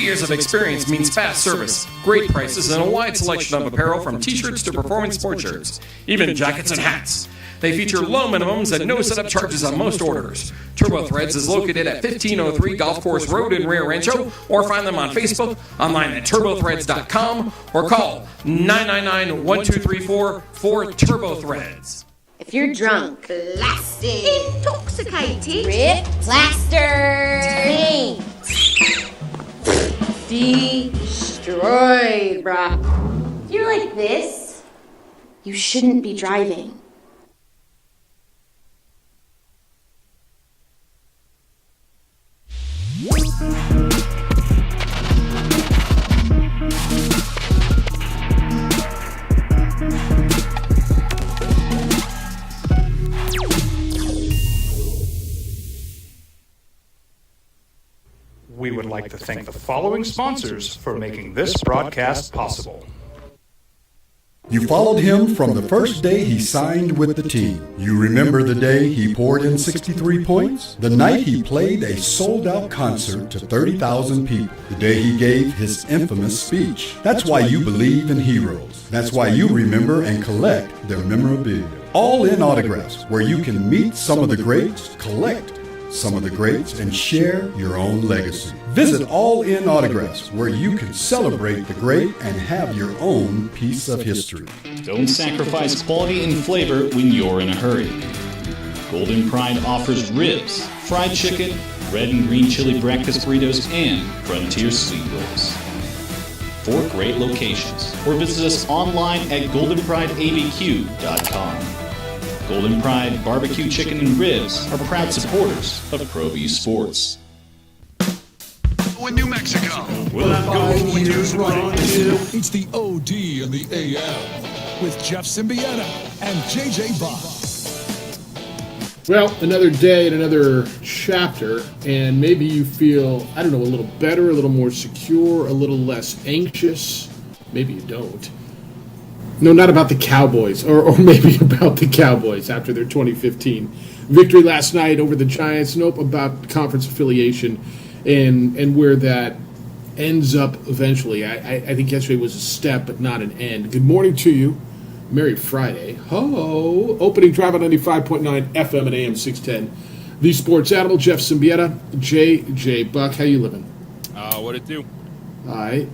years of experience means fast service, great prices, and a wide selection of apparel from t-shirts to performance sport shirts, even jackets and hats. They feature low minimums and no setup charges on most orders. Turbo Threads is located at 1503 Golf Course Road in Rio Rancho, or find them on Facebook, online at turbothreads.com, or call 999-1234 for Turbo Threads. If you're drunk, blasted, intoxicated, ripped, plastered, destroyed, brah. If you're like this, you shouldn't be driving. We would like to thank the following sponsors for making this broadcast possible. You followed him from the first day he signed with the team. You remember the day he poured in 63 points? The night he played a sold-out concert to 30,000 people. The day he gave his infamous speech. That's why you believe in heroes. That's why you remember and collect their memorabilia. All in Autographs, where you can meet some of the greats, collect some of the greats, and share your own legacy. Visit All In Autographs, where you can celebrate the great and have your own piece of history. Don't sacrifice quality and flavor when you're in a hurry. Golden Pride offers ribs, fried chicken, red and green chili breakfast burritos, and Frontier sweet rolls. 4 great locations, or visit us online at goldenprideabq.com. Golden Pride Barbecue Chicken and Ribs are proud supporters of ProView Sports. In New Mexico. Well, it's the OD and the AM with Jeff Symbieta and JJ Buck. Well, another day and another chapter, and maybe you feel, I don't know, a little better, a little more secure, a little less anxious. Maybe you don't. No, not about the Cowboys, or maybe about the Cowboys after their 2015 victory last night over the Giants. Nope, about conference affiliation and where that ends up eventually. I think yesterday was a step, but not an end. Good morning to you. Merry Friday. Ho! Opening drive on 95.9 FM and AM 610. The Sports Animal, Jeff Symbieta, JJ Buck. How you living? What it do? All right.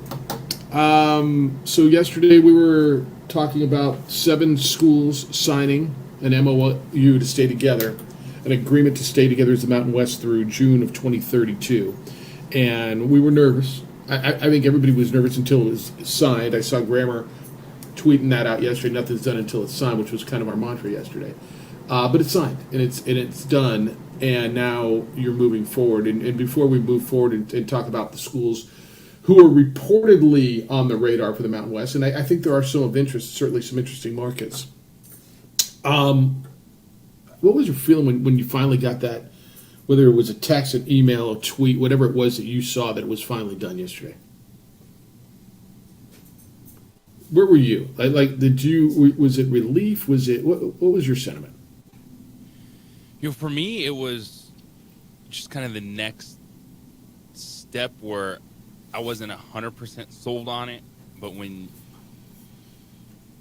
So yesterday we were talking about 7 schools signing an MOU to stay together, an agreement to stay together as the Mountain West through June of 2032. And we were nervous. I think everybody was nervous until it was signed. I saw Grammer tweeting that out yesterday. Nothing's done until it's signed, which was kind of our mantra yesterday. But it's signed, and it's done, and now you're moving forward. And before we move forward and talk about the schools who are reportedly on the radar for the Mountain West, and I think there are some of interest, certainly some interesting markets. What was your feeling when you finally got that, whether it was a text, an email, a tweet, whatever it was that you saw that it was finally done yesterday? Where were you? Was it relief? Was it, what was your sentiment? For me, it was just kind of the next step where I wasn't 100% sold on it, but when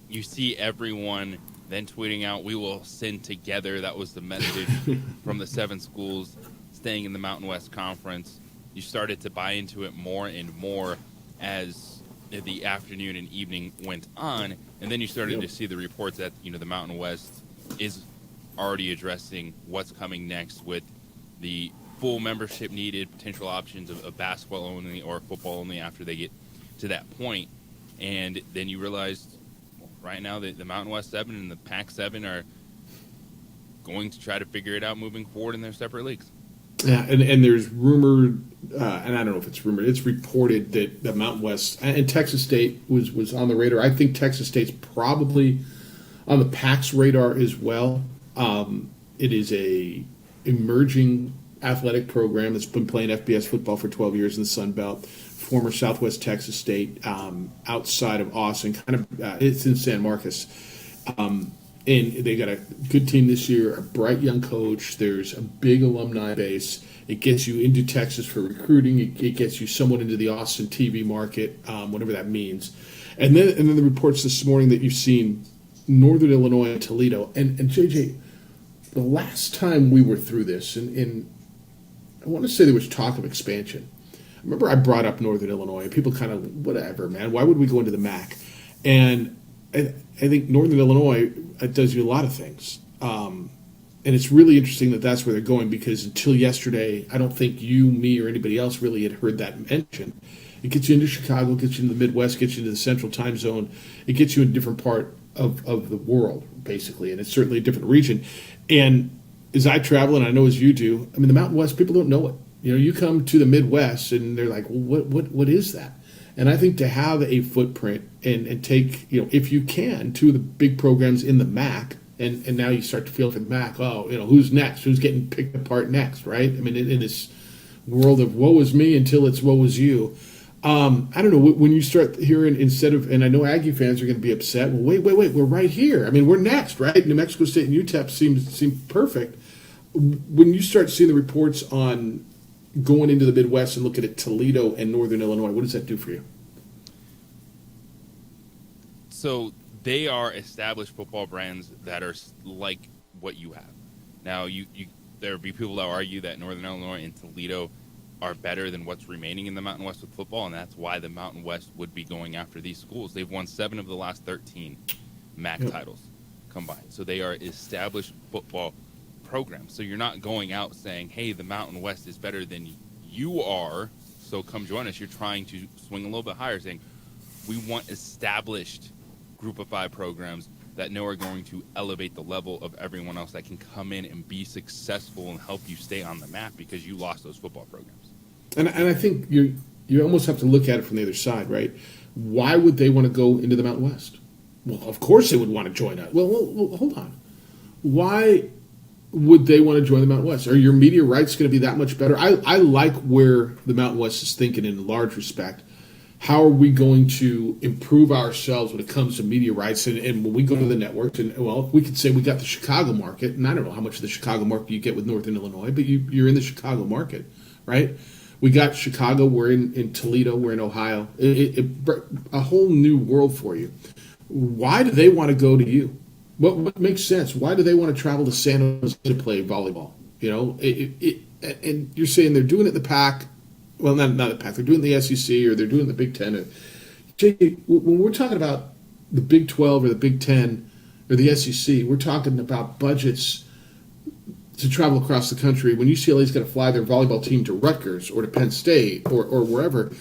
you see everyone then tweeting out, "We will send together," that was the message from the 7 schools staying in the Mountain West Conference, you started to buy into it more and more as the afternoon and evening went on, and then you started to see the reports that the Mountain West is already addressing what's coming next with the full membership needed, potential options of basketball only or football only after they get to that point. And then you realized right now that the Mountain West 7 and the Pac-7 are going to try to figure it out moving forward in their separate leagues. Yeah, and there's rumored, and I don't know if it's rumored, it's reported that the Mountain West and Texas State was on the radar. I think Texas State's probably on the Pac's radar as well. It is a emerging athletic program that's been playing FBS football for 12 years in the Sun Belt. Former Southwest Texas State, outside of Austin, it's in San Marcos. And they got a good team this year, a bright young coach. There's a big alumni base, It gets you into Texas for recruiting. It gets you somewhat into the Austin TV market, whatever that means. And then the reports this morning that you've seen Northern Illinois and Toledo. And JJ, the last time we were through this, and I want to say there was talk of expansion. I remember I brought up Northern Illinois, and people kind of, whatever, man, why would we go into the MAC? And I think Northern Illinois does you a lot of things. And it's really interesting that that's where they're going, because until yesterday, I don't think you, me, or anybody else really had heard that mentioned. It gets you into Chicago, gets you into the Midwest, gets you into the Central Time Zone. It gets you in a different part of the world, basically, and it's certainly a different region. And as I travel, and I know as you do, I mean, the Mountain West, people don't know it. You come to the Midwest, and they're like, well, what is that? And I think to have a footprint and take, if you can, two of the big programs in the MAC, and now you start to feel for the MAC, who's next? Who's getting picked apart next, right? I mean, in this world of woe is me until it's woe is you. I don't know, when you start hearing and I know Aggie fans are going to be upset, well, wait, we're right here. I mean, we're next, right? New Mexico State and UTEP seem perfect. When you start seeing the reports on going into the Midwest and looking at Toledo and Northern Illinois, what does that do for you? So they are established football brands that are like what you have. Now, there will be people that argue that Northern Illinois and Toledo are better than what's remaining in the Mountain West with football, and that's why the Mountain West would be going after these schools. They've won 7 of the last 13 MAC titles combined. So they are established football programs. So you're not going out saying, hey, the Mountain West is better than you are, so come join us. You're trying to swing a little bit higher, saying we want established Group of 5 programs that know are going to elevate the level of everyone else that can come in and be successful and help you stay on the map because you lost those football programs. And I think you almost have to look at it from the other side, right? Why would they want to go into the Mountain West? Well, of course they would want to join us. Well, hold on. Why would they want to join the Mountain West? Are your media rights going to be that much better? I like where the Mountain West is thinking in large respect. How are we going to improve ourselves when it comes to media rights? And when we go to the networks, and we could say we got the Chicago market, and I don't know how much of the Chicago market you get with Northern Illinois, but you're in the Chicago market, right? We got Chicago, we're in Toledo, we're in Ohio. A whole new world for you. Why do they want to go to you? What makes sense? Why do they want to travel to San Jose to play volleyball? And you're saying they're doing it in the PAC. Well, not the PAC. They're doing the SEC or they're doing the Big Ten. When we're talking about the Big 12 or the Big 10 or the SEC, we're talking about budgets to travel across the country. When UCLA's got to fly their volleyball team to Rutgers or to Penn State or wherever,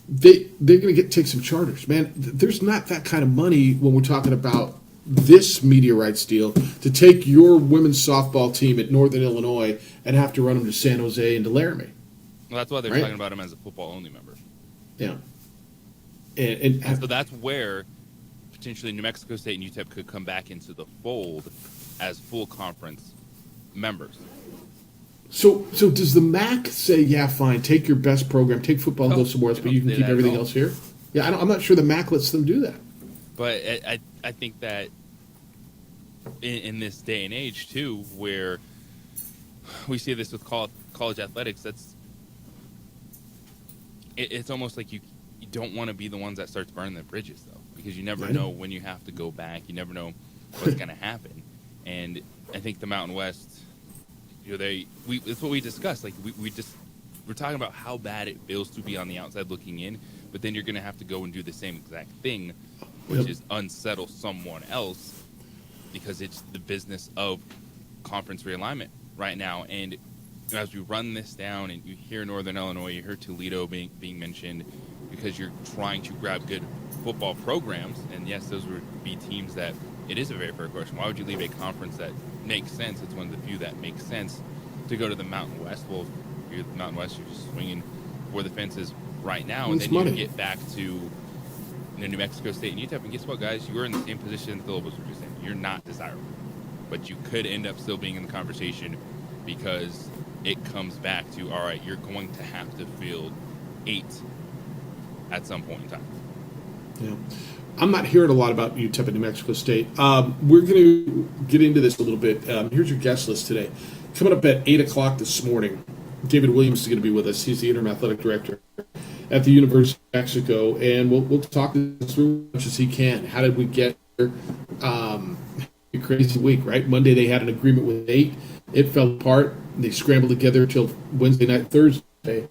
they're going to take some charters. Man, there's not that kind of money when we're talking about this media rights deal to take your women's softball team at Northern Illinois and have to run them to San Jose and to Laramie. Well, that's why they're talking about him as a football-only member. Yeah. And so that's where potentially New Mexico State and UTEP could come back into the fold as full conference members. So does the MAC say, yeah, fine, take your best program, take football and go somewhere else, but you can keep everything else here? Yeah, I'm not sure the MAC lets them do that. But I think that in this day and age, too, where we see this with college athletics, it's almost like you don't want to be the ones that starts burning the bridges, though, because you never know when you have to go back. You never know what's going to happen. And I think the Mountain West, it's what we discussed. Like we're talking about how bad it feels to be on the outside looking in, but then you're going to have to go and do the same exact thing, which is unsettle someone else, because it's the business of conference realignment right now. And as we run this down and you hear Northern Illinois, you hear Toledo being mentioned, because you're trying to grab good football programs. And yes, those would be teams that, it is a very fair question. Why would you leave a conference that makes sense? It's one of the few that makes sense to go to the Mountain West. Well, if you're at the Mountain West, you're just swinging for the fences right now. And then you get back to New Mexico State and UTEP. And guess what, guys? You are in the same position that the Lobos were just in. You're not desirable. But you could end up still being in the conversation, because it comes back to, all right, you're going to have to field 8 at some point in time. Yeah. I'm not hearing a lot about UTEP and New Mexico State. We're going to get into this a little bit. Here's your guest list today. Coming up at 8 o'clock this morning, David Williams is going to be with us. He's the interim athletic director at the University of Mexico, and we'll talk this through as much as he can. How did we get here? A crazy week, right? Monday they had an agreement with 8. It fell apart. They scrambled together until Wednesday night, Thursday,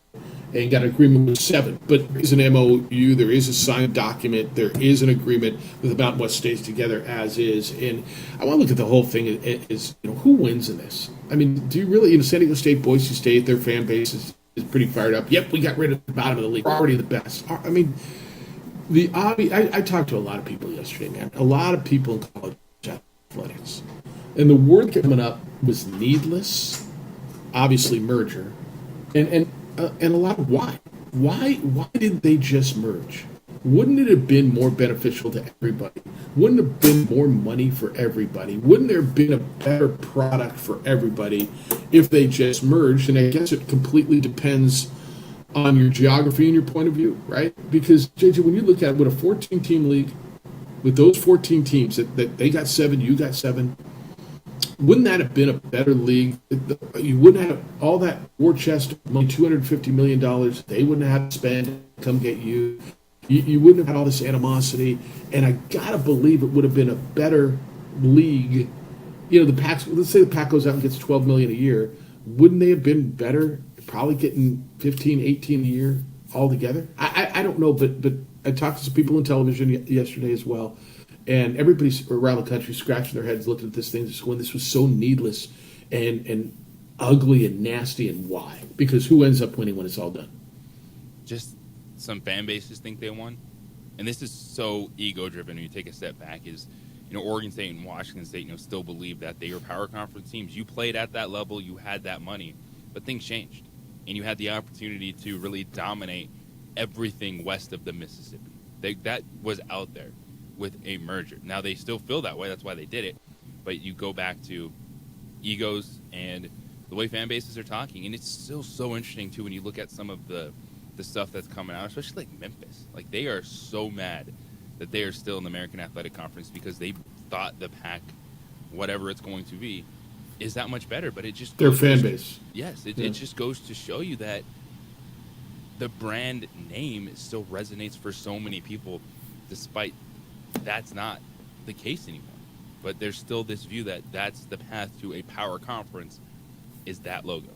and got an agreement with 7. But there is an MOU, there is a signed document, there is an agreement with the Mountain West stays together as is. And I want to look at the whole thing is, who wins in this? I mean, do you really, San Diego State, Boise State, their fan base is pretty fired up. Yep, we got rid of the bottom of the league. We're already the best. I mean, I talked to a lot of people yesterday, man. A lot of people in college athletics. And the word coming up was needless, obviously merger, and a lot of why. Why did they just merge? Wouldn't it have been more beneficial to everybody? Wouldn't it have been more money for everybody? Wouldn't there have been a better product for everybody if they just merged? And I guess it completely depends on your geography and your point of view, right? Because, JJ, when you look at it, with a 14-team league, with those 14 teams, that they got 7, you got 7, wouldn't that have been a better league? You wouldn't have all that war chest money, $250 million. They wouldn't have to spend, come get you. You wouldn't have had all this animosity. And I got to believe it would have been a better league. The Pac, let's say the Pac goes out and gets $12 million a year. Wouldn't they have been better? Probably getting 15, 18 a year altogether. I don't know, but I talked to some people in television yesterday as well. And everybody's around the country scratching their heads looking at this thing, just going, this was so needless and ugly and nasty, and why? Because who ends up winning when it's all done? Just some fan bases think they won. And this is so ego-driven when you take a step back is, Oregon State and Washington State, still believe that they were power conference teams. You played at that level, you had that money, but things changed. And you had the opportunity to really dominate everything west of the Mississippi. That was out there with a merger. Now they still feel that way. That's why they did it. But you go back to egos and the way fan bases are talking. And it's still so interesting, too, when you look at some of the stuff that's coming out, especially like Memphis. Like, they are so mad that they are still in the American Athletic Conference because they thought the Pac, whatever it's going to be, is that much better. But it just their fan base. Yes, it just goes to show you that the brand name still resonates for so many people, despite that's not the case anymore. But there's still this view that that's the path to a power conference is that logo.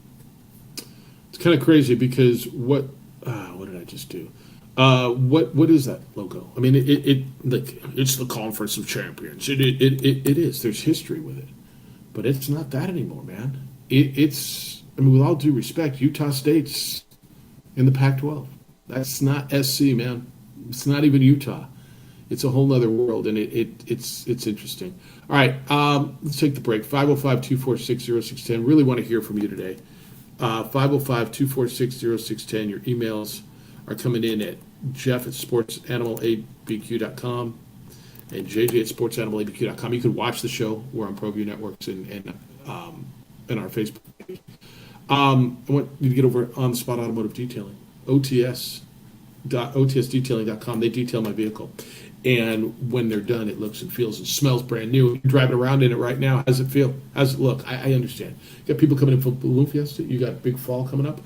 It's kind of crazy because what did I just do? What is that logo? I mean, it's the Conference of Champions. It is. There's history with it, but it's not that anymore, man. It's. I mean, with all due respect, Utah State's in the Pac-12. That's not SC, man. It's not even Utah. It's a whole other world, and it's interesting. All right, let's take the break. 505-246-0610. Really want to hear from you today. 505-246-0610. Your emails are coming in at jeff@sportsanimалabq.com and jj@sportsanimалabq.com. You can watch the show. We're on ProView Networks and our Facebook page. I want you to get over On the Spot Automotive Detailing. OTSdetailing.com. They detail my vehicle. And when they're done, it looks and feels and smells brand new. You're driving around in it right now. How's it feel? How's it look? I understand. You got people coming in for Balloon Fiesta. You got Big Fall coming up.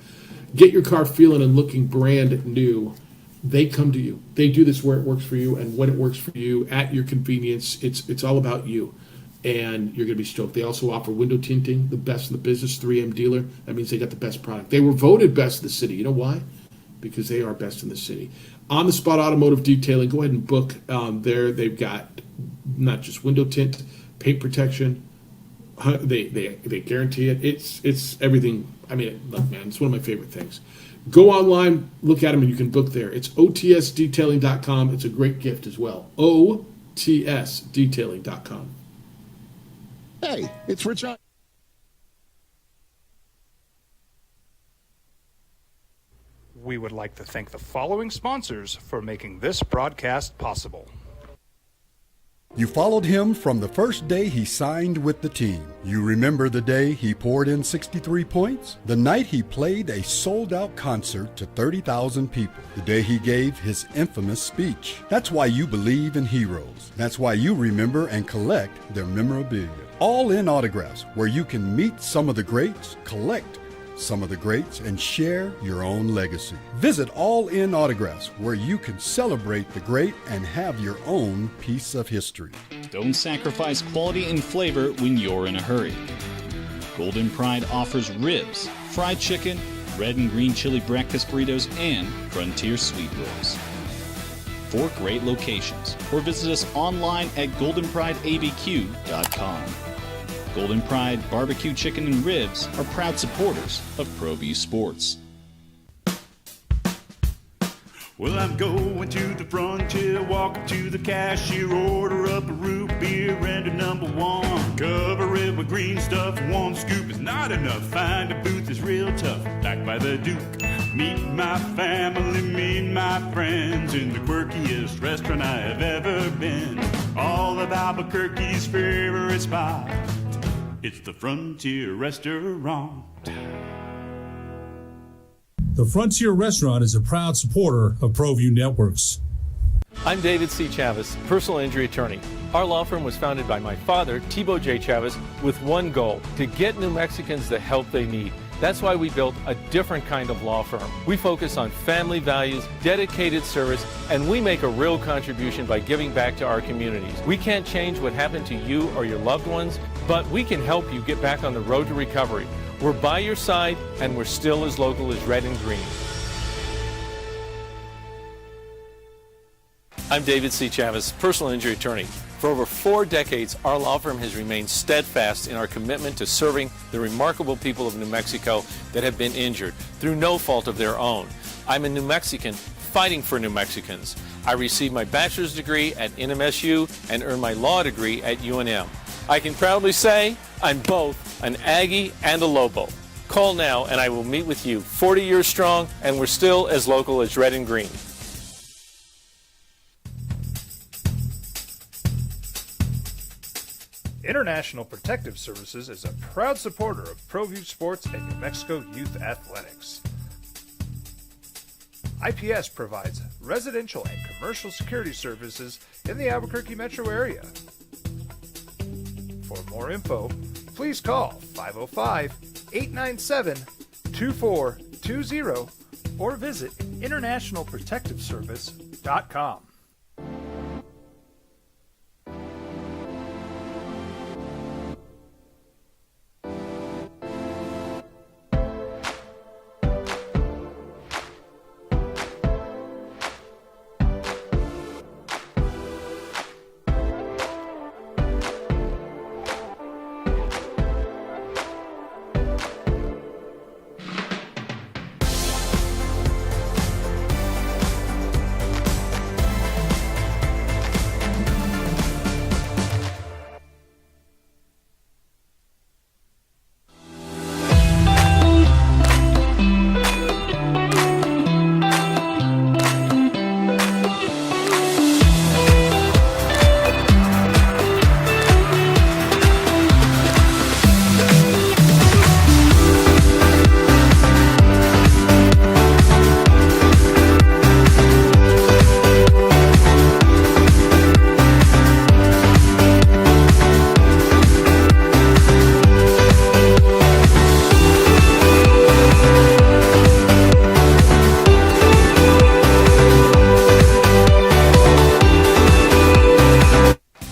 Get your car feeling and looking brand new. They come to you. They do this where it works for you and when it works for you at your convenience. It's all about you. And you're going to be stoked. They also offer window tinting, the best in the business, 3M dealer. That means they got the best product. They were voted best in the city. You know why? Because they are best in the city. On the Spot Automotive Detailing, go ahead and book there. They've got not just window tint, paint protection. They guarantee it. It's everything. I mean, look, man, it's one of my favorite things. Go online, look at them, and you can book there. It's OTSdetailing.com. It's a great gift as well. OTSdetailing.com. Hey, it's Rich. We would like to thank the following sponsors for making this broadcast possible. You followed him from the first day he signed with the team. You remember the day he poured in 63 points? The night he played a sold-out concert to 30,000 people. The day he gave his infamous speech. That's why you believe in heroes. That's why you remember and collect their memorabilia. All in autographs, where you can meet some of the greats, collect some of the greats and share your own legacy. Visit All In Autographs, where you can celebrate the great and have your own piece of history. Don't sacrifice quality and flavor when you're in a hurry. Golden Pride offers ribs, fried chicken, red and green chili breakfast burritos, and Frontier Sweet Rolls. 4 great locations, or visit us online at goldenprideabq.com. Golden Pride Barbecue Chicken and Ribs are proud supporters of ProView Sports. Well, I'm going to the Frontier, walk up to the cashier, order up a root beer and a number 1. Cover it with green stuff, 1 scoop is not enough. Find a booth is real tough, back by the Duke. Meet my family, meet my friends in the quirkiest restaurant I have ever been. All of Albuquerque's favorite spot, it's the Frontier Restaurant. The Frontier Restaurant is a proud supporter of ProView Networks. I'm David C. Chavez, personal injury attorney. Our law firm was founded by my father, Thibaut J. Chavez, with one goal: to get New Mexicans the help they need. That's why we built a different kind of law firm. We focus on family values, dedicated service, and we make a real contribution by giving back to our communities. We can't change what happened to you or your loved ones, but we can help you get back on the road to recovery. We're by your side, and we're still as local as red and green. I'm David C. Chavez, personal injury attorney. For over 4 decades, our law firm has remained steadfast in our commitment to serving the remarkable people of New Mexico that have been injured through no fault of their own. I'm a New Mexican fighting for New Mexicans. I received my bachelor's degree at NMSU and earned my law degree at UNM. I can proudly say I'm both an Aggie and a Lobo. Call now and I will meet with you. 40 years strong, and we're still as local as red and green. International Protective Services is a proud supporter of ProView Sports and New Mexico Youth Athletics. IPS provides residential and commercial security services in the Albuquerque metro area. For more info, please call 505-897-2420 or visit internationalprotectiveservice.com.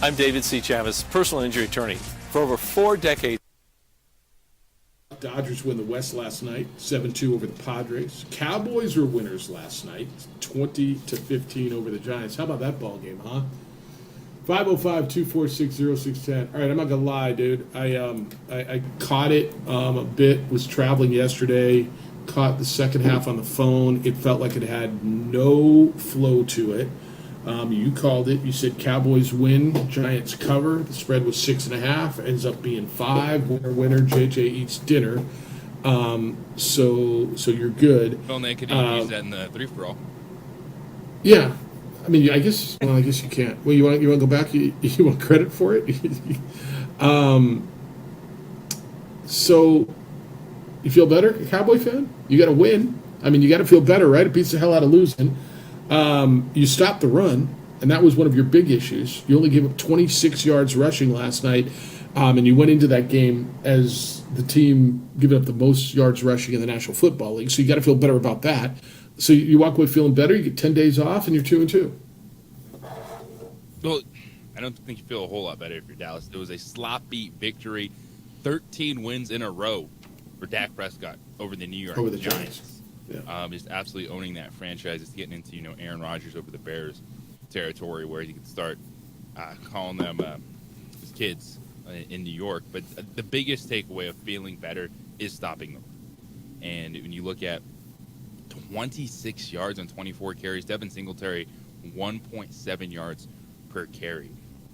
I'm David C. Chavez, personal injury attorney. For over 4 decades. Dodgers win the West last night, 7-2 over the Padres. Cowboys were winners last night, 20-15 over the Giants. How about that ball game, huh? 505-246-0610. All right, I'm not gonna lie, dude. I caught it a bit. Was traveling yesterday. Caught the second half on the phone. It felt like it had no flow to it. You called it. You said Cowboys win, Giants cover. The spread was 6.5. Ends up being 5. Winner. JJ eats dinner. So you're good. Well, they could use that in the 3-for-all. Yeah, I mean, I guess you can't. Well, you want to go back? You want credit for it? So you feel better, Cowboy fan? You got to win. I mean, you got to feel better, right? It beats the hell out of losing. You stopped the run, and that was one of your big issues. You only gave up 26 yards rushing last night. And you went into that game as the team giving up the most yards rushing in the National Football League, so you got to feel better about that. So you walk away feeling better. You get 10 days off, and you're 2-2. Well, I don't think you feel a whole lot better if you're Dallas. It was a sloppy victory, 13 wins in a row for Dak Prescott over the New York Giants. Yeah. Just absolutely owning that franchise. It's getting into Aaron Rodgers over the Bears territory where you can start calling them his kids in New York. But the biggest takeaway of feeling better is stopping them. And when you look at 26 yards on 24 carries, Devin Singletary 1.7 yards per carry.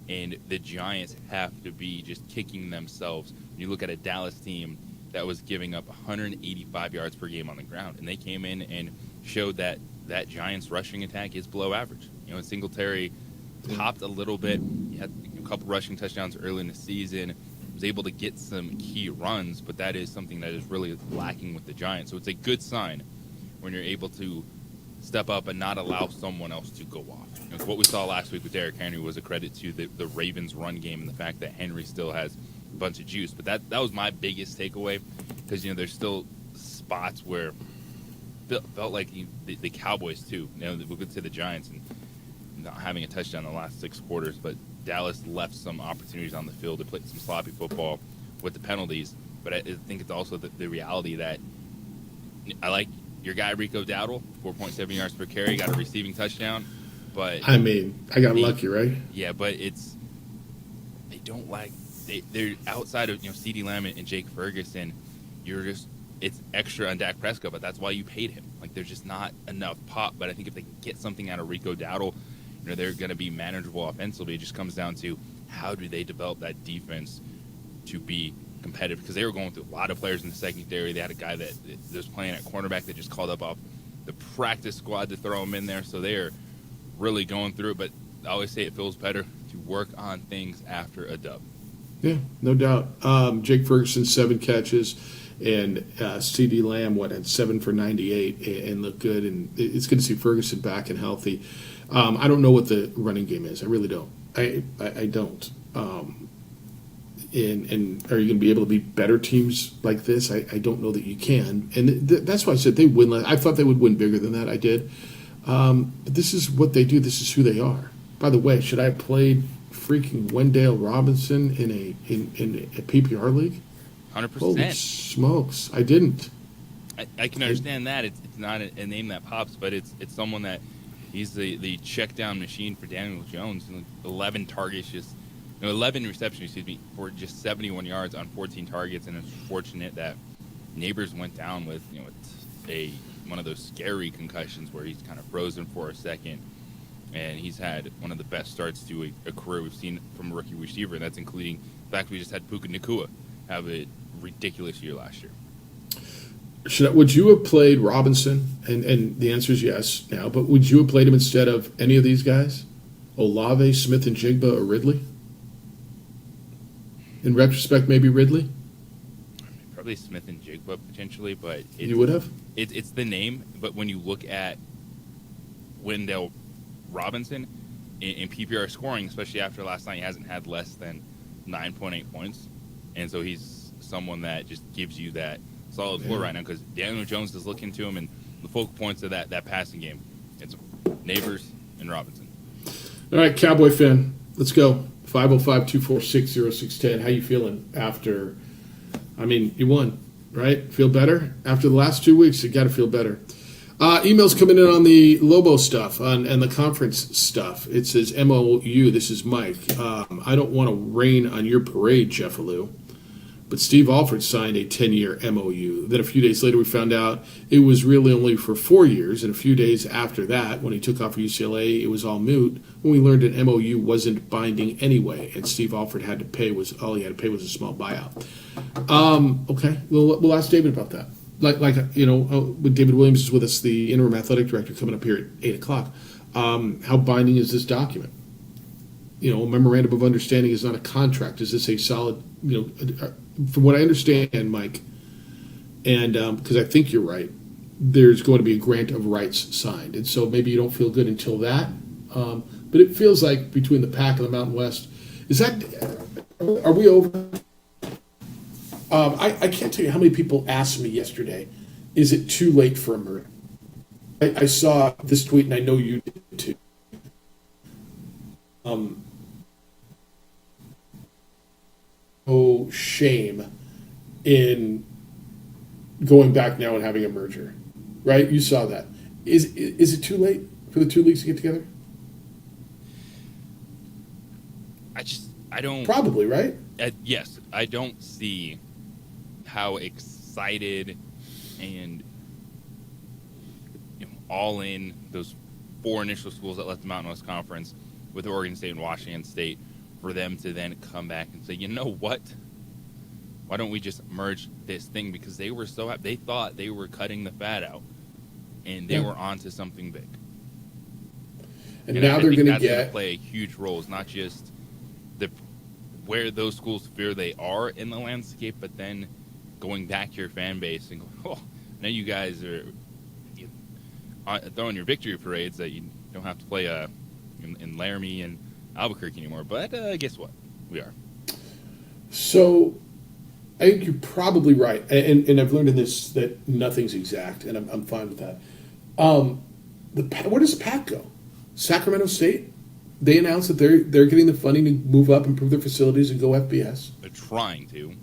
And the Giants have to be just kicking themselves. When you look at a Dallas team that was giving up 185 yards per game on the ground, and they came in and showed that that Giants rushing attack is below average. Singletary popped a little bit. He had a couple rushing touchdowns early in the season. Was able to get some key runs, but that is something that is really lacking with the Giants. So it's a good sign when you're able to step up and not allow someone else to go off. What we saw last week with Derrick Henry was a credit to the Ravens' run game and the fact that Henry still has a bunch of juice. But that was my biggest takeaway because, there's still spots where it felt like the Cowboys, too. We could say the Giants and not having a touchdown in the last 6 quarters, but Dallas left some opportunities on the field to play some sloppy football with the penalties. But I think it's also the reality that I like your guy Rico Dowdle, 4.7 yards per carry, got a receiving touchdown. But I got lucky, right? Yeah, but they don't like they're outside of CeeDee Lamb and Jake Ferguson. It's extra on Dak Prescott, but that's why you paid him. Like there's just not enough pop. But I think if they can get something out of Rico Dowdle, they're going to be manageable offensively. It just comes down to how do they develop that defense to be competitive, because they were going through a lot of players in the secondary. They had a guy that was playing at cornerback that just called up off the practice squad to throw him in there. So they are really going through it, but I always say it feels better to work on things after a dub. Yeah, no doubt. Jake Ferguson, 7 catches, and CeeDee Lamb had 7 for 98 and looked good. And it's good to see Ferguson back and healthy. I don't know what the running game is. I really don't. I don't. And are you going to be able to beat better teams like this? I don't know that you can. And that's why I said they win. I thought they would win bigger than that. I did. But this is what they do. This is who they are. By the way, should I have played freaking Wendell Robinson in a PPR league? 100%. Holy smokes, I didn't. I can understand that. It's not a name that pops, but it's someone that he's the check down machine for Daniel Jones. 11 targets, 11 receptions, for just 71 yards on 14 targets, and it's fortunate that Neighbors went down with one of those scary concussions where he's kind of frozen for a second, and he's had one of the best starts to a career we've seen from a rookie receiver, and that's including the fact we just had Puka Nacua have a ridiculous year last year. Would you have played Robinson? And the answer is yes now, but would you have played him instead of any of these guys? Olave, Smith and Jigba, or Ridley? In retrospect, maybe Ridley? Probably Smith and Jigba potentially, but you would have? It's the name, but when you look at Wendell Robinson in PPR scoring, especially after last night, he hasn't had less than 9.8 points, and so he's someone that just gives you that solid floor right now because Daniel Jones is looking to him, and the focal points of that passing game, it's Neighbors and Robinson. All right, Cowboy fan, let's go. 505-246-0610. How you feeling after? You won, right? Feel better? After the last 2 weeks, you got to feel better. Emails coming in on the Lobo stuff and the conference stuff. It says, MOU, this is Mike. I don't want to rain on your parade, Jeffaloo, but Steve Alford signed a 10-year MOU. Then a few days later, we found out it was really only for 4 years, and a few days after that, when he took off for UCLA, it was all moot. When we learned an MOU wasn't binding anyway, and Steve Alford had to pay all he had to pay was a small buyout. Okay, we'll ask David about that. When David Williams is with us, the interim athletic director, coming up here at 8 o'clock. How binding is this document? A memorandum of understanding is not a contract. Is this a solid, from what I understand, Mike, and because I think you're right, there's going to be a grant of rights signed. And so maybe you don't feel good until that. But it feels like between the Pac and the Mountain West, is that Are we over? I can't tell you how many people asked me yesterday, is it too late for a merger? I saw this tweet, and I know you did too. Oh, shame in going back now and having a merger, right? You saw that. Is it too late for the two leagues to get together? I don't. Probably, right? Yes, I don't see how excited and all in those four initial schools that left the Mountain West Conference with Oregon State and Washington State for them to then come back and say, you know what? Why don't we just merge this thing? Because they were so happy. They thought they were cutting the fat out, and they were onto something big. And now they're going to get play a huge role. It's not just where those schools fear they are in the landscape, but then going back to your fan base and going, oh, now you guys are throwing your victory parades that you don't have to play in Laramie and Albuquerque anymore. But guess what? We are. So I think you're probably right. And I've learned in this that nothing's exact, and I'm fine with that. Where does PAC go? Sacramento State? They announced that they're getting the funding to move up, improve their facilities, and go FBS. They're trying to.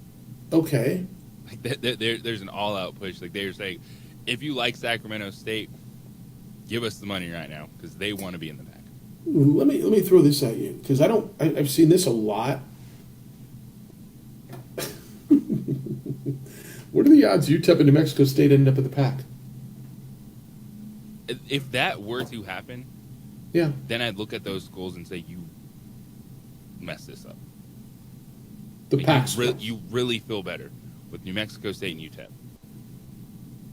Okay. Like there's an all-out push. Like they're saying, if you like Sacramento State, give us the money right now because they want to be in the pack. Let me throw this at you because I've seen this a lot. What are the odds UTEP and New Mexico State end up in the pack? If that were to happen, then I'd look at those schools and say, you messed this up. The pack. You really feel better with New Mexico State and UTEP.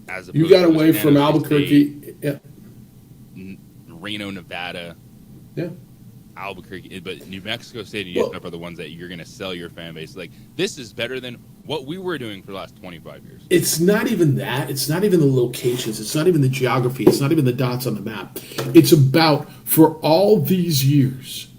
As you got away from Albuquerque. State, Reno, Nevada. Yeah. Albuquerque, but New Mexico State and UTEP are the ones that you're going to sell your fan base. Like, this is better than what we were doing for the last 25 years. It's not even that. It's not even the locations. It's not even the geography. It's not even the dots on the map. It's about, for all these years,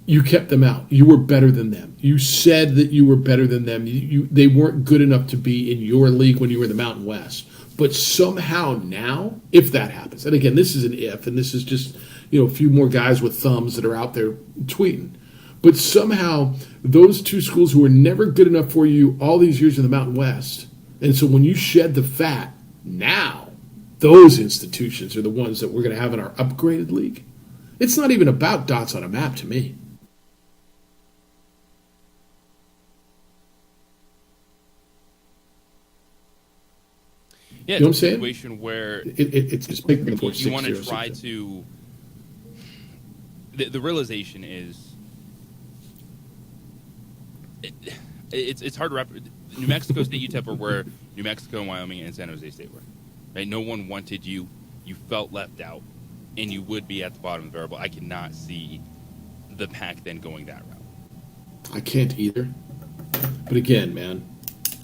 you kept them out. You were better than them. You said that you were better than them. They weren't good enough to be in your league when you were in the Mountain West. But somehow now, if that happens, and again, this is an if, and this is just a few more guys with thumbs that are out there tweeting. But somehow, those two schools who were never good enough for you all these years in the Mountain West, and so when you shed the fat, now those institutions are the ones that we're going to have in our upgraded league. It's not even about dots on a map to me. Yeah, you know what I'm saying? Situation where it's big. You want to try to. The realization is, it's hard to wrap. New Mexico State, UTEP are where New Mexico, and Wyoming, and San Jose State were. Right? No one wanted you. You felt left out, and you would be at the bottom of the barrel. I cannot see the pack then going that route. I can't either. But again, man.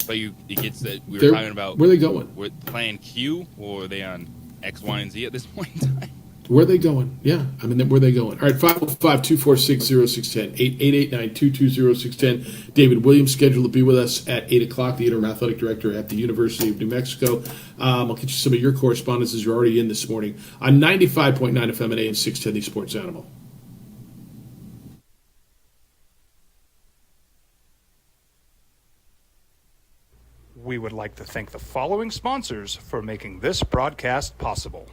But it gets that we were talking about. Where are they going? We're playing Q, or are they on X, Y, and Z at this point in time? Where are they going? Yeah, I mean, where are they going? All right, 505-246-0610, 888-922-0610. David Williams scheduled to be with us at 8 o'clock, the interim athletic director at the University of New Mexico. I'll get you some of your correspondences. You're already in this morning on 95.9 FM and AM 610, the Sports Animal. We would like to thank the following sponsors for making this broadcast possible.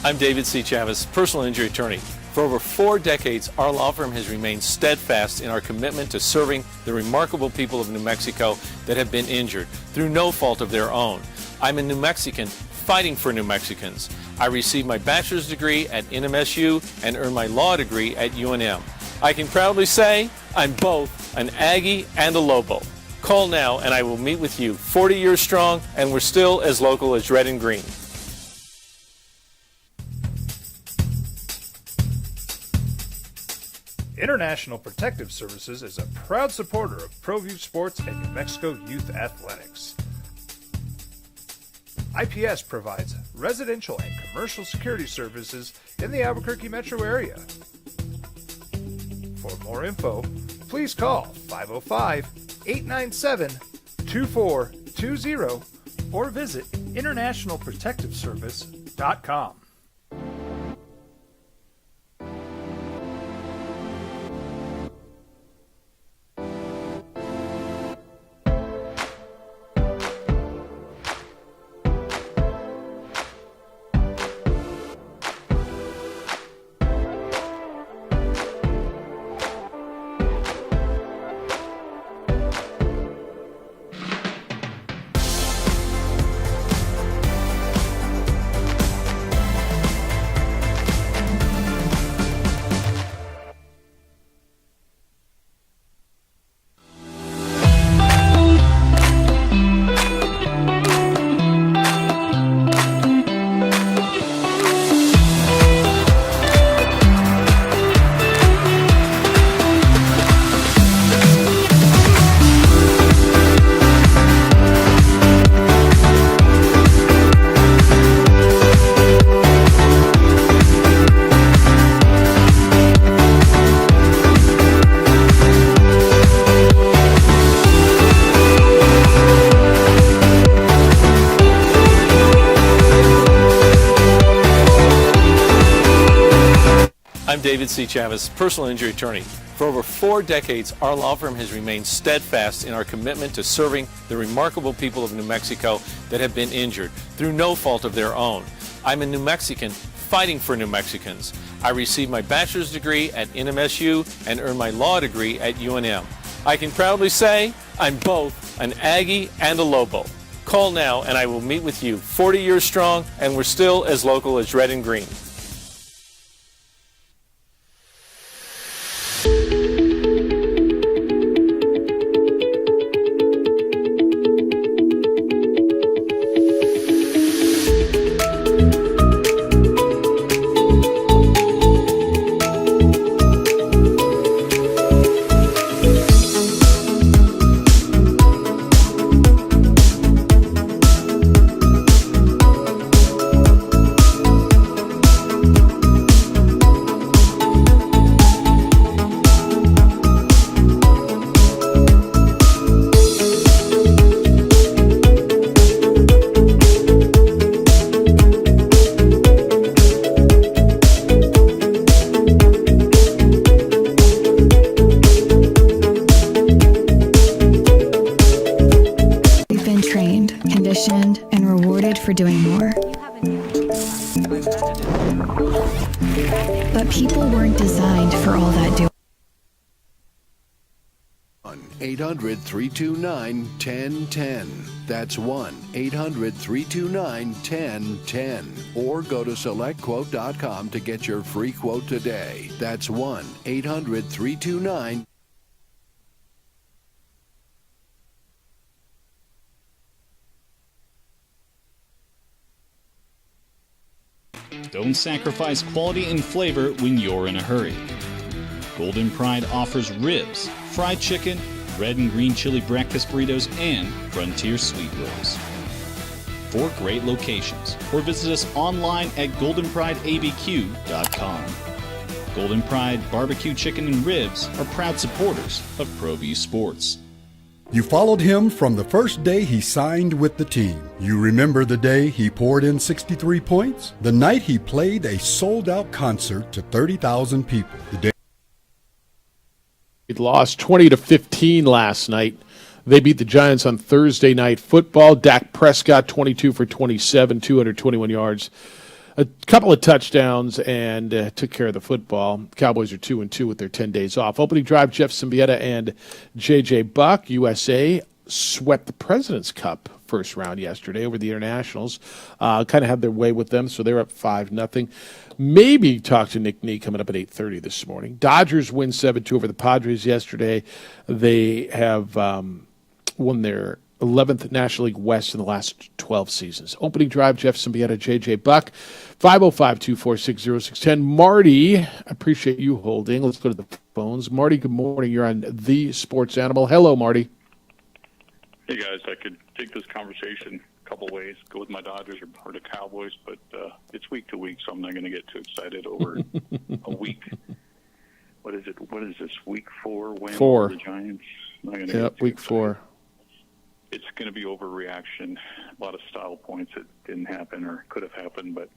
I'm David C. Chavez, personal injury attorney. For over 4 decades, our law firm has remained steadfast in our commitment to serving the remarkable people of New Mexico that have been injured through no fault of their own. I'm a New Mexican fighting for New Mexicans. I received my bachelor's degree at NMSU and earned my law degree at UNM. I can proudly say I'm both an Aggie and a Lobo. Call now and I will meet with you. 40 years strong, and we're still as local as red and green. International Protective Services is a proud supporter of ProView Sports and New Mexico Youth Athletics. IPS provides residential and commercial security services in the Albuquerque metro area. For more info, please call 505-897-2420 or visit internationalprotectiveservice.com. I'm David C. Chavez, personal injury attorney. For over 4 decades, our law firm has remained steadfast in our commitment to serving the remarkable people of New Mexico that have been injured through no fault of their own. I'm a New Mexican fighting for New Mexicans. I received my bachelor's degree at NMSU and earned my law degree at UNM. I can proudly say I'm both an Aggie and a Lobo. Call now and I will meet with you. 40 years strong, and we're still as local as red and green. And rewarded for doing more. But people weren't designed for all that doing. 1-800-329-1010. That's 1-800-329-1010. Or go to selectquote.com to get your free quote today. That's 1-800-329-1010. Don't sacrifice quality and flavor when you're in a hurry. Golden Pride offers ribs, fried chicken, red and green chili breakfast burritos, and Frontier Sweet Rolls. 4 great locations, or visit us online at goldenprideabq.com. Golden Pride Barbecue Chicken and Ribs are proud supporters of ProView Sports. You followed him from the first day he signed with the team. You remember the day he poured in 63 points? The night he played a sold-out concert to 30,000 people. The day it lost 20-15 last night. They beat the Giants on Thursday Night Football. Dak Prescott, 22 for 27, 221 yards. A couple of touchdowns and took care of the football. Cowboys are 2-2 with their 10 days off. Opening drive, Jeff Symbieta and J.J. Buck. USA swept the President's Cup first round yesterday over the Internationals. Kind of had their way with them, so they're up 5-0. Maybe talk to Nick Nee coming up at 8:30 this morning. Dodgers win 7-2 over the Padres yesterday. They have won their 11th National League West in the last 12 seasons. Opening drive, Jeff Symbieta, J.J. Buck, 505-246-0610. Marty, I appreciate you holding. Let's go to the phones. Marty, good morning. You're on The Sports Animal. Hello, Marty. Hey, guys. I could take this conversation a couple ways, go with my Dodgers or the Cowboys, but it's week to week, so I'm not going to get too excited over a week. what is it? What is this, week 4 win 4. over the Giants? Yep, week 4. It's going to be overreaction. A lot of style points that didn't happen or could have happened, but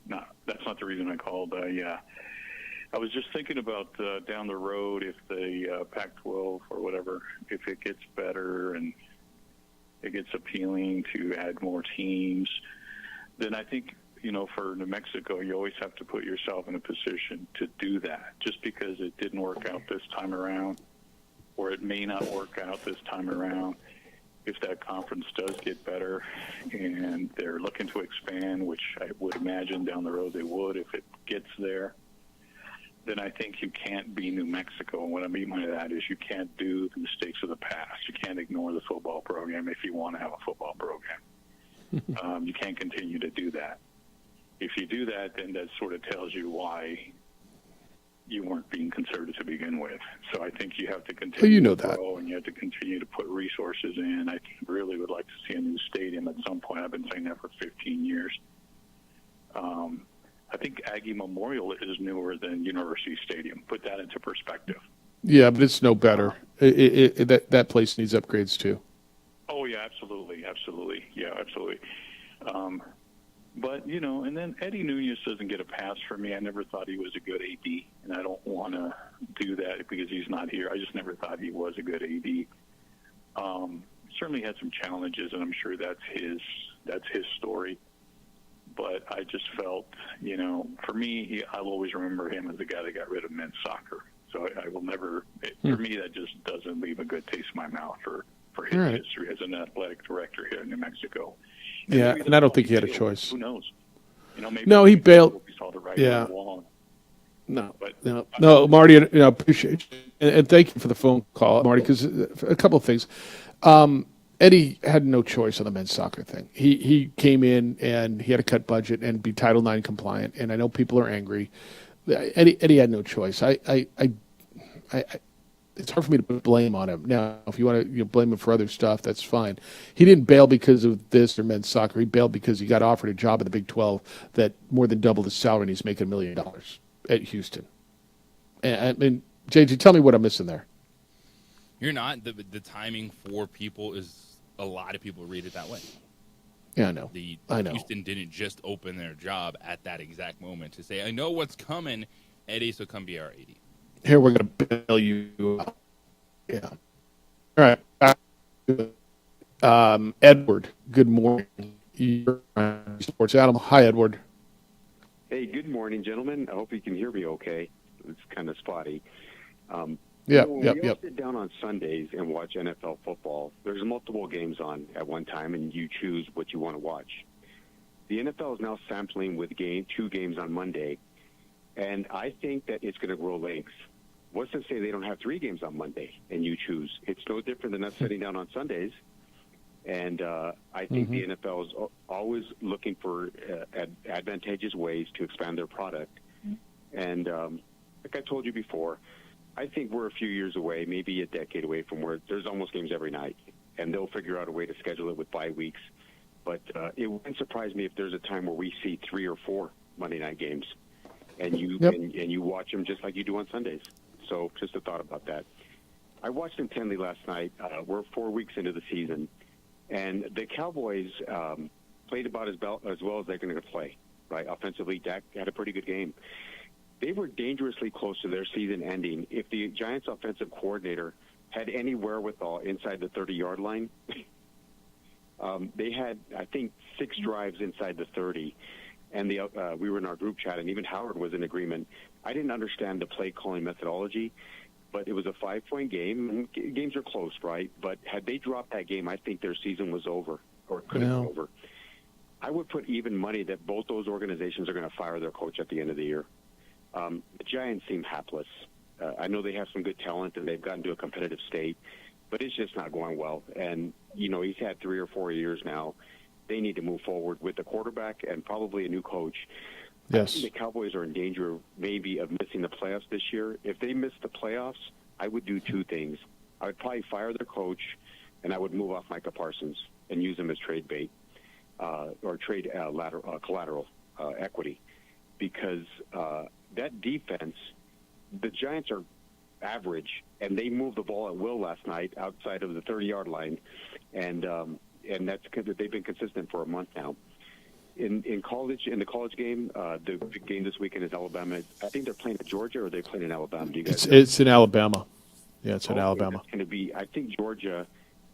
that's not the reason I called. I was just thinking about down the road, if the Pac-12 or whatever, if it gets better and it gets appealing to add more teams, then I think, for New Mexico, you always have to put yourself in a position to do that. Just because it didn't work out this time around, or it may not work out this time around, if that conference does get better and they're looking to expand, which I would imagine down the road they would if it gets there, then I think you can't be New Mexico. And what I mean by that is you can't do the mistakes of the past. You can't ignore the football program if you want to have a football program. You can't continue to do that. If you do that, then that sort of tells you why you weren't being considered to begin with. So I think you have to continue to grow, and you have to continue to put resources in. I really would like to see a new stadium at some point. I've been saying that for 15 years. I think Aggie Memorial is newer than University Stadium. Put that into perspective. Yeah, but it's no better. That place needs upgrades too. Oh yeah, absolutely. Yeah, absolutely. But and then Eddie Nunez doesn't get a pass for me. I never thought he was a good AD, and I don't want to do that because he's not here. I just never thought he was a good AD. Certainly had some challenges, and I'm sure that's his story. But I just felt, for me, I'll always remember him as the guy that got rid of men's soccer. So I will never, for me, that just doesn't leave a good taste in my mouth for his history as an athletic director here in New Mexico. And I don't think he had a choice. Who knows? Maybe no, he bailed. We saw the writing on the wall. No, Marty, I appreciate you. And thank you for the phone call, Marty, because a couple of things. Eddie had no choice on the men's soccer thing. He came in and he had a cut budget and be Title IX compliant. And I know people are angry. Eddie had no choice. It's hard for me to put blame on him. Now, if you want to blame him for other stuff, that's fine. He didn't bail because of this or men's soccer. He bailed because he got offered a job at the Big 12 that more than doubled his salary, and he's making $1 million at Houston. And I mean, JJ, tell me what I'm missing there. You're not. The timing for people is a lot of people read it that way. Yeah, I know. Houston didn't just open their job at that exact moment to say, I know what's coming, Eddie, so come be our AD. Here, we're going to bail you out. Yeah. All right. Edward, good morning. You're on Sports Animal. Hi, Edward. Hey, good morning, gentlemen. I hope you can hear me okay. It's kind of spotty. When we all sit down on Sundays and watch NFL football, there's multiple games on at one time, and you choose what you want to watch. The NFL is now sampling with 2 games on Monday, and I think that it's going to grow legs. What's to say they don't have 3 games on Monday, and you choose? It's no different than us sitting down on Sundays. And I think the NFL is always looking for advantageous ways to expand their product. And like I told you before, I think we're a few years away, maybe a decade away from where there's almost games every night. And they'll figure out a way to schedule it with bye weeks. But it wouldn't surprise me if there's a time where we see 3 or 4 Monday night games. And you watch them just like you do on Sundays. So just a thought about that. I watched intently last night. We're 4 weeks into the season. And the Cowboys played about as well as they're going to play, right? Offensively, Dak had a pretty good game. They were dangerously close to their season ending. If the Giants' offensive coordinator had any wherewithal inside the 30-yard line, they had, I think, 6 drives inside the 30. And we were in our group chat, and even Howard was in agreement. I didn't understand the play-calling methodology, but it was a 5-point game. And games are close, right? But had they dropped that game, I think their season was over, or could have been over. I would put even money that both those organizations are going to fire their coach at the end of the year. The Giants seem hapless. I know they have some good talent, and they've gotten to a competitive state, but it's just not going well. And, he's had 3 or 4 years now. They need to move forward with the quarterback and probably a new coach. Yes. I think the Cowboys are in danger maybe of missing the playoffs this year. If they miss the playoffs, I would do 2 things. I would probably fire their coach, and I would move off Micah Parsons and use him as trade bait or trade collateral equity, because that defense, the Giants are average, and they moved the ball at will last night outside of the 30-yard line, and that's because they've been consistent for a month now. In the college game, the big game this weekend is Alabama. I think they're playing at Georgia, or are they playing in Alabama? Do you guys know? It's in Alabama. Yeah, it's in Alabama. It's going to be. I think Georgia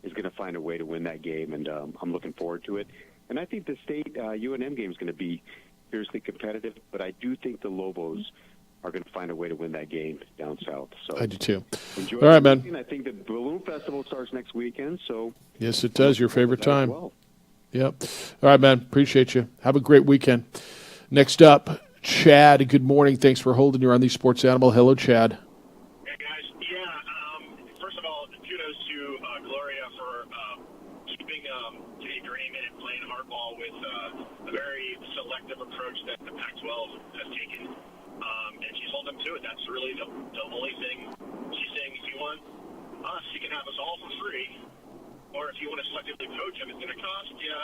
is going to find a way to win that game, and I'm looking forward to it. And I think the state UNM game is going to be fiercely competitive, but I do think the Lobos are going to find a way to win that game down south. So I do too. Enjoy All right, man. weekend. I think the Balloon Festival starts next weekend. So yes, it does. Your favorite time. Well. Yep. All right, man. Appreciate you. Have a great weekend. Next up, Chad. Good morning. Thanks for holding. You're on the Sports Animal. Hello, Chad. Hey, guys. Yeah, first of all, kudos to Gloria for keeping Dave Draymond and playing hardball with a very selective approach that the Pac-12 has taken. And she's holding them to it. That's really the only thing she's saying. If you want us, you can have us all for free. Or if you want to selectively coach them, it's going to cost you.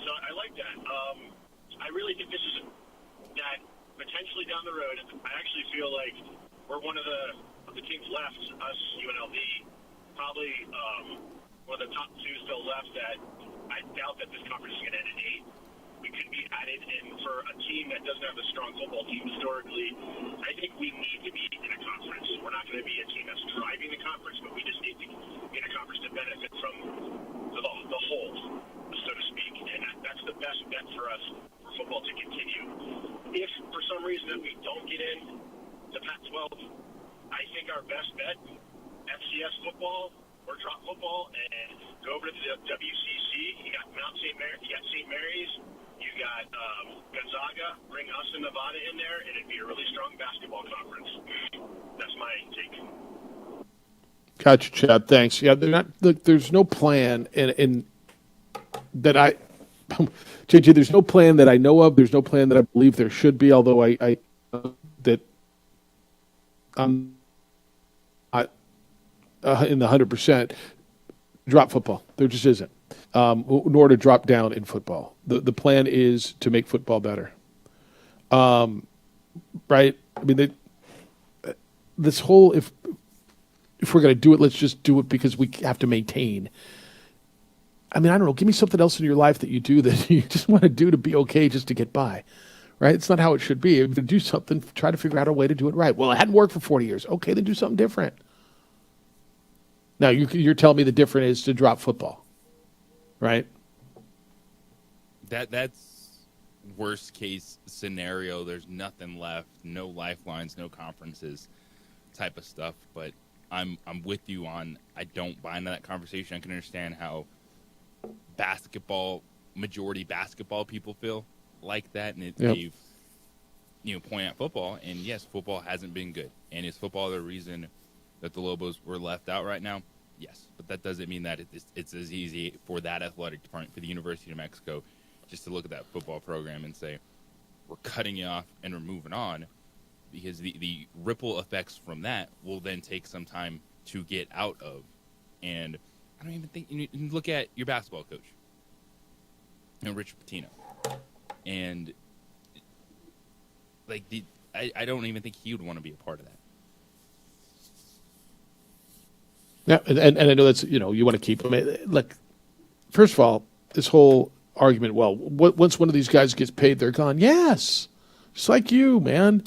So I like that. I really think this is that potentially down the road. I actually feel like we're one of the teams left, us, UNLV, probably one of the top two still left that I doubt that this conference is going to end in 8. We could be added in for a team that doesn't have a strong football team historically. I think we need to be in a conference. We're not going to be a team that's driving the conference, but we just need to be in a conference to benefit from the whole, so to speak. And that's the best bet for us for football to continue. If for some reason that we don't get in to Pac-12, I think our best bet, FCS football or drop football, and go over to the WCC. You got Mount St. Mary, you got St. Mary's. You got Gonzaga, bring us and Nevada in there, and it'd be a really strong basketball conference. That's my take. Gotcha, Chad. Thanks. Yeah, they're not. Look, there's no plan in that I, JJ. There's no plan that I know of. There's no plan that I believe there should be. Although I that I'm in the 100% drop football. There just isn't. Nor to drop down in football. The plan is to make football better. Right? I mean, this whole if we're going to do it, let's just do it because we have to maintain. I mean, I don't know. Give me something else in your life that you do that you just want to do to be okay, just to get by. Right? It's not how it should be. If you do something, try to figure out a way to do it right. Well, it hadn't worked for 40 years. Okay, then do something different. Now, you're telling me the difference is to drop football. Right? That's worst case scenario. There's nothing left, no lifelines, no conferences type of stuff. But I'm with you on I don't buy into that conversation. I can understand how majority basketball people feel like that, and they've point at football. And yes, football hasn't been good. And is football the reason that the Lobos were left out right now? Yes, but that doesn't mean that it's as easy for that athletic department, for the University of New Mexico, just to look at that football program and say, we're cutting you off and we're moving on, because the ripple effects from that will then take some time to get out of. And I don't even think you look at your basketball coach, Rich Pitino, and like I don't even think he would want to be a part of that. Yeah, and I know that's, you want to keep them. Look, first of all, this whole argument, well, once one of these guys gets paid, they're gone. Yes, just like you, man.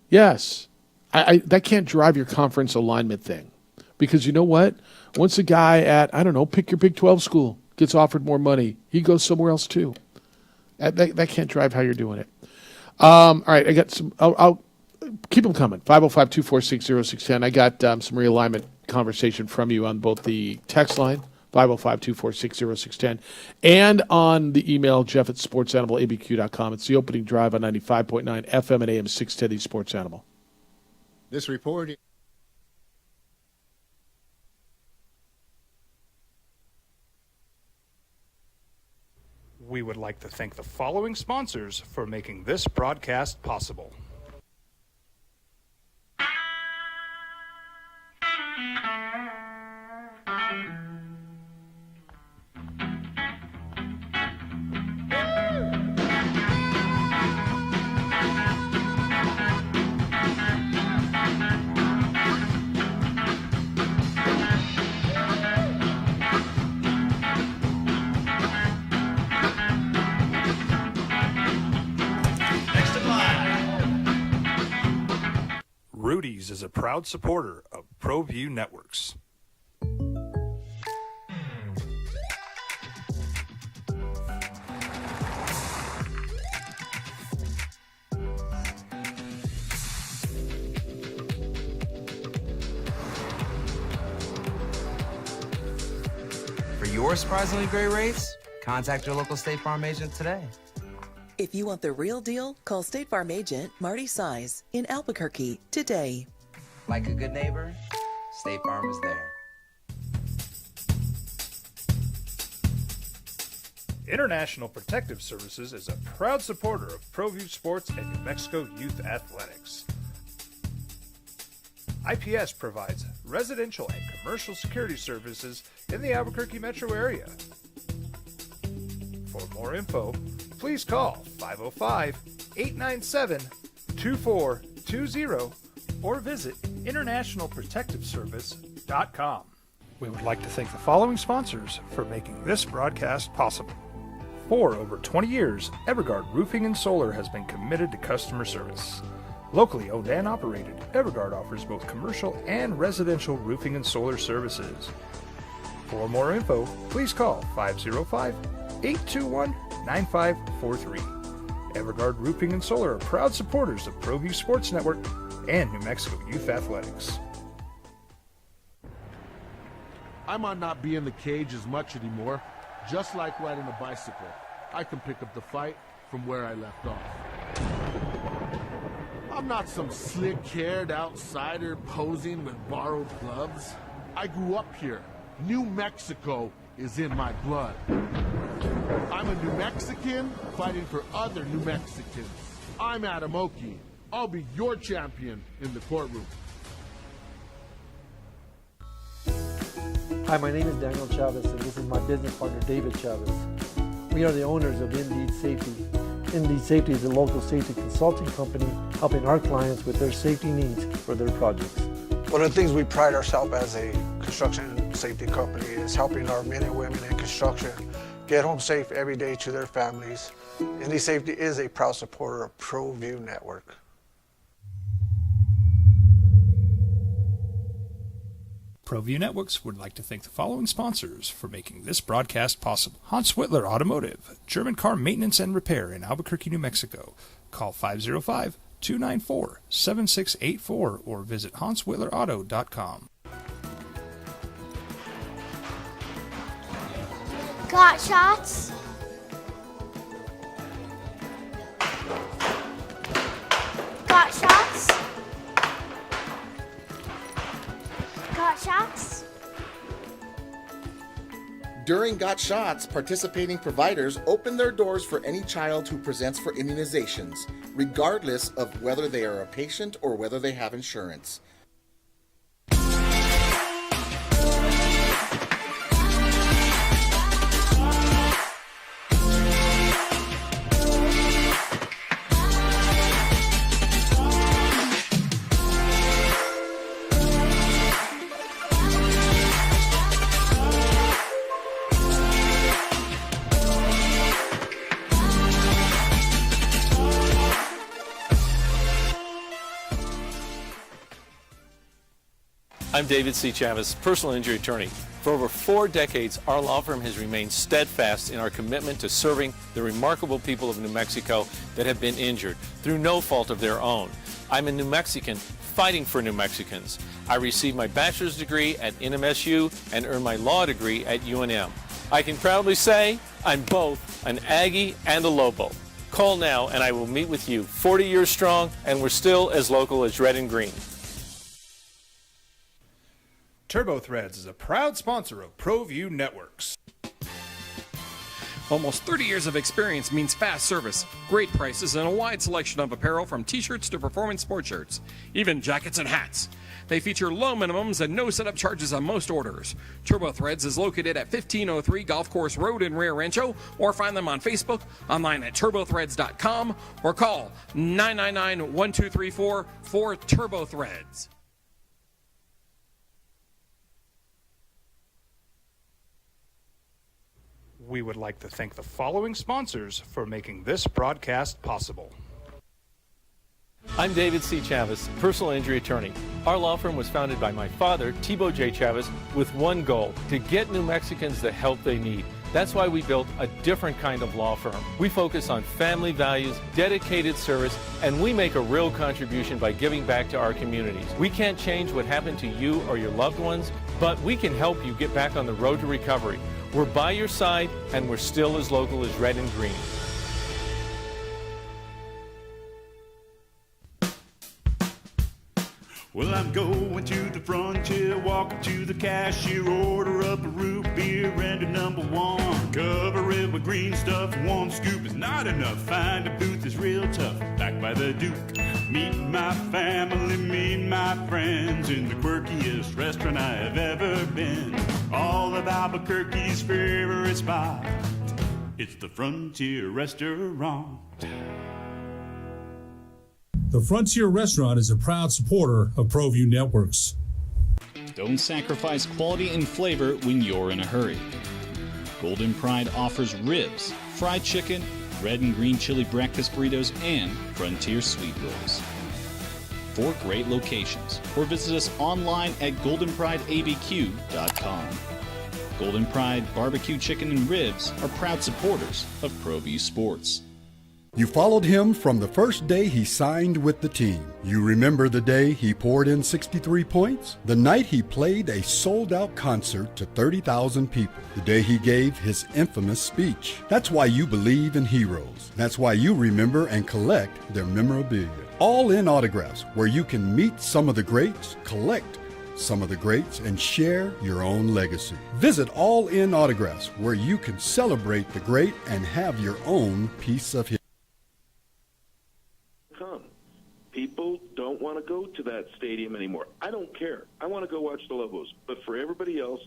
Yes. That can't drive your conference alignment thing. Because you know what? Once a guy at, I don't know, pick your Big 12 school, gets offered more money, he goes somewhere else too. That can't drive how you're doing it. All right, I got some, I'll keep them coming. 505-246-0610. I got some realignment conversation from you on both the text line, 505-246-0610, and on the email, jeff@sportsanimalabq.com. It's the opening drive on 95.9 FM and AM 610, the Sports Animal. This report... We would like to thank the following sponsors for making this broadcast possible. Rudy's is a proud supporter of ProView Networks. For your surprisingly great rates, contact your local State Farm agent today. If you want the real deal, call State Farm agent Marty Size in Albuquerque today. Like a good neighbor, State Farm is there. International Protective Services is a proud supporter of ProView Sports and New Mexico Youth Athletics. IPS provides residential and commercial security services in the Albuquerque metro area. For more info, please call 505-897-2420 or visit internationalprotectiveservice.com. We would like to thank the following sponsors for making this broadcast possible. For over 20 years, Evergard Roofing and Solar has been committed to customer service. Locally owned and operated, Evergard offers both commercial and residential roofing and solar services. For more info, please call 505-821-9543. Evergard Roofing and Solar are proud supporters of ProView Sports Network and New Mexico Youth Athletics. I might not be in the cage as much anymore. Just like riding a bicycle, I can pick up the fight from where I left off. I'm not some slick-haired outsider posing with borrowed gloves. I grew up here. New Mexico is in my blood. I'm a New Mexican fighting for other New Mexicans. I'm Adam Oki. I'll be your champion in the courtroom. Hi, my name is Daniel Chavez, and this is my business partner, David Chavez. We are the owners of Indeed Safety. Indeed Safety is a local safety consulting company helping our clients with their safety needs for their projects. One of the things we pride ourselves as a construction safety company is helping our men and women in construction get home safe every day to their families. Indeed Safety is a proud supporter of ProView Network. ProView Networks would like to thank the following sponsors for making this broadcast possible. Hans Whitler Automotive, German car maintenance and repair in Albuquerque, New Mexico. Call 505-294-7684 or visit hanswhitlerauto.com. Got shots? Got shots? Got shots? During Got Shots, participating providers open their doors for any child who presents for immunizations, regardless of whether they are a patient or whether they have insurance. I'm David C. Chavez, personal injury attorney. For over 4 decades, our law firm has remained steadfast in our commitment to serving the remarkable people of New Mexico that have been injured through no fault of their own. I'm a New Mexican fighting for New Mexicans. I received my bachelor's degree at NMSU and earned my law degree at UNM. I can proudly say I'm both an Aggie and a Lobo. Call now and I will meet with you. 40 years strong and we're still as local as red and green. Turbo Threads is a proud sponsor of ProView Networks. Almost 30 years of experience means fast service, great prices, and a wide selection of apparel from t-shirts to performance sport shirts, even jackets and hats. They feature low minimums and no setup charges on most orders. Turbo Threads is located at 1503 Golf Course Road in Rio Rancho, or find them on Facebook, online at turbothreads.com, or call 999-1234 for Turbo Threads. We would like to thank the following sponsors for making this broadcast possible. I'm David C. Chavis, personal injury attorney. Our law firm was founded by my father, Thibaut J. Chavis, with one goal: to get New Mexicans the help they need. That's why we built a different kind of law firm. We focus on family values, dedicated service, and we make a real contribution by giving back to our communities. We can't change what happened to you or your loved ones, but we can help you get back on the road to recovery. We're by your side, and we're still as local as red and green. Well, I'm going to the frontier, walking to the cashier, order up a root beer and a number one. Cover it with green stuff, one scoop is not enough. Find a booth is real tough, back by the Duke. Meet my family, meet my friends in the quirkiest restaurant I have ever been. All of Albuquerque's favorite spot, it's the Frontier Restaurant. The Frontier Restaurant is a proud supporter of ProView Networks. Don't sacrifice quality and flavor when you're in a hurry. Golden Pride offers ribs, fried chicken, red and green chili breakfast burritos, and Frontier sweet rolls. 4 great locations, or visit us online at goldenprideabq.com. Golden Pride Barbecue Chicken and Ribs are proud supporters of ProView Sports. You followed him from the first day he signed with the team. You remember the day he poured in 63 points? The night he played a sold-out concert to 30,000 people. The day he gave his infamous speech. That's why you believe in heroes. That's why you remember and collect their memorabilia. All in Autographs, where you can meet some of the greats, collect some of the greats, and share your own legacy. Visit All In Autographs, where you can celebrate the great and have your own piece of history. People don't want to go to that stadium anymore. I don't care. I want to go watch the Lobos. But for everybody else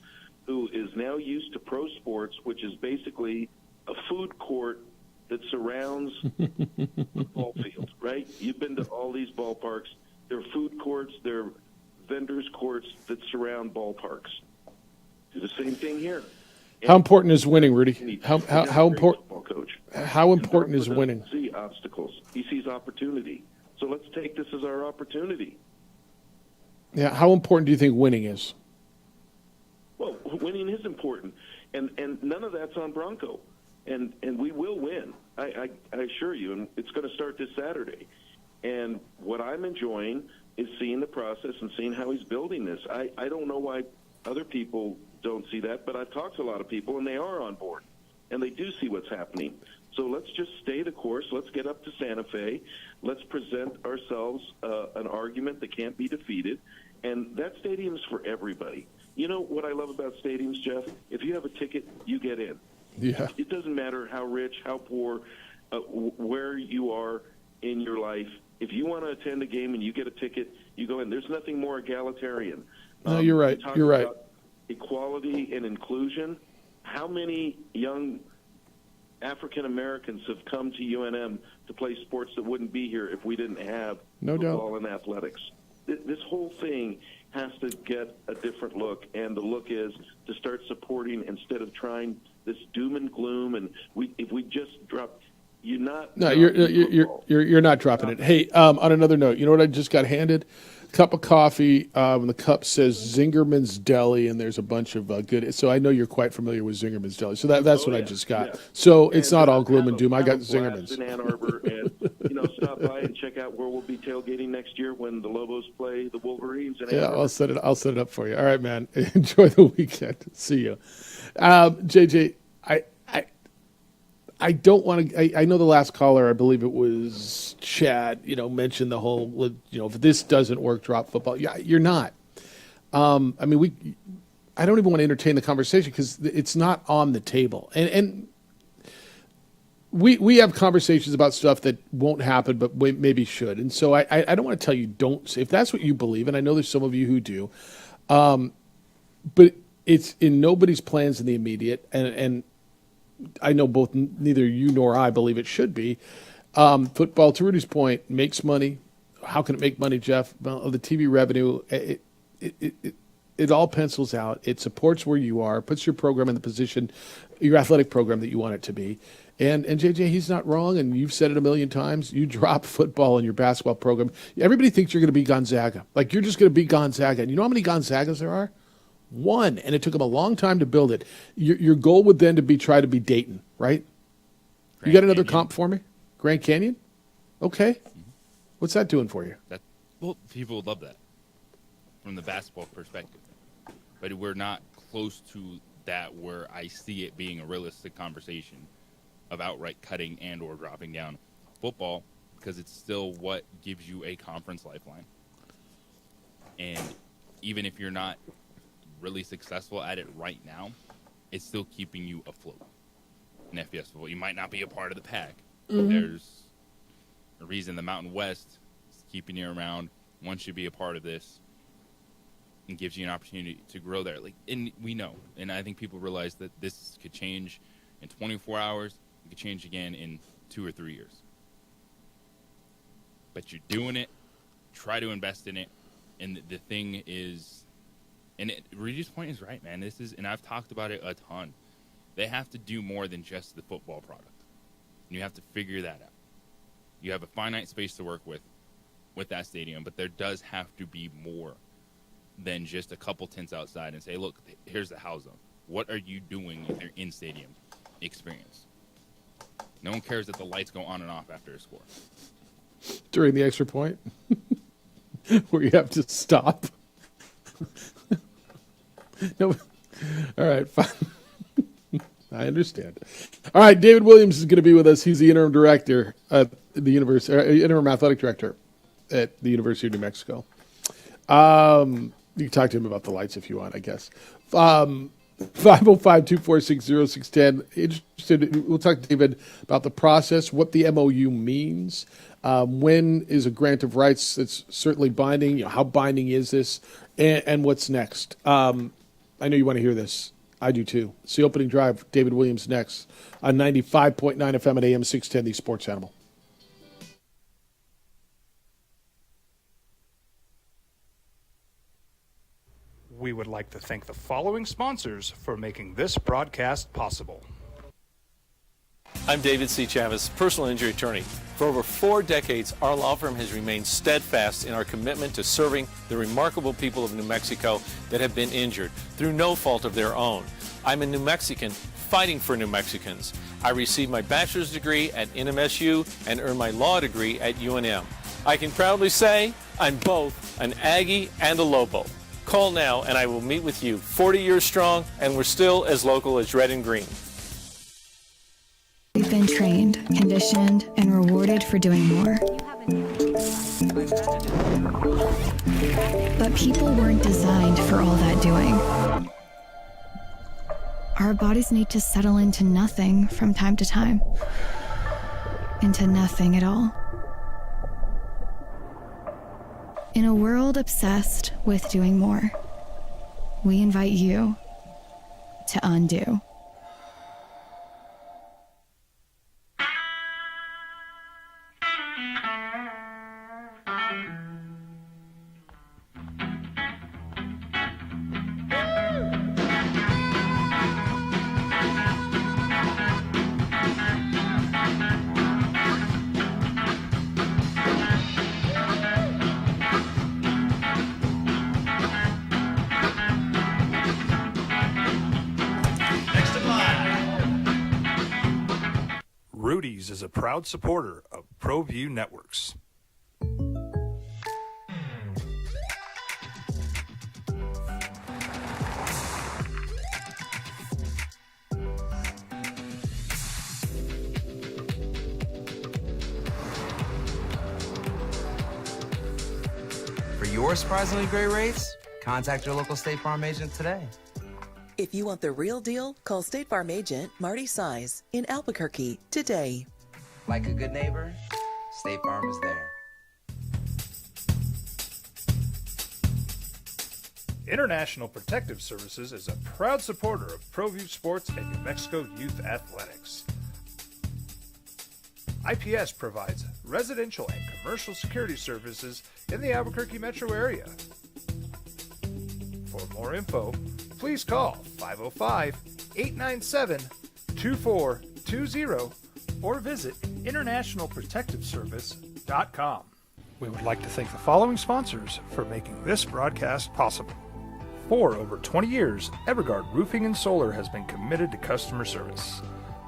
who is now used to pro sports, which is basically a food court that surrounds a ball field, right? You've been to all these ballparks. They're food courts. They're vendors' courts that surround ballparks. Do the same thing here. How important is winning, Rudy? How important? Coach. How important is winning? See obstacles. He sees opportunity. So let's take this as our opportunity. Yeah, how important do you think winning is? Well, winning is important, and none of that's on Bronco, and we will win. I assure you, and it's going to start this Saturday. And what I'm enjoying is seeing the process and seeing how he's building this. I don't know why other people don't see that, but I've talked to a lot of people, and they are on board, and they do see what's happening. So let's just stay the course. Let's get up to Santa Fe. Let's present ourselves an argument that can't be defeated. And that stadium's for everybody. You know what I love about stadiums, Jeff? If you have a ticket, you get in. Yeah. It doesn't matter how rich, how poor, where you are in your life. If you want to attend a game and you get a ticket, you go in. There's nothing more egalitarian. No, you're right. You're right. Equality and inclusion. How many young African Americans have come to UNM to play sports that wouldn't be here if we didn't have football and athletics? This whole thing has to get a different look, and the look is to start supporting instead of trying this doom and gloom. And if we just drop, you're not not dropping it. Hey, on another note, you know what I just got handed? Cup of coffee, and the cup says Zingerman's Deli, and there's a bunch of good. So I know you're quite familiar with Zingerman's Deli. So that's what I just got. Yeah. So it's not all gloom and doom. I got Zingerman's in Ann Arbor, and stop by and check out where we'll be tailgating next year when the Lobos play the Wolverines. In Ann Arbor. I'll set it up for you. All right, man. Enjoy the weekend. See you, JJ. I don't want to. I know the last caller, I believe it was Chad, mentioned the whole, if this doesn't work, drop football. Yeah, you're not. I don't even want to entertain the conversation because it's not on the table. And we have conversations about stuff that won't happen, but maybe should. And so I don't want to tell you don't. If that's what you believe, and I know there's some of you who do, but it's in nobody's plans in the immediate, and I know neither you nor I believe it should be. Football, to Rudy's point, makes money. How can it make money, Jeff? Well, the TV revenue, it all pencils out. It supports where you are, puts your program in the position, your athletic program that you want it to be. And JJ, he's not wrong, and you've said it a million times. You drop football in your basketball program. Everybody thinks you're going to be Gonzaga. Like, you're just going to be Gonzaga. And you know how many Gonzagas there are? One. And it took them a long time to build it. Your goal would then try to be Dayton, right? You got another comp for me? Grand Canyon? Okay. What's that doing for you? Well, people would love that from the basketball perspective. But we're not close to that where I see it being a realistic conversation of outright cutting and or dropping down football, because it's still what gives you a conference lifeline. And even if you're not really successful at it right now, it's still keeping you afloat in FBS football. You might not be a part of the pack. Mm-hmm. There's a reason the Mountain West is keeping you around. One should be a part of this and gives you an opportunity to grow there. And we know, and I think people realize that this could change in 24 hours. It could change again in 2 or 3 years. But you're doing it. Try to invest in it. And the thing is, and Rudy's point is right, man. And I've talked about it a ton. They have to do more than just the football product. And you have to figure that out. You have a finite space to work with that stadium, but there does have to be more than just a couple tents outside and say, look, here's the house zone. What are you doing in your in-stadium experience? No one cares that the lights go on and off after a score. During the extra point? Where you have to stop? No. All right, fine. I understand. All right, David Williams is going to be with us. He's the interim director at the university, interim athletic director at the University of New Mexico. You can talk to him about the lights if you want, I guess. 505-246-0610. Interested. We'll talk to David about the process, what the MOU means. When is a grant of rights that's certainly binding? How binding is this? And what's next? I know you want to hear this. I do too. It's the opening drive. David Williams next on 95.9 FM at AM 610, the Sports Animal. We would like to thank the following sponsors for making this broadcast possible. I'm David C. Chavez, personal injury attorney. For over 4 decades, our law firm has remained steadfast in our commitment to serving the remarkable people of New Mexico that have been injured through no fault of their own. I'm a New Mexican fighting for New Mexicans. I received my bachelor's degree at NMSU and earned my law degree at UNM. I can proudly say I'm both an Aggie and a Lobo. Call now and I will meet with you. 40 years strong, and we're still as local as red and green. We've been trained, conditioned, and rewarded for doing more. But people weren't designed for all that doing. Our bodies need to settle into nothing from time to time. Into nothing at all. In a world obsessed with doing more, we invite you to undo. Rudy's is a proud supporter of ProView Networks. For your surprisingly great rates, contact your local State Farm agent today. If you want the real deal, call State Farm agent Marty Size in Albuquerque today. Like a good neighbor, State Farm is there. International Protective Services is a proud supporter of ProView Sports and New Mexico Youth Athletics. IPS provides residential and commercial security services in the Albuquerque metro area. For more info, please call 505-897-2420 or visit internationalprotectiveservice.com. We would like to thank the following sponsors for making this broadcast possible. For over 20 years, Evergard Roofing and Solar has been committed to customer service.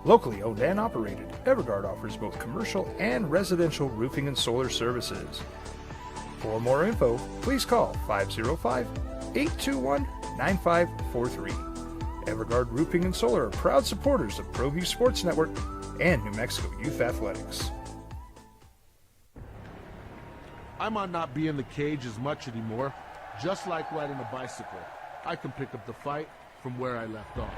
Locally owned and operated, Evergard offers both commercial and residential roofing and solar services. For more info, please call 505-821-9543. Evergard Roofing and Solar are proud supporters of ProView Sports Network and New Mexico Youth Athletics. I might not be in the cage as much anymore. Just like riding a bicycle, I can pick up the fight from where I left off.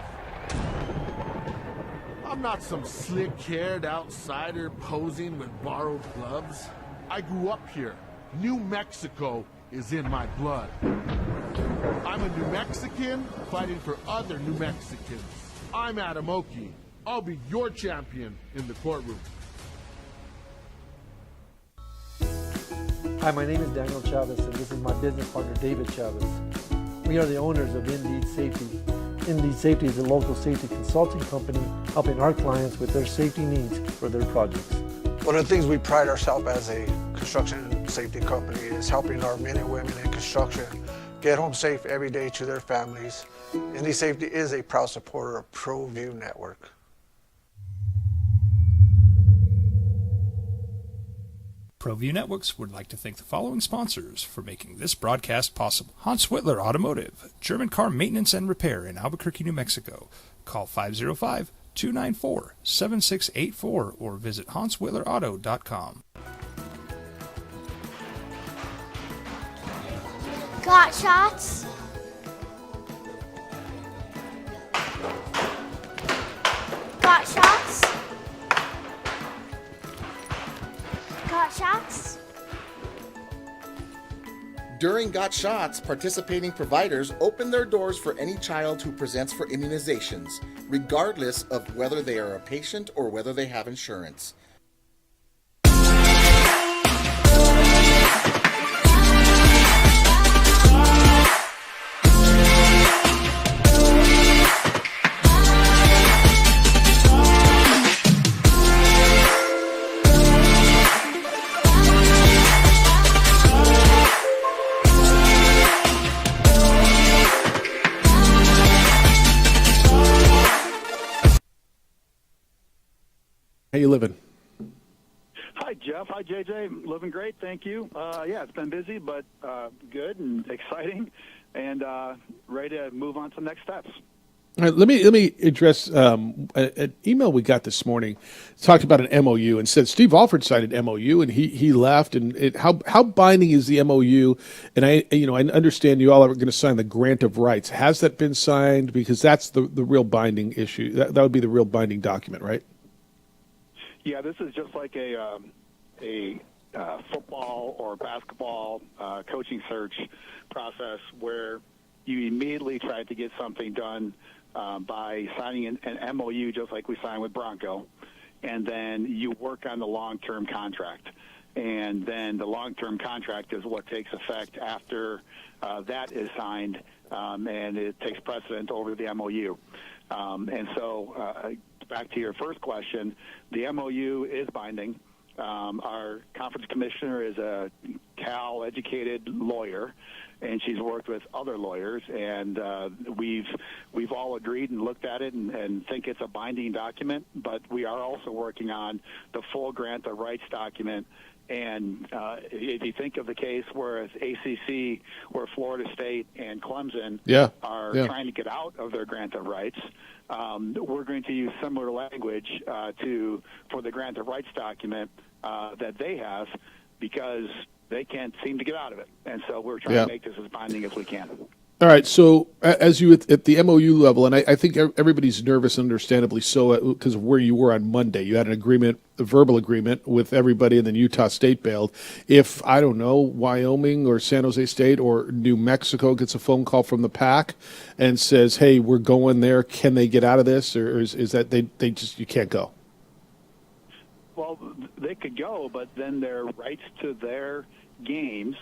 I'm not some slick-haired outsider posing with borrowed gloves. I grew up here. New Mexico is in my blood. I'm a New Mexican fighting for other New Mexicans. I'm Adam Oki. I'll be your champion in the courtroom. Hi, my name is Daniel Chavez, and this is my business partner, David Chavez. We are the owners of Indeed Safety. Indeed Safety is a local safety consulting company helping our clients with their safety needs for their projects. One of the things we pride ourselves as a construction safety company is helping our men and women in construction get home safe every day to their families. Indeed Safety is a proud supporter of ProView Network. ProView Networks would like to thank the following sponsors for making this broadcast possible. Hans Whitler Automotive, German car maintenance and repair in Albuquerque, New Mexico. Call 505-294-7684 or visit HansWhitlerAuto.com. Got shots? Got shots? Got shots? During Got Shots, participating providers open their doors for any child who presents for immunizations, regardless of whether they are a patient or whether they have insurance. How you living? Hi, Jeff. Hi, JJ. Living great, thank you. Yeah, it's been busy, but good and exciting, and ready to move on to the next steps. All right, let me address an email we got this morning. It talked about an MOU and said Steve Alford signed an MOU and he left. And how binding is the MOU? And I understand you all are going to sign the grant of rights. Has that been signed? Because that's the real binding issue. That would be the real binding document, right? Yeah, this is just like a football or basketball coaching search process where you immediately try to get something done by signing an MOU just like we signed with Bronco, and then you work on the long-term contract. And then the long-term contract is what takes effect after that is signed, and it takes precedent over the MOU. And so back to your first question, the MOU is binding. Our conference commissioner is a Cal-educated lawyer, and she's worked with other lawyers, and we've all agreed and looked at it and think it's a binding document, but we are also working on the full grant of rights document. And if you think of the case where it's ACC, where Florida State and Clemson are trying to get out of their grant of rights, we're going to use similar language for the grant of rights document that they have, because they can't seem to get out of it. And so we're trying to make this as binding as we can. All right. So as you at the MOU level, and I think everybody's nervous, understandably so, because of where you were on Monday. You had an agreement, a verbal agreement with everybody, and then Utah State bailed. If, I don't know, Wyoming or San Jose State or New Mexico gets a phone call from the PAC and says, hey, we're going there, can they get out of this? Or is that they just, you can't go? Well, they could go, but then their rights to their games,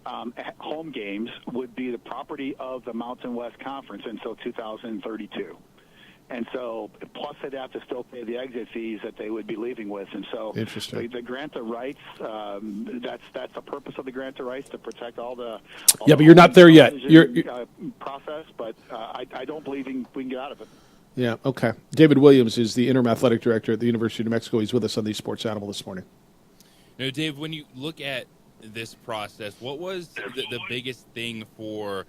home games, would be the property of the Mountain West Conference until 2032. And so, plus they'd have to still pay the exit fees that they would be leaving with. And so, Interesting. the grant of rights, that's the purpose of the grant of rights, to protect all the Yeah, but you're not there yet. Process, but I don't believe we can get out of it. Yeah, okay. David Williams is the interim athletic director at the University of New Mexico. He's with us on the Sports Animal this morning. Now, Dave, when you look at this process, what was the biggest thing for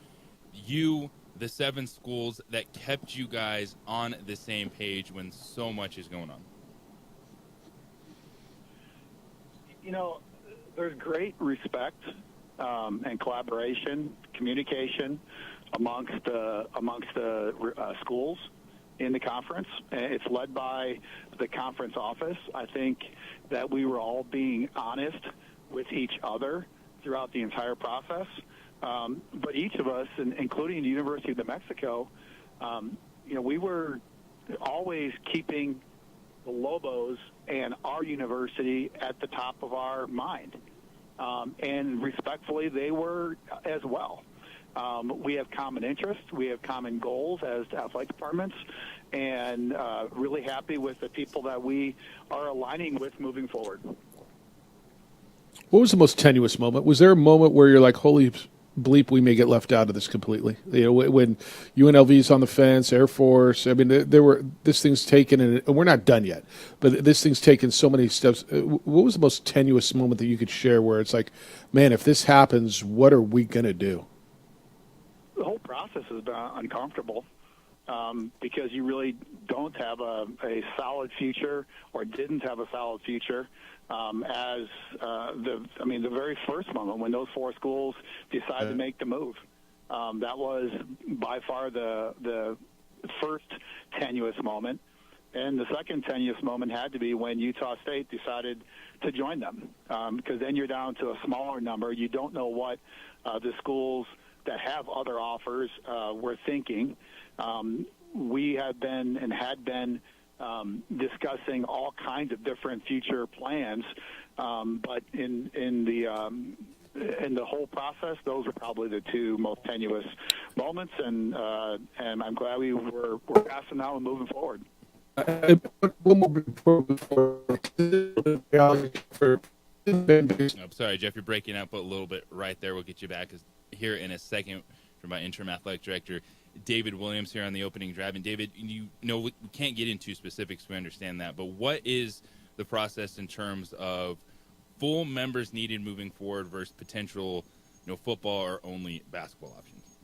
you, the 7 schools, that kept you guys on the same page when so much is going on? You know, there's great respect and collaboration, communication amongst the schools in the conference. It's led by the conference office. I think that we were all being honest with each other throughout the entire process. But each of us, including the University of New Mexico, we were always keeping the Lobos and our university at the top of our mind. And respectfully, they were as well. We have common interests. We have common goals as athletic departments, and really happy with the people that we are aligning with moving forward. What was the most tenuous moment? Was there a moment where you're like, holy bleep, we may get left out of this completely? You know, when UNLV's on the fence, Air Force, I mean, this thing's taken, and we're not done yet, but this thing's taken so many steps. What was the most tenuous moment that you could share where it's like, man, if this happens, what are we going to do? The whole process has been uncomfortable because you really don't have a solid future, or didn't have a solid future. The very first moment when those 4 schools decided to make the move, that was by far the first tenuous moment. And the second tenuous moment had to be when Utah State decided to join them, because then you're down to a smaller number. You don't know what the schools that have other offers were thinking. We have been and had been discussing all kinds of different future plans, but in the whole process, those were probably the 2 most tenuous moments, and I'm glad we're past them now and moving forward. I'm sorry, Jeff, you're breaking up a little bit right there. We'll get you back here in a second from my interim athletic director, David Williams, here on the opening drive. And David, we can't get into specifics, we understand that, but what is the process in terms of full members needed moving forward versus potential football or only basketball options?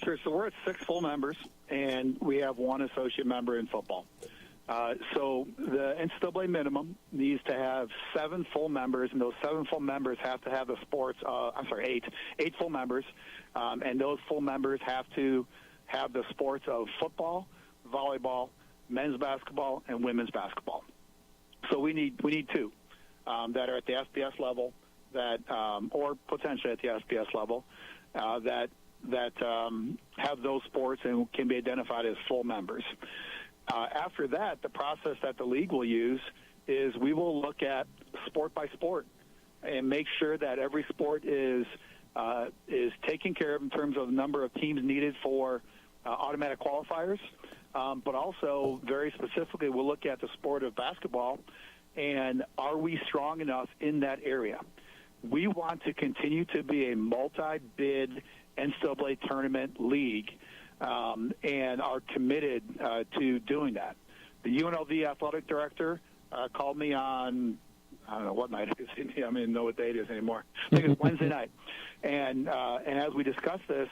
Sure. So we're at 6 full members, and we have 1 associate member in football. So the NCAA minimum needs to have 7 full members, and those 7 full members have to have the sports. 8 full members, and those full members have to have the sports of football, volleyball, men's basketball, and women's basketball. So we need 2 that are at the SPS level, or potentially at the SPS level, that have those sports and can be identified as full members. After that, the process that the league will use is we will look at sport by sport and make sure that every sport is taken care of in terms of the number of teams needed for automatic qualifiers. But also, very specifically, we'll look at the sport of basketball, and are we strong enough in that area? We want to continue to be a multi-bid NCAA tournament league, and are committed to doing that. The UNLV athletic director called me on, I don't know what night it is. I don't even know what day it is anymore. I think it's Wednesday night. And as we discussed this,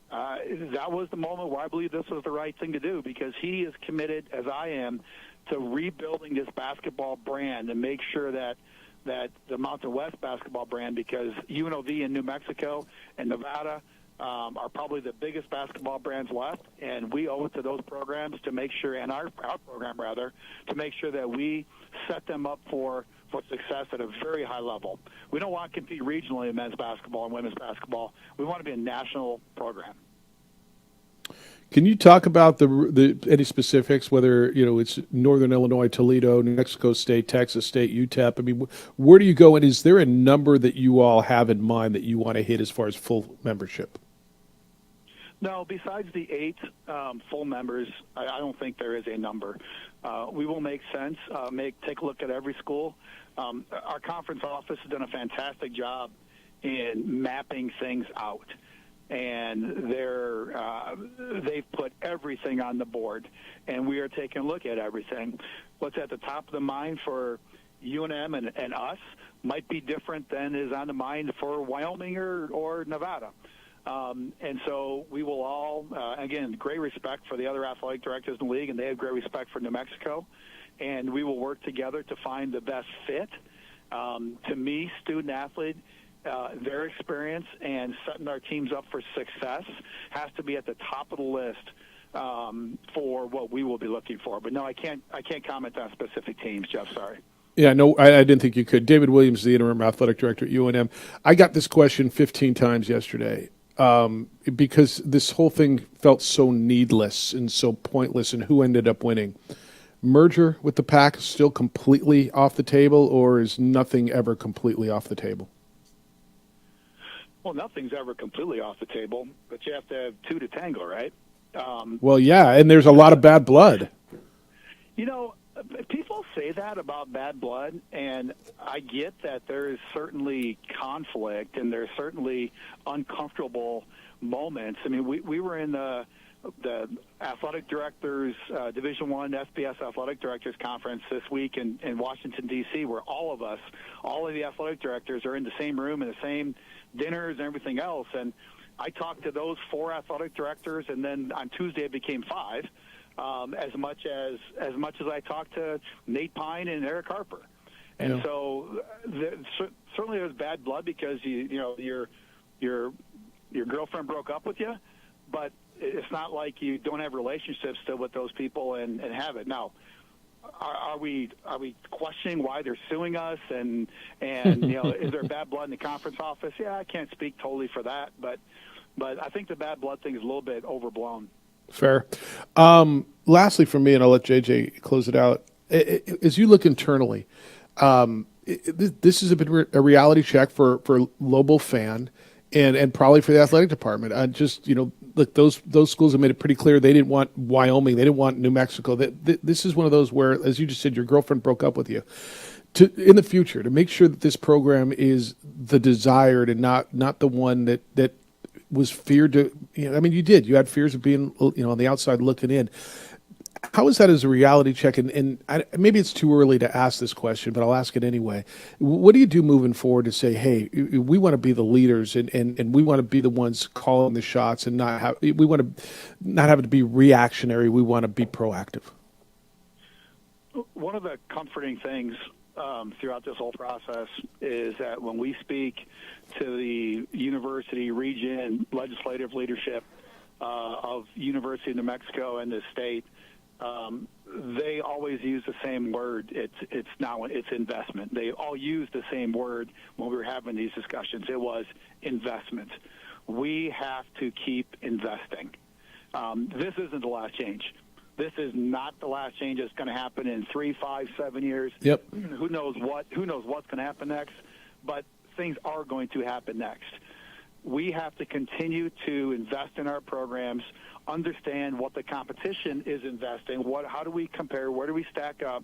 that was the moment where I believe this was the right thing to do, because he is committed, as I am, to rebuilding this basketball brand and make sure that the Mountain West basketball brand, because UNLV in New Mexico and Nevada are probably the biggest basketball brands left, and we owe it to those programs to make sure, and our program rather, to make sure that we set them up for success at a very high level. We don't want to compete regionally in men's basketball and women's basketball. We want to be a national program. Can you talk about the any specifics, whether it's Northern Illinois, Toledo, New Mexico State, Texas State, UTEP? I mean, where do you go, and is there a number that you all have in mind that you want to hit as far as full membership? No, besides the 8 full members, I don't think there is a number. We will make sense, take a look at every school. Our conference office has done a fantastic job in mapping things out. And they've put everything on the board, and we are taking a look at everything. What's at the top of the mind for UNM and us might be different than is on the mind for Wyoming or Nevada. And so we will all, again, great respect for the other athletic directors in the league, and they have great respect for New Mexico, and we will work together to find the best fit. To me, student-athlete, their experience and setting our teams up for success has to be at the top of the list for what we will be looking for. But no, I can't comment on specific teams, Jeff. Sorry. Yeah, no, I didn't think you could. David Williams, the interim athletic director at UNM. I got this question 15 times yesterday because this whole thing felt so needless and so pointless, and who ended up winning. Merger with the Pac still completely off the table, or is nothing ever completely off the table? Well, nothing's ever completely off the table, but you have to have 2 to tango, right? Well, yeah, and there's a lot of bad blood. You know, people say that about bad blood, and I get that there is certainly conflict and there's certainly uncomfortable moments. I mean, we were in the athletic directors, Division I SBS athletic directors conference this week in Washington, D.C., where all of the athletic directors are in the same room and the same dinners and everything else. And I talked to those 4 athletic directors, and then on Tuesday it became 5, as much as I talked to Nate Pine and Eric Harper. And Yeah. so certainly there's bad blood because your girlfriend broke up with you, but it's not like you don't have relationships still with those people and have it. Now, are we questioning why they're suing us and is there bad blood in the conference office? Yeah, I can't speak totally for that, but I think the bad blood thing is a little bit overblown. Fair. Lastly for me, and I'll let JJ close it out, as you look internally, this has been a reality check for Lobel fan and probably for the athletic department. Look, those schools have made it pretty clear they didn't want Wyoming, they didn't want New Mexico. This is one of those where, as you just said, your girlfriend broke up with you. In the future, to make sure that this program is the desired and not the one that was feared to. You had fears of being on the outside looking in. How is that as a reality check? And maybe it's too early to ask this question, but I'll ask it anyway. What do you do moving forward to say, hey, we want to be the leaders and we want to be the ones calling the shots and we want to not have it to be reactionary. We want to be proactive. One of the comforting things throughout this whole process is that when we speak to the university, region, legislative leadership of University of New Mexico and the state, they always use the same word. It's investment. They all use the same word when we were having these discussions. It was investment. We have to keep investing. This isn't the last change. This is not the last change that's going to happen in 3, 5, 7 years. Yep. Who knows what's going to happen next? But things are going to happen next. We have to continue to invest in our programs, understand what the competition is investing, how do we compare, where do we stack up,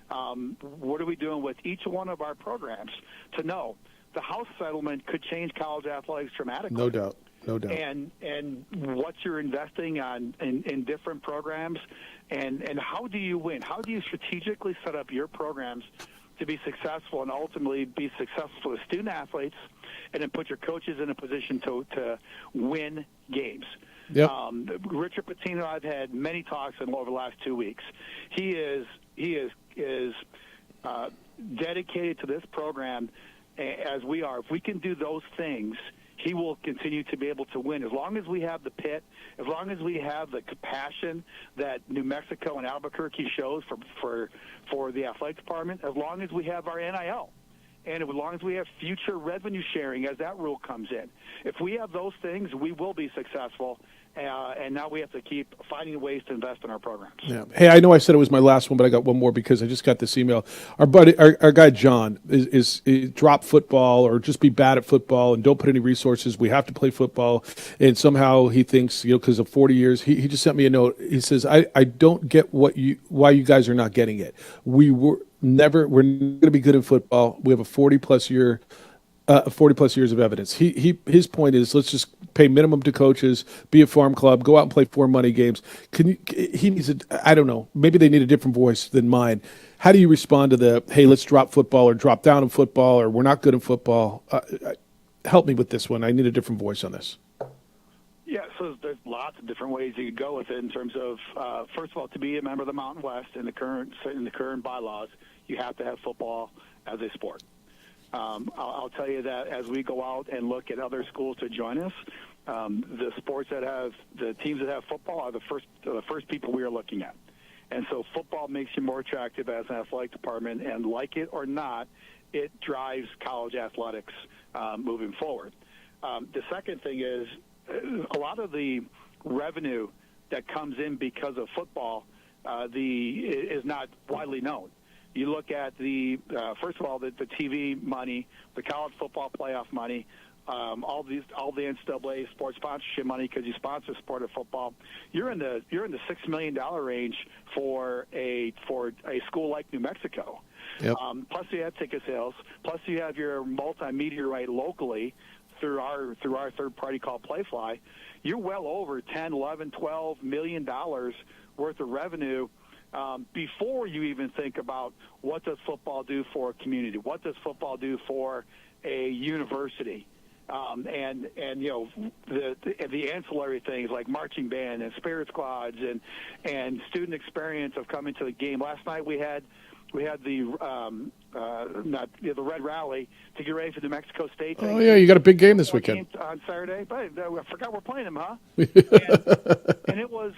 what are we doing with each one of our programs to know. The House settlement could change college athletics dramatically. No doubt. And what you're investing on in different programs, and how do you win? How do you strategically set up your programs to be successful and ultimately be successful for the student athletes, and then put your coaches in a position to win games? Yep. Richard Pitino, I've had many talks with him over the last 2 weeks. He is dedicated to this program as we are. If we can do those things, he will continue to be able to win. As long as we have the pit, as long as we have the passion that New Mexico and Albuquerque shows for the athletic department, as long as we have our NIL, and as long as we have future revenue sharing as that rule comes in. If we have those things, we will be successful, and now we have to keep finding ways to invest in our programs. Yeah. Hey, I know I said it was my last one, but I got one more because I just got this email. Our buddy, our guy John, is drop football or just be bad at football and don't put any resources. We have to play football, and somehow he thinks, because of 40 years, he just sent me a note. He says, I don't get why you guys are not getting it. We're going to be good in football. We have a 40 plus years of evidence. His point is, let's just pay minimum to coaches, be a farm club, go out and play 4 money games. He needs I don't know, maybe they need a different voice than mine. How do you respond to the, hey, let's drop football or drop down in football or we're not good in football? Help me with this one. I need a different voice on this. Yeah, so there's lots of different ways you could go with it in terms of, first of all, to be a member of the Mountain West in the current bylaws, you have to have football as a sport. I'll tell you that as we go out and look at other schools to join us, the teams that have football are the first people we are looking at. And so football makes you more attractive as an athletic department, and like it or not, it drives college athletics moving forward. The second thing is a lot of the revenue that comes in because of football is not widely known. You look at first of all, the TV money, the college football playoff money, all the NCAA sports sponsorship money because you sponsor sport of football. You're in the $6 million range for a school like New Mexico. Yep. Plus you have ticket sales. Plus you have your multimedia right locally through our third party called Playfly. You're well over $10, $11, $12 million worth of revenue. Before you even think about what does football do for a community, what does football do for a university, and the ancillary things like marching band and spirit squads and student experience of coming to the game. Last night we had the Red Rally to get ready for the New Mexico State. Oh yeah, you got a big game this weekend on Saturday. But I forgot we're playing them, huh? and it was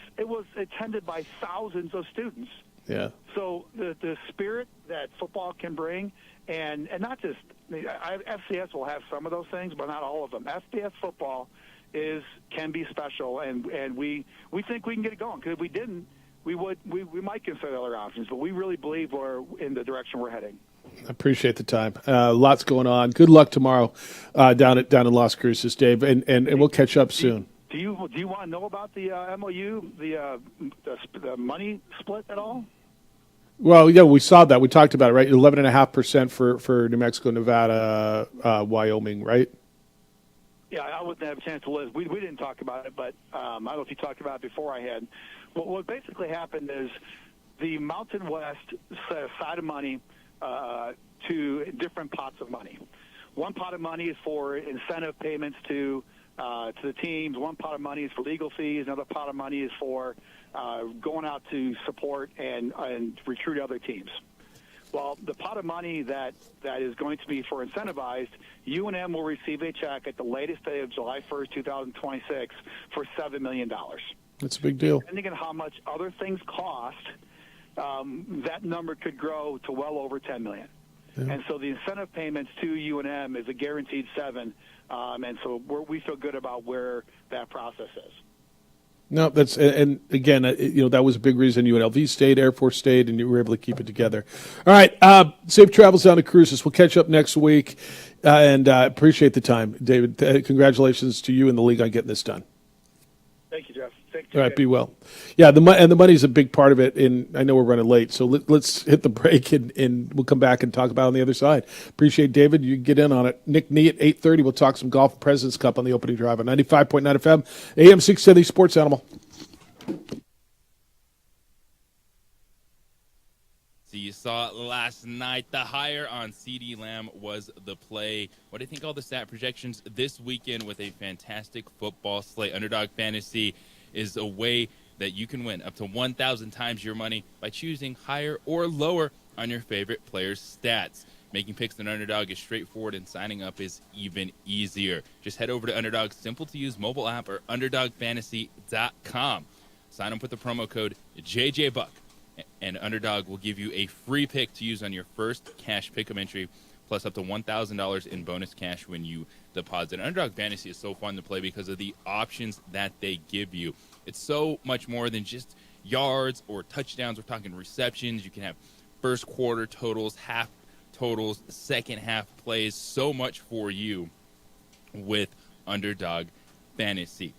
attended by thousands of students. Yeah. So the spirit that football can bring, and not just FCS will have some of those things, but not all of them. FBS football can be special, and we think we can get it going. Because if we didn't, we might consider other options, but we really believe we're in the direction we're heading. I appreciate the time. Lots going on. Good luck tomorrow down in Las Cruces, Dave, and we'll catch up soon. Do you want to know about the MOU, the money split at all? Well, yeah, we saw that. We talked about it, right? 11.5% for New Mexico, Nevada, Wyoming, right? Yeah, I wouldn't have a chance to list. We didn't talk about it, but I don't know if you talked about it before I had. What basically happened is the Mountain West set aside of money to different pots of money. One pot of money is for incentive payments to the teams. One pot of money is for legal fees. Another pot of money is for going out to support and recruit other teams. Well, the pot of money that is going to be for incentivized, UNM will receive a check at the latest day of July 1st, 2026 for $7 million. That's a big deal. Depending on how much other things cost, that number could grow to well over $10 million. Yeah. And so the incentive payments to UNM is a guaranteed $7, and so we feel good about where that process is. No, that's, and again, that was a big reason UNLV stayed, Air Force stayed, and you were able to keep it together. All right, safe travels down to Cruces. We'll catch up next week, and appreciate the time, David. Congratulations to you and the league on getting this done. Thank you, Jeff. All right, be well. Yeah, the money's a big part of it, and I know we're running late, so let's hit the break, and we'll come back and talk about it on the other side. Appreciate David. You can get in on it. Nick Nee at 8:30. We'll talk some golf, President's Cup on the opening drive on 95.9 FM, AM 670 Sports Animal. So you saw it last night. The higher on CeeDee Lamb was the play. What do you think all the stat projections this weekend with a fantastic football slate? Underdog Fantasy is a way that you can win up to 1,000 times your money by choosing higher or lower on your favorite player's stats. Making picks on Underdog is straightforward, and signing up is even easier. Just head over to Underdog's simple-to-use mobile app or UnderdogFantasy.com. Sign up with the promo code JJBuck, and Underdog will give you a free pick to use on your first cash pick'em entry. plus up to $1,000 in bonus cash when you deposit. Underdog Fantasy is so fun to play because of the options that they give you. It's so much more than just yards or touchdowns. We're talking receptions. You can have first quarter totals, half totals, second half plays. So much for you with Underdog Fantasy.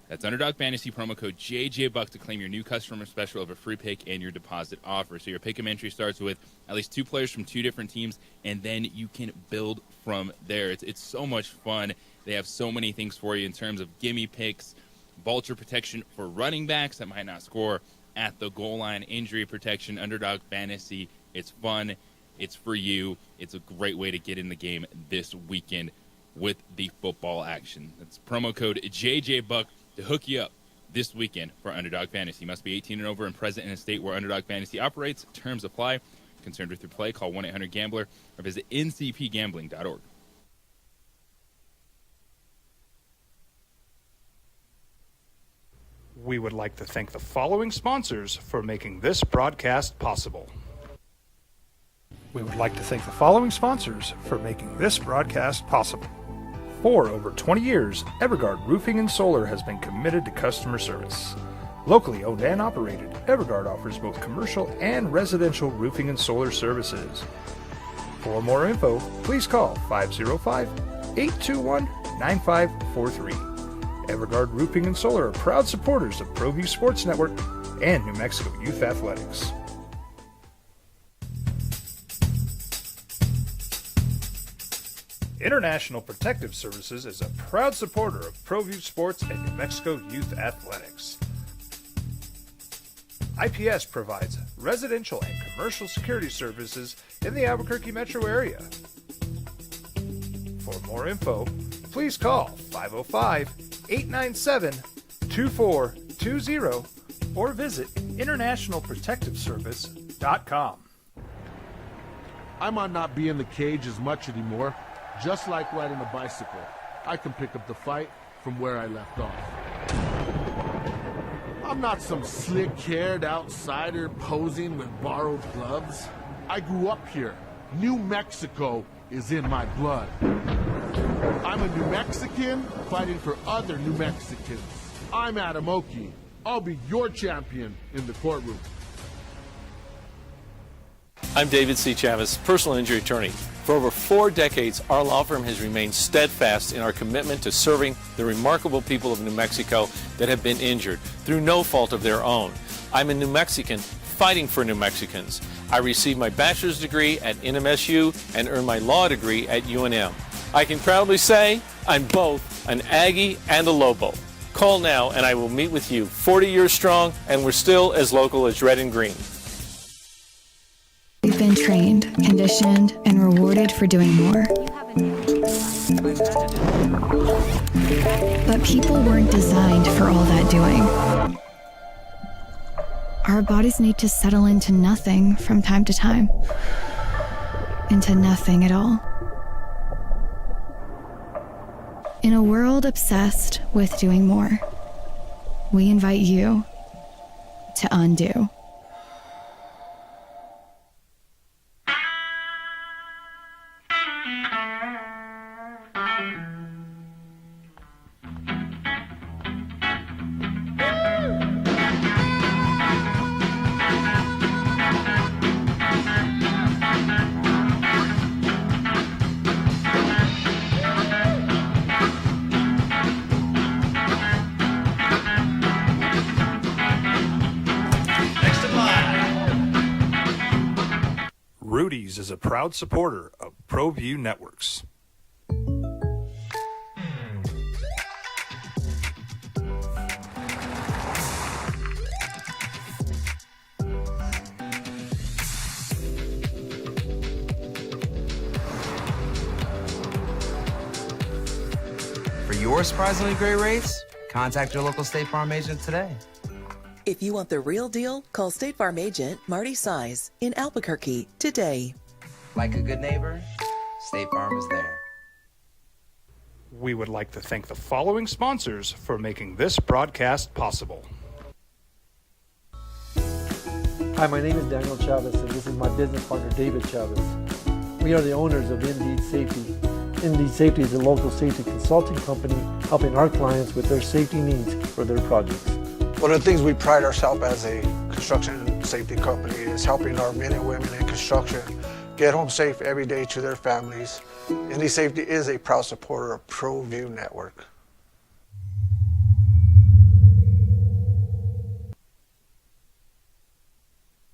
That's Underdog Fantasy, promo code JJBuck to claim your new customer special of a free pick and your deposit offer. So your pick-em entry starts with at least 2 players from 2 different teams, and then you can build from there. It's so much fun. They have so many things for you in terms of gimme picks, vulture protection for running backs that might not score at the goal line, injury protection. Underdog Fantasy, it's fun. It's for you. It's a great way to get in the game this weekend with the football action. That's promo code JJBuck to hook you up this weekend for Underdog Fantasy. Must be 18 and over and present in a state where Underdog Fantasy operates. Terms apply. Concerned with your play, call 1-800-GAMBLER or visit ncpgambling.org. We would like to thank the following sponsors for making this broadcast possible. We would like to thank the following sponsors for making this broadcast possible. For over 20 years, Evergard Roofing and Solar has been committed to customer service. Locally owned and operated, Evergard offers both commercial and residential roofing and solar services. For more info, please call 505-821-9543. Evergard Roofing and Solar are proud supporters of ProView Sports Network and New Mexico Youth Athletics. International Protective Services is a proud supporter of ProView Sports and New Mexico Youth Athletics. IPS provides residential and commercial security services in the Albuquerque metro area. For more info, please call 505-897-2420 or visit internationalprotectiveservice.com. I might not be in the cage as much anymore. Just like riding a bicycle, I can pick up the fight from where I left off. I'm not some slick-haired outsider posing with borrowed gloves. I grew up here. New Mexico is in my blood. I'm a New Mexican fighting for other New Mexicans. I'm Adam Oki. I'll be your champion in the courtroom. I'm David C. Chavez, personal injury attorney. For over 4 decades, our law firm has remained steadfast in our commitment to serving the remarkable people of New Mexico that have been injured through no fault of their own. I'm a New Mexican fighting for New Mexicans. I received my bachelor's degree at NMSU and earned my law degree at UNM. I can proudly say I'm both an Aggie and a Lobo. Call now and I will meet with you. 40 years strong, and we're still as local as red and green. We've been trained, conditioned, and rewarded for doing more. But people weren't designed for all that doing. Our bodies need to settle into nothing from time to time. Into nothing at all. In a world obsessed with doing more, we invite you to undo. Rudy's is a proud supporter of ProView Networks. For your surprisingly great rates, contact your local State Farm agent today. If you want the real deal, call State Farm agent Marty Size in Albuquerque today. Like a good neighbor, State Farm is there. We would like to thank the following sponsors for making this broadcast possible. Hi, my name is Daniel Chavez, and this is my business partner, David Chavez. We are the owners of Indeed Safety. Indeed Safety is a local safety consulting company helping our clients with their safety needs for their projects. One of the things we pride ourselves as a construction safety company is helping our men and women in construction get home safe every day to their families. Indeed Safety is a proud supporter of ProView Network.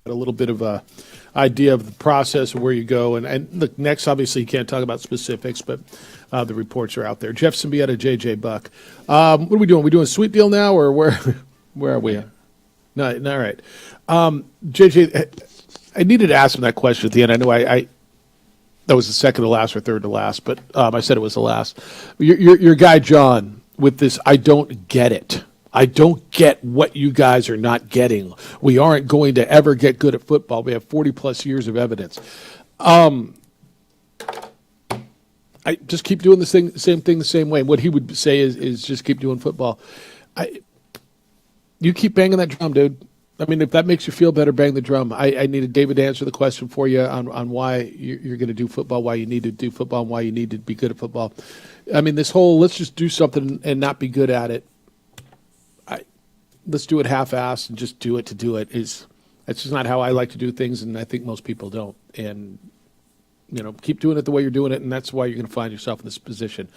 A little bit of a idea of the process of where you go, and look, next obviously you can't talk about specifics, but the reports are out there. Jeff Symbieta, JJ Buck. What are we doing? Are we doing a sweet deal now, or where are we at? No, all right. JJ, I needed to ask him that question at the end. I know I that was the second to last or third to last, but I said it was the last. Your guy John with this, I don't get it. I don't get what you guys are not getting. We aren't going to ever get good at football. We have 40-plus years of evidence. I just keep doing the same thing the same way. What he would say is just keep doing football. You keep banging that drum, dude. I mean, if that makes you feel better, bang the drum. I needed David to answer the question for you on why you're going to do football, why you need to do football, and why you need to be good at football. I mean, this whole let's just do something and not be good at it. Let's do it half-assed and just do it to do it. That's just not how I like to do things, and I think most people don't. And, keep doing it the way you're doing it, and that's why you're going to find yourself in this position.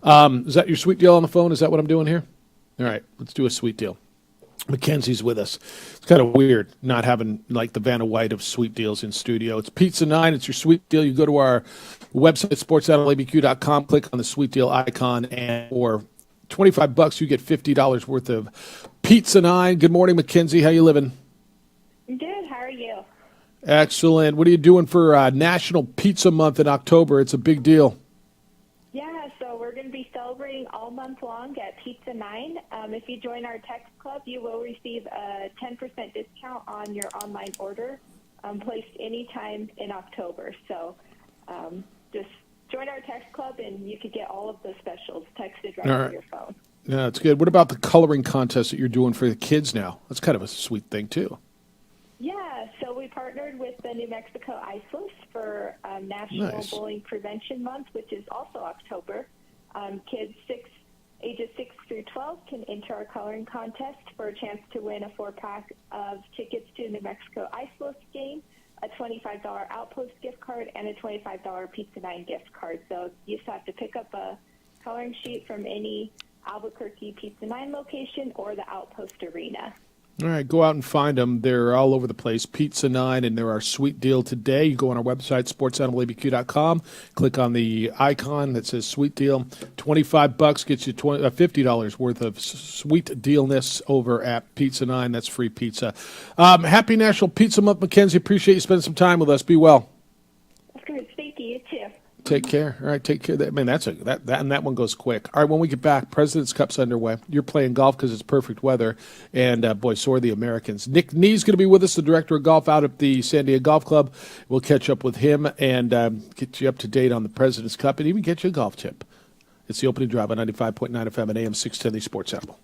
Is that your sweet deal on the phone? Is that what I'm doing here? All right, let's do a sweet deal. Mackenzie's with us. It's kind of weird not having like the Vanna White of sweet deals in studio. It's Pizza 9. It's your sweet deal. You go to our website, sportsatlabq.com, click on the sweet deal icon, and for $25, you get $50 worth of Pizza 9. Good morning, Mackenzie. How you living? Good. How are you? Excellent. What are you doing for National Pizza Month in October? It's a big deal. Yeah, so we're going to be celebrating all month long at Pizza 9. If you join our text club, you will receive a 10% discount on your online order placed anytime in October. So just join our text club, and you could get all of the specials texted right to your phone. Yeah, that's good. What about the coloring contest that you're doing for the kids now? That's kind of a sweet thing, too. Yeah, so we partnered with the New Mexico ISLIS for National Bullying Prevention Month, which is also October. Kids ages 6 through 12 can enter our coloring contest for a chance to win a 4-pack of tickets to the New Mexico ISLIS game, a $25 Outpost gift card, and a $25 Pizza 9 gift card. So you just have to pick up a coloring sheet from any Albuquerque Pizza 9 location or the Outpost Arena. All right, go out and find them. They're all over the place. Pizza 9, and they're our sweet deal today. You go on our website, sportsatlabq.com, click on the icon that says sweet deal. $25 gets you $50 worth of sweet dealness over at Pizza 9. That's free pizza. Happy National Pizza Month, Mackenzie. Appreciate you spending some time with us. Be well. That's good. Thank you. You too. Take care. All right, take care. Man, that one goes quick. All right, when we get back, President's Cup's underway. You're playing golf because it's perfect weather, and boy, so are the Americans. Nick Nee's going to be with us, the director of golf out at the San Diego Golf Club. We'll catch up with him and get you up to date on the President's Cup, and even get you a golf tip. It's the opening drive on 95.9 FM and AM 610, the Sports Animal.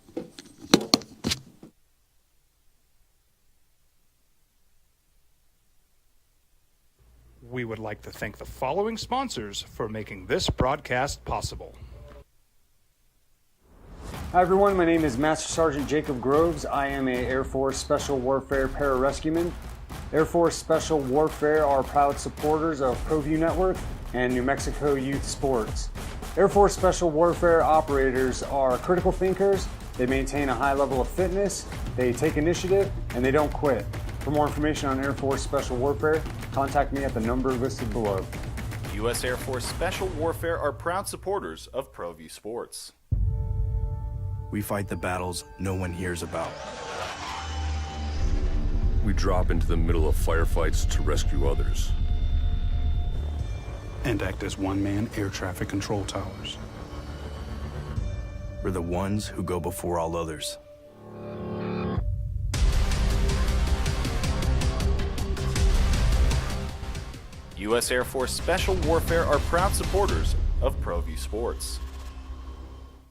We would like to thank the following sponsors for making this broadcast possible. Hi everyone, my name is Master Sergeant Jacob Groves. I am an Air Force Special Warfare Pararescueman. Air Force Special Warfare are proud supporters of ProView Network and New Mexico Youth Sports. Air Force Special Warfare operators are critical thinkers. They maintain a high level of fitness, they take initiative, and they don't quit. For more information on Air Force Special Warfare, contact me at the number listed below. U.S. Air Force Special Warfare are proud supporters of ProView Sports. We fight the battles no one hears about. We drop into the middle of firefights to rescue others. And act as one-man air traffic control towers. We're the ones who go before all others. U.S. Air Force Special Warfare are proud supporters of ProView Sports.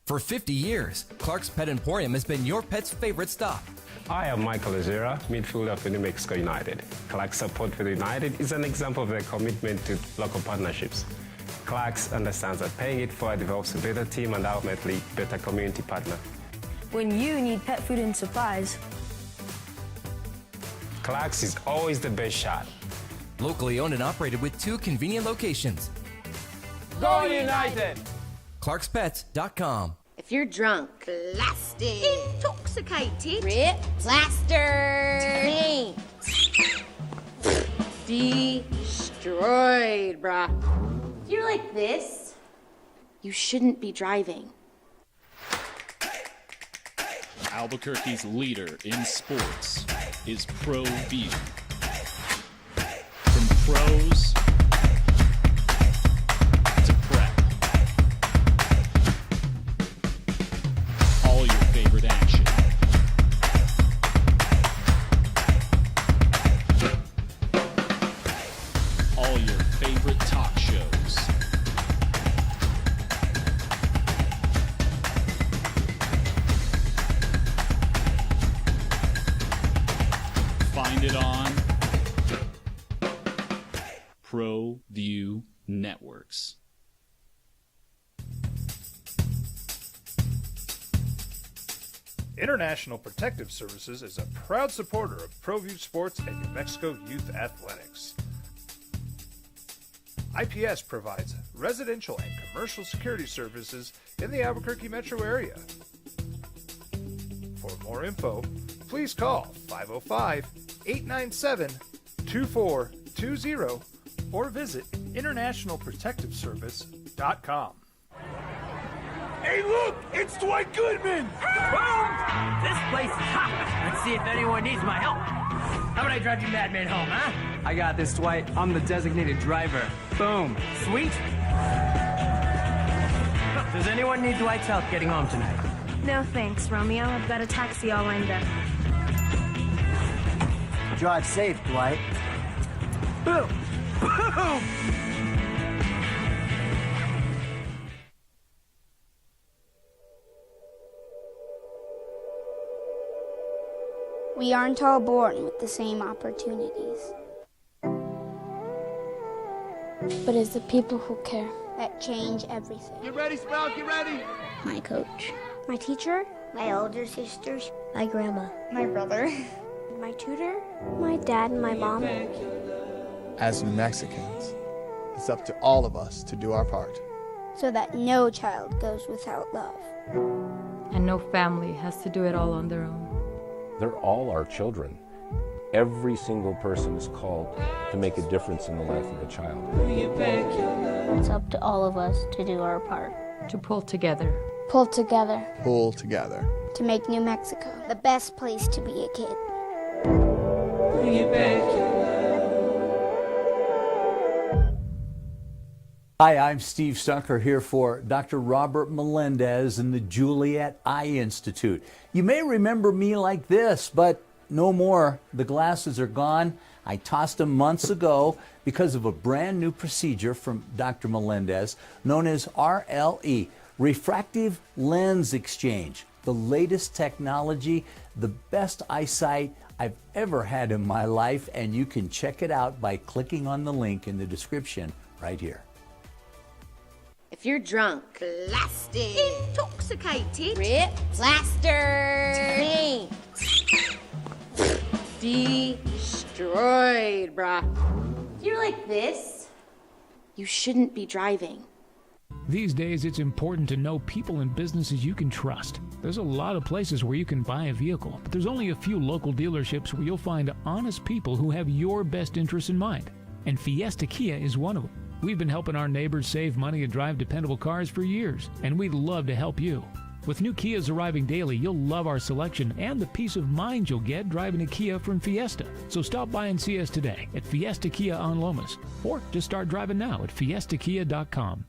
For 50 years, Clark's Pet Emporium has been your pet's favorite stop. I am Michael Azera, midfielder for New Mexico United. Clark's support for the United is an example of their commitment to local partnerships. Clark's understands that paying it forward develops a better team and ultimately better community partner. When you need pet food and supplies, Clark's is always the best shot. Locally owned and operated with 2 convenient locations. Go United! ClarksPets.com. If you're drunk, blasted, intoxicated, ripped, plastered, destroyed, bruh. If you're like this, you shouldn't be driving. Albuquerque's leader in sports is ProView. From pros to prep. All your favorite action. All your favorite talk shows. Find it on ProView Networks. International Protective Services is a proud supporter of ProView Sports and New Mexico Youth Athletics. IPS provides residential and commercial security services in the Albuquerque metro area. For more info, please call 505-897-2420 or visit internationalprotectiveservice.com. Hey, look! It's Dwight Goodman! Boom! This place is hot. Let's see if anyone needs my help. How about I drive you madman home, huh? I got this, Dwight. I'm the designated driver. Boom. Sweet. Does anyone need Dwight's help getting home tonight? No thanks, Romeo. I've got a taxi all lined up. Drive safe, Dwight. Boom! Boom! We aren't all born with the same opportunities. But it's the people who care that change everything. Get ready, Sprout, get ready! My coach. My teacher. My older sisters. My grandma. My brother. My tutor. My dad and my mom. As New Mexicans, it's up to all of us to do our part. So that no child goes without love. And no family has to do it all on their own. They're all our children. Every single person is called to make a difference in the life of a child. It's up to all of us to do our part. To pull together. Pull together. Pull together. To make New Mexico the best place to be a kid. Hi, I'm Steve Stucker here for Dr. Robert Melendez and the Juliet Eye Institute. You may remember me like this, but no more. The glasses are gone. I tossed them months ago because of a brand new procedure from Dr. Melendez known as RLE, Refractive Lens Exchange. The latest technology, the best eyesight I've ever had in my life, and you can check it out by clicking on the link in the description right here. If you're drunk, blasted, intoxicated, ripped, plastered, destroyed, bruh. If you're like this, you shouldn't be driving. These days, it's important to know people and businesses you can trust. There's a lot of places where you can buy a vehicle, but there's only a few local dealerships where you'll find honest people who have your best interests in mind. And Fiesta Kia is one of them. We've been helping our neighbors save money and drive dependable cars for years, and we'd love to help you. With new Kias arriving daily, you'll love our selection and the peace of mind you'll get driving a Kia from Fiesta. So stop by and see us today at Fiesta Kia on Lomas, or just start driving now at fiestakia.com.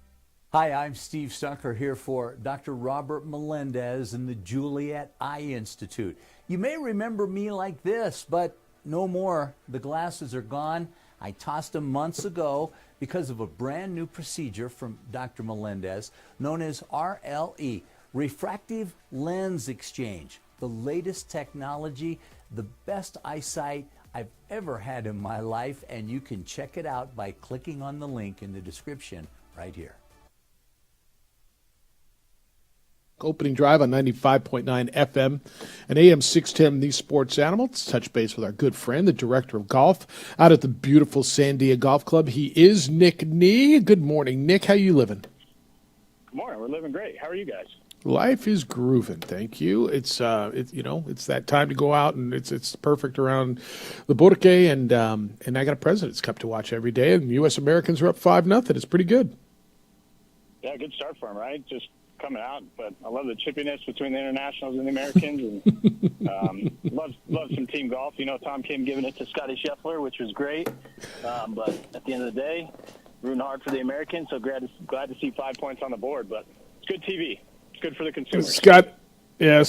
Hi, I'm Steve Stucker here for Dr. Robert Melendez and the Juliet Eye Institute. You may remember me like this, but no more. The glasses are gone. I tossed them months ago because of a brand new procedure from Dr. Melendez known as RLE, Refractive Lens Exchange, the latest technology, the best eyesight I've ever had in my life, and you can check it out by clicking on the link in the description right here. Opening drive on 95.9 FM and AM 610, the Sports Animal. Let's touch base with our good friend, the director of golf out at the beautiful Sandia Golf Club. He is Nick Nee. Good morning, Nick. How you living? Good morning. We're living great. How are you guys? Life is grooving, thank you. It's that time to go out, and it's perfect around the Borque, and I got a President's Cup to watch every day, and U.S. Americans are up 5-0. It's pretty good. Yeah, good start for them, right? Just coming out, but I love the chippiness between the internationals and the Americans, and love some team golf. You know, Tom Kim giving it to Scotty Scheffler, which was great, but at the end of the day, rooting hard for the Americans. So glad to see 5 points on the board, but it's good TV. Good for the consumers.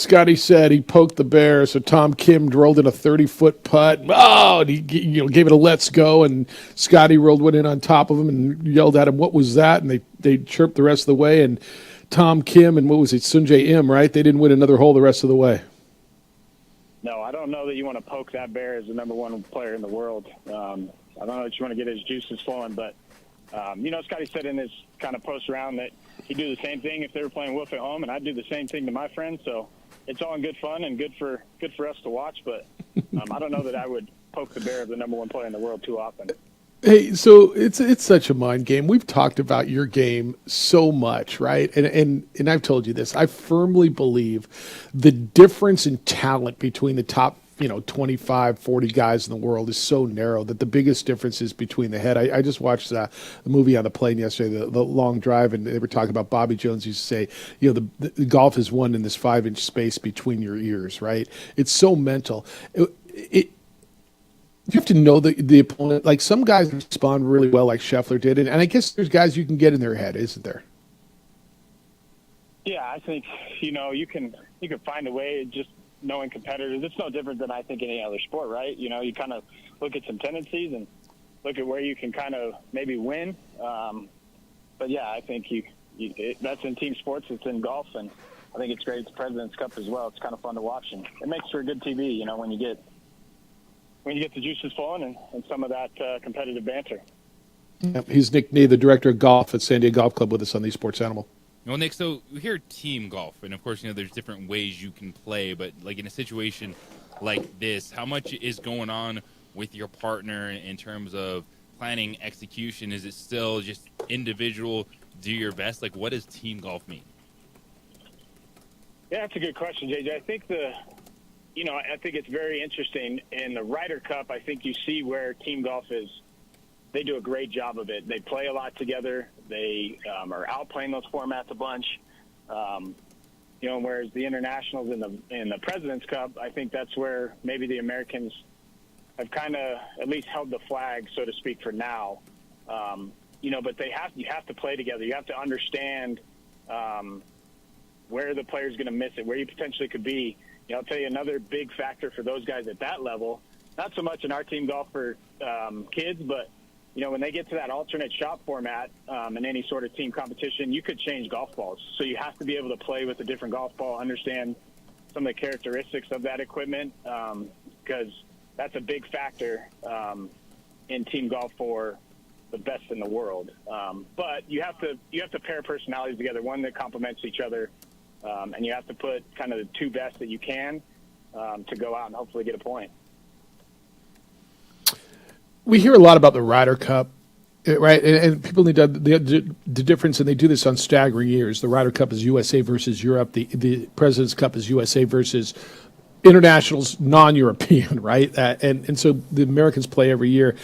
Scotty said he poked the bear, so Tom Kim rolled in a 30-foot putt. Oh, and he gave it a let's go, and Scotty rolled one in on top of him and yelled at him, "What was that?" And they chirped the rest of the way, and Tom Kim and Sungjae Im, right? They didn't win another hole the rest of the way. No, I don't know that you want to poke that bear as the number one player in the world. I don't know that you want to get his juices flowing, but Scotty said in his kind of post-round that he'd do the same thing if they were playing Wolf at home, and I'd do the same thing to my friends. So it's all in good fun and good for us to watch. But I don't know that I would poke the bear of the number one player in the world too often. Hey, so it's such a mind game. We've talked about your game so much, right? And I've told you this. I firmly believe the difference in talent between the top 25, 40 guys in the world is so narrow that the biggest difference is between the head. I just watched the movie on the plane yesterday, the Long Drive, and they were talking about Bobby Jones used to say, the golf is won in this 5-inch space between your ears, right? It's so mental. You have to know the opponent. Like, some guys respond really well like Scheffler did, and I guess there's guys you can get in their head, isn't there? Yeah, I think, you can find a way just knowing competitors. It's no different than I think any other sport, right? You kind of look at some tendencies and look at where you can kind of maybe win. But yeah, I think that's in team sports. It's in golf, and I think it's great. It's the President's Cup as well. It's kind of fun to watch, and it makes for good TV. When you get the juices flowing and some of that competitive banter. Yep. He's Nick Nee, the director of golf at Sandia Golf Club, with us on the Sports Animal. Well, Nick, so we hear team golf, and of course, there's different ways you can play, but like in a situation like this, how much is going on with your partner in terms of planning, execution? Is it still just individual, do your best? Like, what does team golf mean? Yeah, that's a good question, JJ. I think I think it's very interesting. In the Ryder Cup, I think you see where team golf is. They do a great job of it. They play a lot together. They are outplaying those formats a bunch. Whereas the internationals in the President's Cup, I think that's where maybe the Americans have kind of at least held the flag, so to speak, for now. But you have to play together. You have to understand where the player's going to miss it, where you potentially could be. I'll tell you another big factor for those guys at that level, not so much in our team golf for kids, but when they get to that alternate shot format in any sort of team competition, you could change golf balls. So you have to be able to play with a different golf ball, understand some of the characteristics of that equipment, because that's a big factor in team golf for the best in the world. But you have to pair personalities together, one that complements each other, and you have to put kind of the two best that you can to go out and hopefully get a point. We hear a lot about the Ryder Cup, right? And people need to the difference, and they do this on staggering years. The Ryder Cup is USA versus Europe. The President's Cup is USA versus internationals, non-European, right? And so the Americans play every year.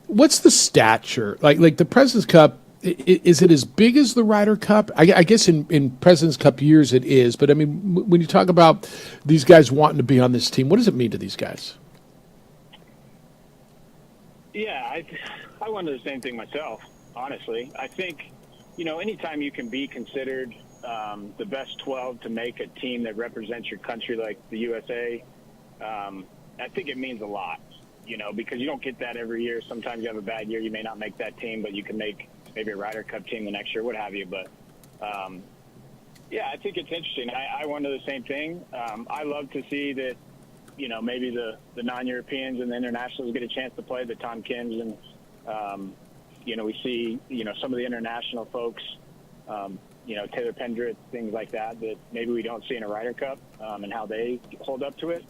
What's the stature? Like the President's Cup, is it as big as the Ryder Cup? I guess in President's Cup years it is. But, I mean, when you talk about these guys wanting to be on this team, what does it mean to these guys? Yeah, I wonder the same thing myself, honestly. I think, anytime you can be considered the best 12 to make a team that represents your country like the USA, I think it means a lot, because you don't get that every year. Sometimes you have a bad year, you may not make that team, but you can make maybe a Ryder Cup team the next year, what have you. But Yeah, I think it's interesting. I wonder the same thing. I love to see that, maybe the non-Europeans and the internationals get a chance to play, the Tom Kims, and, we see, some of the international folks, Taylor Pendrith, things like that maybe we don't see in a Ryder Cup and how they hold up to it.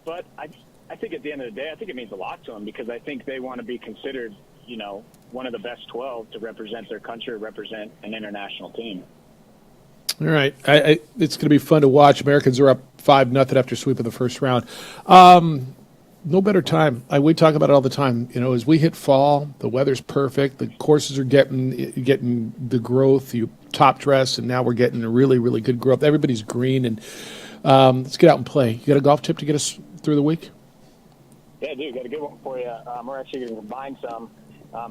But I think at the end of the day, I think it means a lot to them because I think they want to be considered, one of the best 12 to represent their country, represent an international team. All right. It's going to be fun to watch. Americans are up 5-0 after sweep of the first round. No better time. We talk about it all the time. As we hit fall, the weather's perfect. The courses are getting the growth. You top dress, and now we're getting a really, really good growth. Everybody's green, and let's get out and play. You got a golf tip to get us through the week? Yeah, I do. Got a good one for you. We're actually going to combine some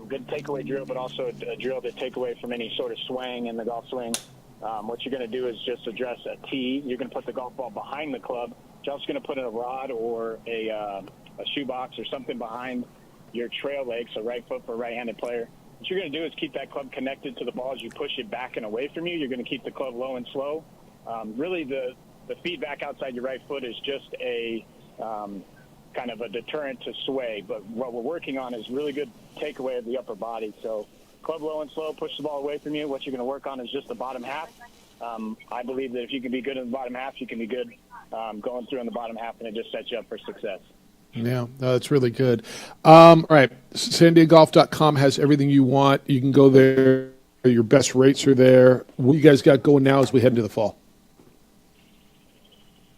good takeaway drill, but also a drill to take away from any sort of swing in the golf swing. What you're going to do is just address a tee. You're going to put the golf ball behind the club. You're also going to put in a rod or a shoebox or something behind your trail leg, so right foot for a right-handed player. What you're going to do is keep that club connected to the ball as you push it back and away from you. You're going to keep the club low and slow. Really, the feedback outside your right foot is just a kind of a deterrent to sway. But what we're working on is really good takeaway of the upper body. So club low and slow, push the ball away from you. What you're going to work on is just the bottom half. I believe that if you can be good in the bottom half, you can be good going through in the bottom half, and it just sets you up for success. Yeah, no, that's really good. All right, SanDiegoGolf.com has everything you want. You can go there. Your best rates are there. What you guys got going now as we head into the fall?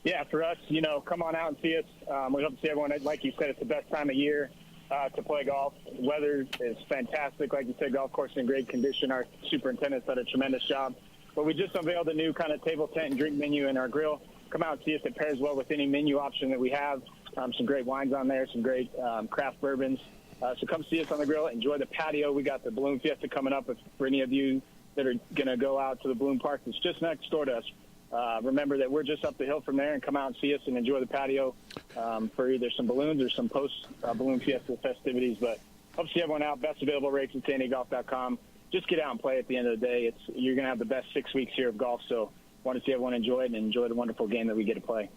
Yeah, for us, come on out and see us. We hope to see everyone. Like you said, it's the best time of year to play golf. Weather is fantastic. Like you said, golf course in great condition. Our superintendent's done a tremendous job. But we just unveiled a new kind of table, tent, and drink menu in our grill. Come out and see us. It pairs well with any menu option that we have. Some great wines on there, some great craft bourbons. So come see us on the grill. Enjoy the patio. We got the Balloon Fiesta coming up for any of you that are going to go out to the Balloon Park. It's just next door to us. Remember that we're just up the hill from there, and come out and see us and enjoy the patio for either some balloons or some post-Balloon Fiesta festivities. But hope to see everyone out. Best available rates at SanDiegoGolf.com. Just get out and play at the end of the day. You're going to have the best 6 weeks here of golf, so want to see everyone enjoy it and enjoy the wonderful game that we get to play.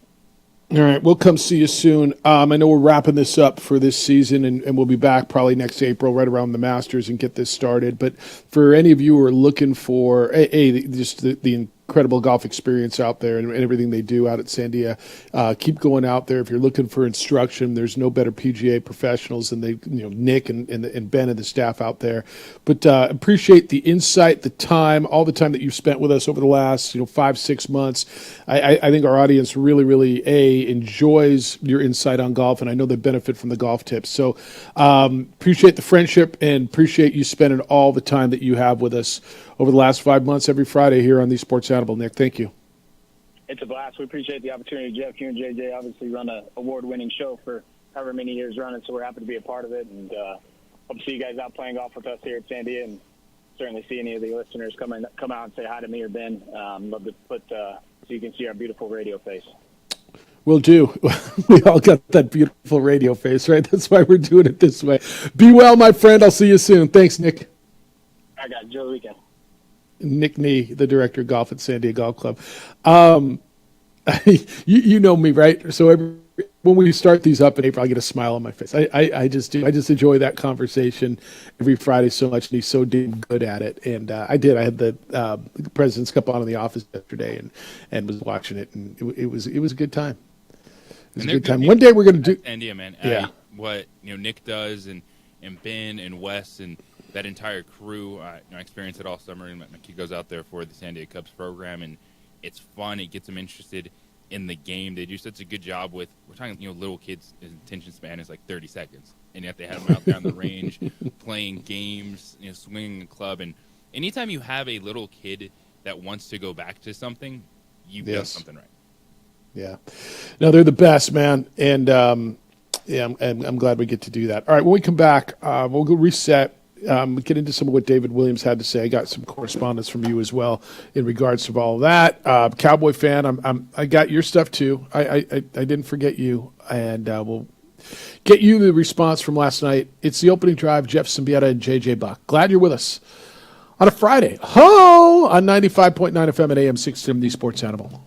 All right, we'll come see you soon. I know we're wrapping this up for this season, and we'll be back probably next April, right around the Masters, and get this started. But for any of you who are looking for just the incredible golf experience out there and everything they do out at Sandia, keep going out there. If you're looking for instruction, there's no better PGA professionals than Nick and Ben and the staff out there. But appreciate the insight, the time, all the time that you've spent with us over the last 5-6 months. I think our audience really enjoys your insight on golf, and I know they benefit from the golf tips. So appreciate the friendship and appreciate you spending all the time that you have with us over the last 5 months every Friday here on the Sports Animal. Nick, thank you. It's a blast. We appreciate the opportunity. Jeff, you and JJ obviously run an award-winning show for however many years running, so we're happy to be a part of it. And hope to see you guys out playing golf with us here at Sandia, and certainly see any of the listeners come out and say hi to me or Ben. Love to put so you can see our beautiful radio face. Will do. We all got that beautiful radio face, right? That's why we're doing it this way. Be well, my friend. I'll see you soon. Thanks, Nick. I got Enjoy the weekend. Nick Nee, the director of golf at Sandia Golf Club. You know me, right? So when we start these up in April, I get a smile on my face. I just do. I just enjoy that conversation every Friday so much, and he's so damn good at it. And I did. I had the President's Cup on in the office yesterday and was watching it, and it was a good time. It was a good time. One day we're going to do Sandia, man. Yeah. What Nick does and Ben and Wes and that entire crew. I experience it all summer, and my kid goes out there for the Sandia Cubs program, and it's fun. It gets them interested in the game. They do such a good job with, we're talking, little kids' attention span is like 30 seconds, and yet they have them out there on the range playing games, swinging a club. And anytime you have a little kid that wants to go back to something, you've done something right. Yeah. No, they're the best, man. And I'm glad we get to do that. All right, when we come back, we'll go reset. Get into some of what David Williams had to say. I got some correspondence from you as well in regards to all of that. Cowboy fan, I got your stuff too. I didn't forget you, and we'll get you the response from last night. It's the opening drive, Jeff Symbieta and JJ Buck. Glad you're with us on a Friday. Ho! On 95.9 FM and AM 670 Sports Animal.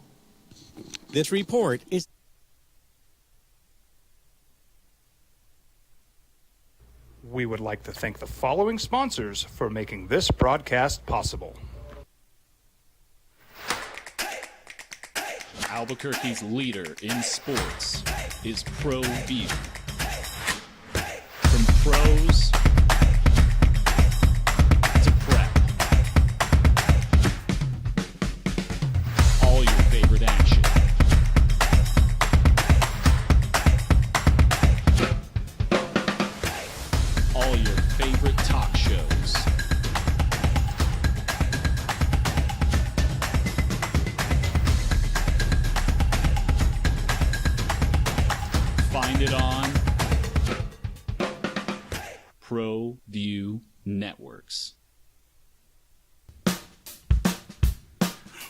This report is... We would like to thank the following sponsors for making this broadcast possible. Albuquerque's leader in sports is ProView. From pros to prep, all your favorite action. All your favorite talk shows. Find it on ProView Networks.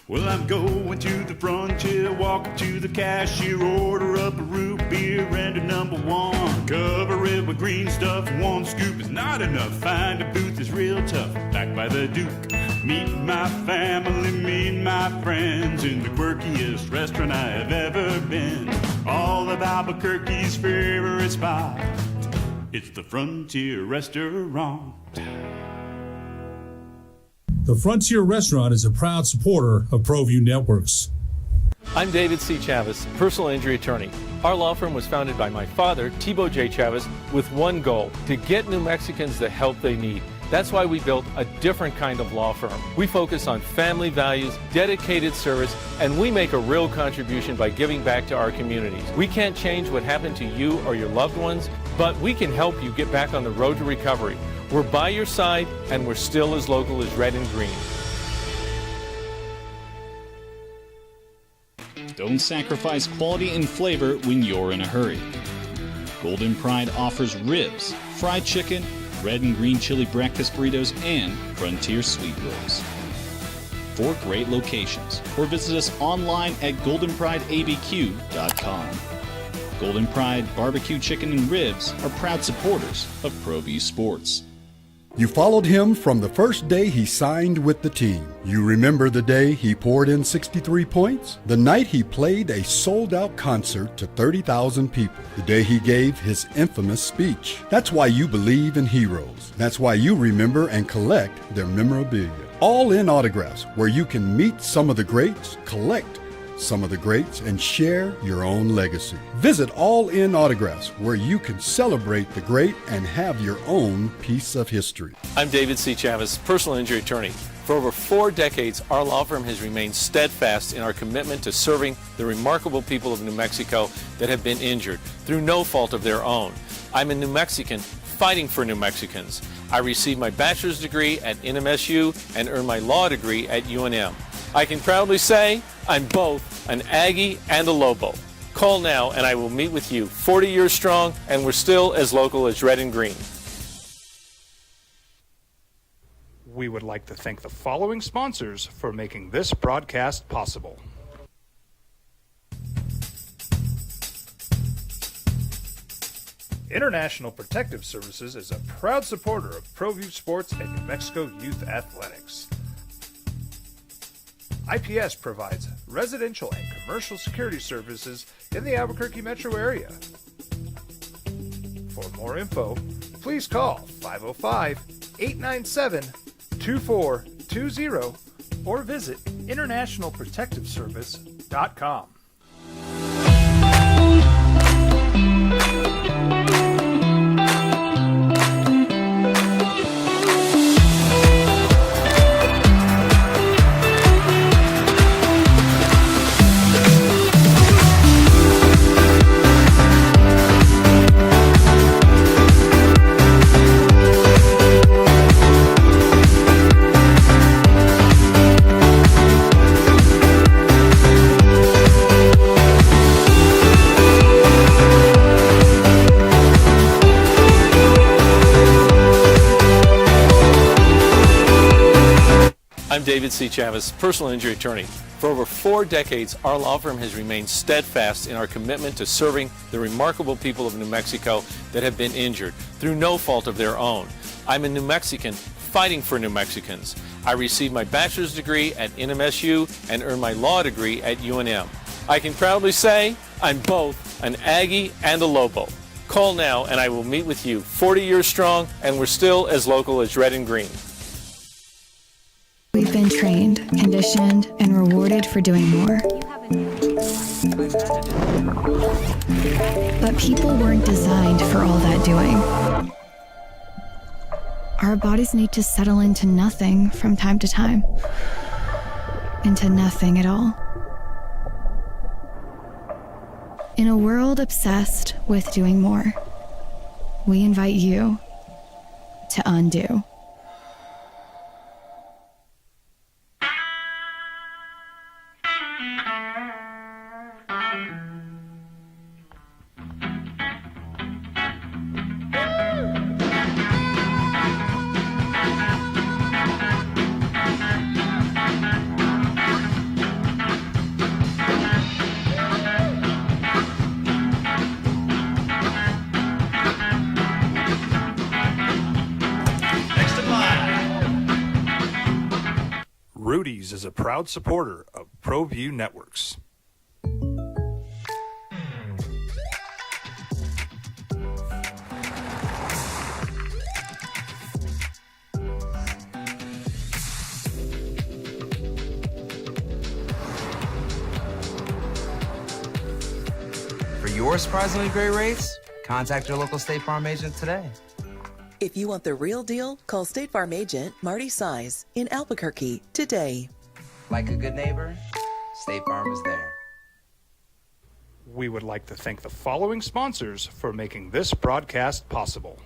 Well, I'm going to the frontier, walk up to the cashier, order up a root beer and a number one. Cover it with green stuff, one scoop is not enough. Find a booth is real tough, backed by the Duke. Meet my family, meet my friends in the quirkiest restaurant I have ever been. All of Albuquerque's favorite spot, it's the Frontier Restaurant. The Frontier Restaurant is a proud supporter of ProView Networks. I'm David C. Chavez, personal injury attorney. Our law firm was founded by my father, Thibaut J. Chavez, with one goal: to get New Mexicans the help they need. That's why we built a different kind of law firm. We focus on family values, dedicated service, and we make a real contribution by giving back to our communities. We can't change what happened to you or your loved ones, but we can help you get back on the road to recovery. We're by your side, and we're still as local as red and green. Don't sacrifice quality and flavor when you're in a hurry. Golden Pride offers ribs, fried chicken, red and green chili breakfast burritos, and Frontier sweet rolls. 4 great locations, or visit us online at goldenprideabq.com. Golden Pride Barbecue Chicken and Ribs are proud supporters of ProView Sports. You followed him from the first day he signed with the team. You remember the day he poured in 63 points? The night he played a sold-out concert to 30,000 people. The day he gave his infamous speech. That's why you believe in heroes. That's why you remember and collect their memorabilia. All in Autographs, where you can meet some of the greats, collect some of the greats, and share your own legacy. Visit All In Autographs, where you can celebrate the great and have your own piece of history. I'm David C. Chavez, personal injury attorney. For over 4 decades, our law firm has remained steadfast in our commitment to serving the remarkable people of New Mexico that have been injured through no fault of their own. I'm a New Mexican fighting for New Mexicans. I received my bachelor's degree at NMSU and earned my law degree at UNM. I can proudly say I'm both an Aggie and a Lobo. Call now and I will meet with you. 40 years strong, and we're still as local as red and green. We would like to thank the following sponsors for making this broadcast possible. International Protective Services is a proud supporter of ProView Sports and New Mexico Youth Athletics. IPS provides residential and commercial security services in the Albuquerque metro area. For more info, please call 505-897-2420 or visit internationalprotectiveservice.com. I'm David C. Chavez, personal injury attorney. For over 4 decades, our law firm has remained steadfast in our commitment to serving the remarkable people of New Mexico that have been injured through no fault of their own. I'm a New Mexican fighting for New Mexicans. I received my bachelor's degree at NMSU and earned my law degree at UNM. I can proudly say I'm both an Aggie and a Lobo. Call now and I will meet with you. 40 years strong, and we're still as local as red and green. We've been trained, conditioned, and rewarded for doing more. But people weren't designed for all that doing. Our bodies need to settle into nothing from time to time. Into nothing at all. In a world obsessed with doing more, we invite you to undo. Rudy's is a proud supporter of ProView Networks. For your surprisingly great rates, contact your local State Farm agent today. If you want the real deal, call State Farm agent Marty Size in Albuquerque today. Like a good neighbor, State Farm is there. We would like to thank the following sponsors for making this broadcast possible.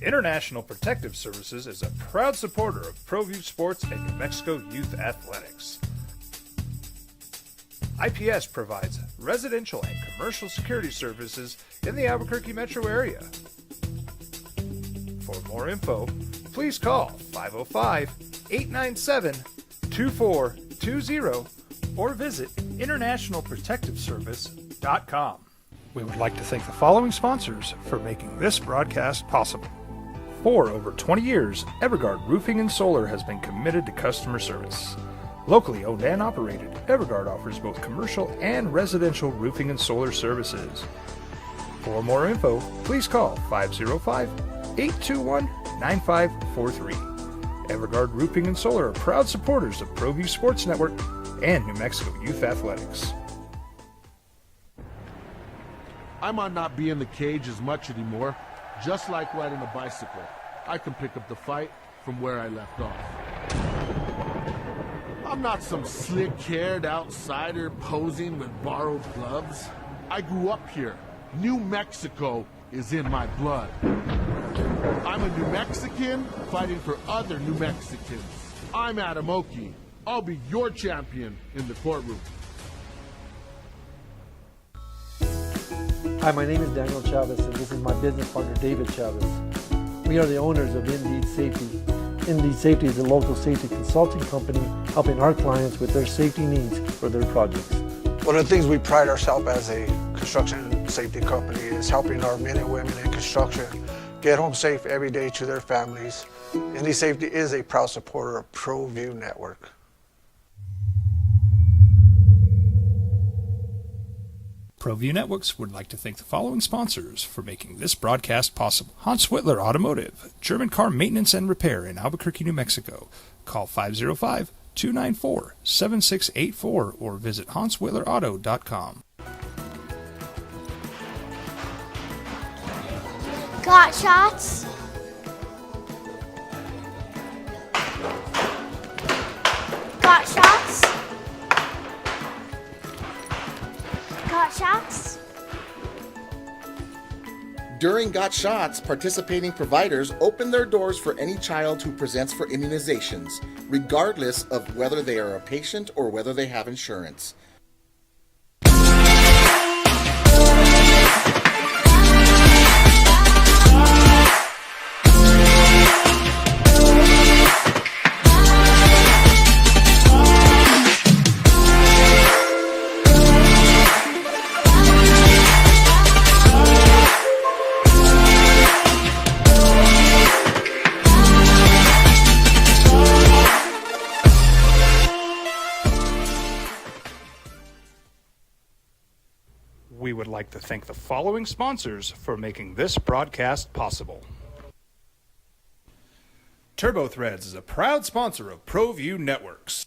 International Protective Services is a proud supporter of ProView Sports and New Mexico Youth Athletics. IPS provides residential and commercial security services in the Albuquerque metro area. For more info, please call 505-897-2420 or visit internationalprotectiveservice.com. We would like to thank the following sponsors for making this broadcast possible. For over 20 years, Evergard Roofing and Solar has been committed to customer service. Locally owned and operated, Evergard offers both commercial and residential roofing and solar services. For more info, please call 505-821-9543. Evergard Roofing and Solar are proud supporters of ProView Sports Network and New Mexico Youth Athletics. I might not be in the cage as much anymore. Just like riding a bicycle, I can pick up the fight from where I left off. I'm not some slick-haired outsider posing with borrowed gloves. I grew up here. New Mexico is in my blood. I'm a New Mexican fighting for other New Mexicans. I'm Adam Oki. I'll be your champion in the courtroom. Hi, my name is Daniel Chavez, and this is my business partner, David Chavez. We are the owners of Indeed Safety. Indeed Safety is a local safety consulting company helping our clients with their safety needs for their projects. One of the things we pride ourselves as a construction safety company is helping our men and women in construction get home safe every day to their families. Indeed Safety is a proud supporter of ProView Network. ProView Networks would like to thank the following sponsors for making this broadcast possible. Hans Whitler Automotive, German car maintenance and repair in Albuquerque, New Mexico. Call 505-294-7684 or visit HansWhitlerAuto.com. Got shots? Got shots? Got shots? During Got Shots, participating providers open their doors for any child who presents for immunizations, regardless of whether they are a patient or whether they have insurance. We would like to thank the following sponsors for making this broadcast possible. TurboThreads is a proud sponsor of ProView Networks.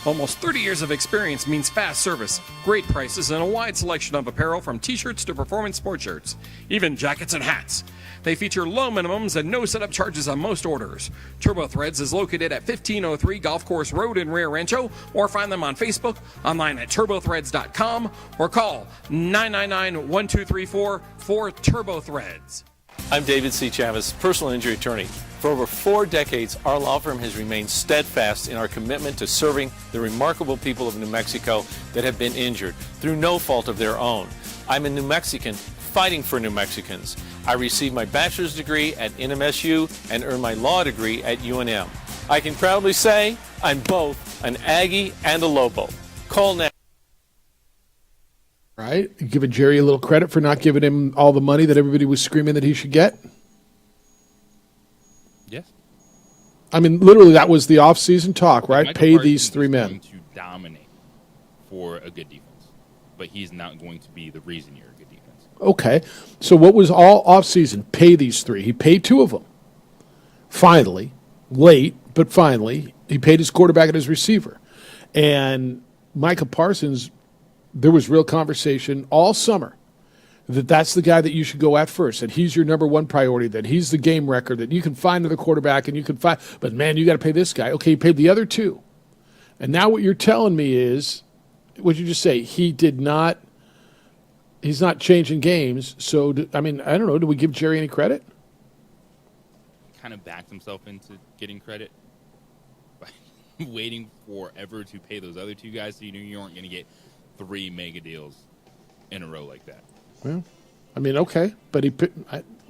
Almost 30 years of experience means fast service, great prices, and a wide selection of apparel from t-shirts to performance sports shirts, even jackets and hats. They feature low minimums and no setup charges on most orders. TurboThreads is located at 1503 Golf Course Road in Rio Rancho, or find them on Facebook, online at turbothreads.com, or call 999-1234 for TurboThreads. I'm David C. Chavez, personal injury attorney. For over 4 decades, our law firm has remained steadfast in our commitment to serving the remarkable people of New Mexico that have been injured through no fault of their own. I'm a New Mexican fighting for New Mexicans. I received my bachelor's degree at NMSU and earned my law degree at UNM. I can proudly say I'm both an Aggie and a Lobo. Call now. Right? Giving Jerry a little credit for not giving him all the money that everybody was screaming that he should get. Yes. I mean, literally, that was the off-season talk, right? Michael Pay Parsons these 3 men. Is going to dominate for a good defense, but he's not going to be the reason you're a good defense. Okay. So what was all off-season? Pay these 3. He paid 2 of them. Finally. Late, but finally. He paid his quarterback and his receiver. And Micah Parsons, there was real conversation all summer that that's the guy that you should go at first, that he's your number one priority, that he's the game record, that you can find another quarterback and you can find, but man, you got to pay this guy. Okay, you paid the other 2. And now what you're telling me is, what'd you just say? He's not changing games. So, I mean, I don't know. Do we give Jerry any credit? Kind of backed himself into getting credit by waiting forever to pay those other 2 guys, so you knew you weren't going to get 3 mega deals in a row like that. Well, I mean, okay, but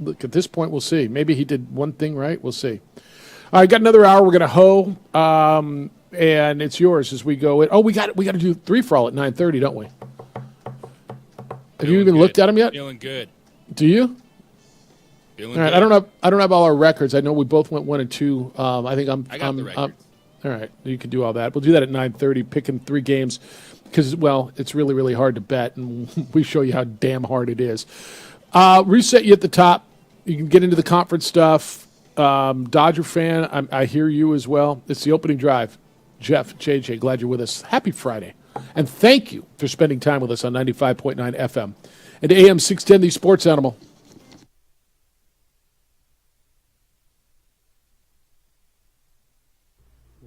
look, at this point, we'll see. Maybe he did one thing right. We'll see. All right, got another hour. We're going to hoe, and it's yours as we go in. Oh, we got to do 3 for all at 9:30, don't we? Have you even looked at them yet? Feeling good. Do you? Feeling all right, good. I don't have all our records. I know we both went 1 and 2. I think I got the records. All right, you can do all that. We'll do that at 9:30, picking 3 games. Because, well, it's really, really hard to bet, and we show you how damn hard it is. Reset you at the top. You can get into the conference stuff. Dodger fan, I hear you as well. It's the opening drive. Jeff, JJ, glad you're with us. Happy Friday. And thank you for spending time with us on 95.9 FM and AM 610, the Sports Animal.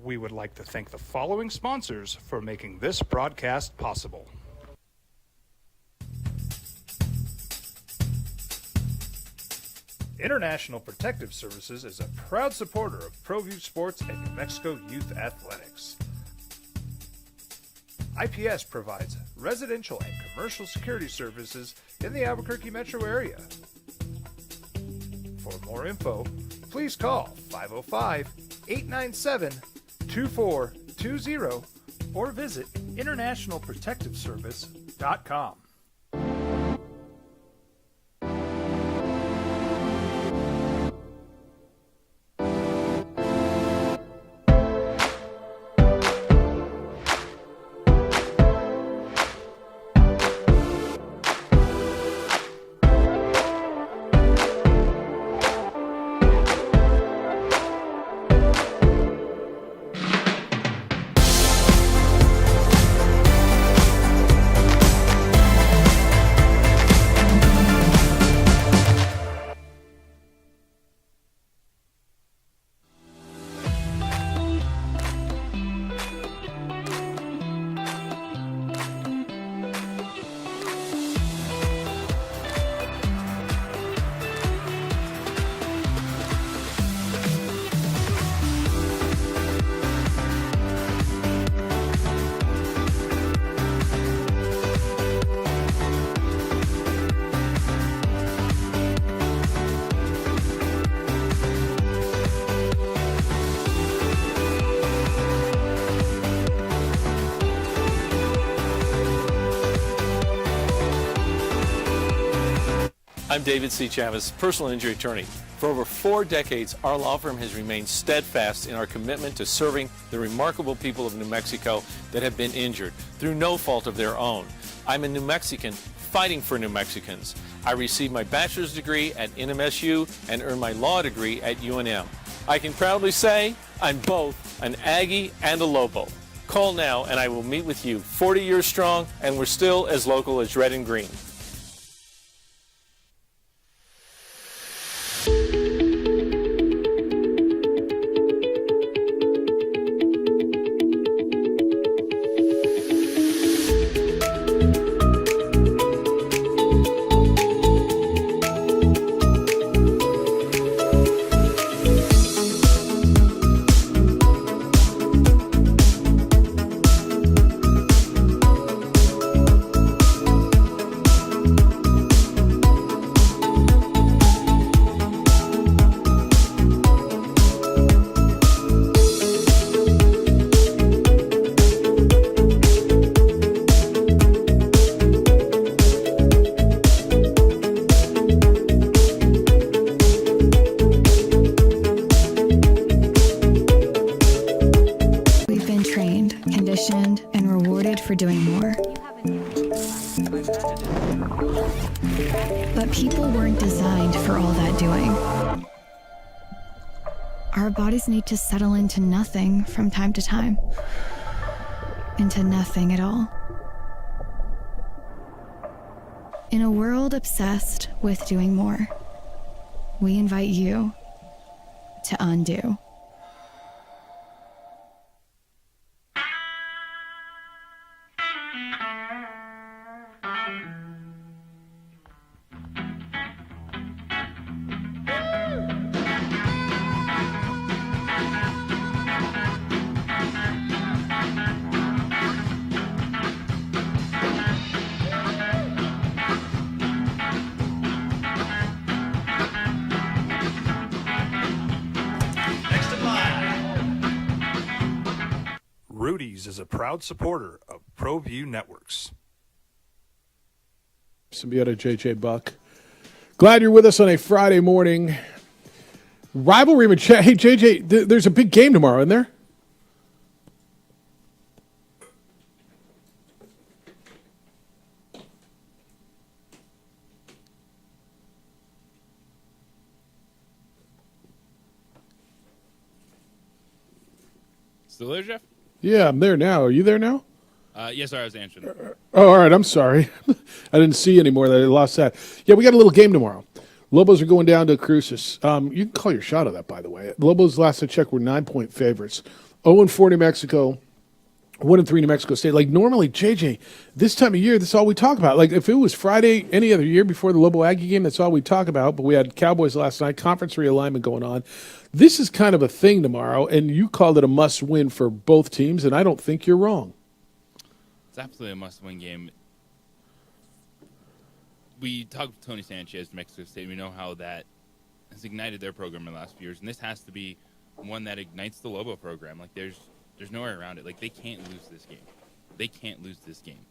We would like to thank the following sponsors for making this broadcast possible. International Protective Services is a proud supporter of ProView Sports and New Mexico Youth Athletics. IPS provides residential and commercial security services in the Albuquerque metro area. For more info, please call 505-897-2420 or visit internationalprotectiveservice.com. I'm David C. Chavez, personal injury attorney. For over 4 decades, our law firm has remained steadfast in our commitment to serving the remarkable people of New Mexico that have been injured through no fault of their own. I'm a New Mexican fighting for New Mexicans. I received my bachelor's degree at NMSU and earned my law degree at UNM. I can proudly say I'm both an Aggie and a Lobo. Call now and I will meet with you. 40 years strong, and we're still as local as red and green. for doing more. But people weren't designed for all that doing. Our bodies need to settle into nothing from time to time. Into nothing at all. In a world obsessed with doing more, we invite you to undo. Rudy's is a proud supporter of ProView Networks. Symbiotic JJ Buck. Glad you're with us on a Friday morning. Rivalry with Hey, JJ, there's a big game tomorrow, isn't there? Still there, Jeff? Yeah, I'm there now. Are you there now? Yes, sir, I was answering. Oh, all right. I'm sorry. I didn't see anymore. I lost that. Yeah, we got a little game tomorrow. Lobos are going down to Cruces. You can call your shot on that, by the way. Lobos, last I checked, were 9-point favorites. 0-4 New Mexico, 1-3 New Mexico State. Like, normally, JJ, this time of year, that's all we talk about. Like, if it was Friday any other year before the Lobo Aggie game, that's all we talk about. But we had Cowboys last night, conference realignment going on. This is kind of a thing tomorrow, and you called it a must-win for both teams, and I don't think you're wrong. It's absolutely a must-win game. We talked with Tony Sanchez, Mexico State. We know how that has ignited their program in the last few years, and this has to be one that ignites the Lobo program. Like, there's no way around it. Like, they can't lose this game. They can't lose this game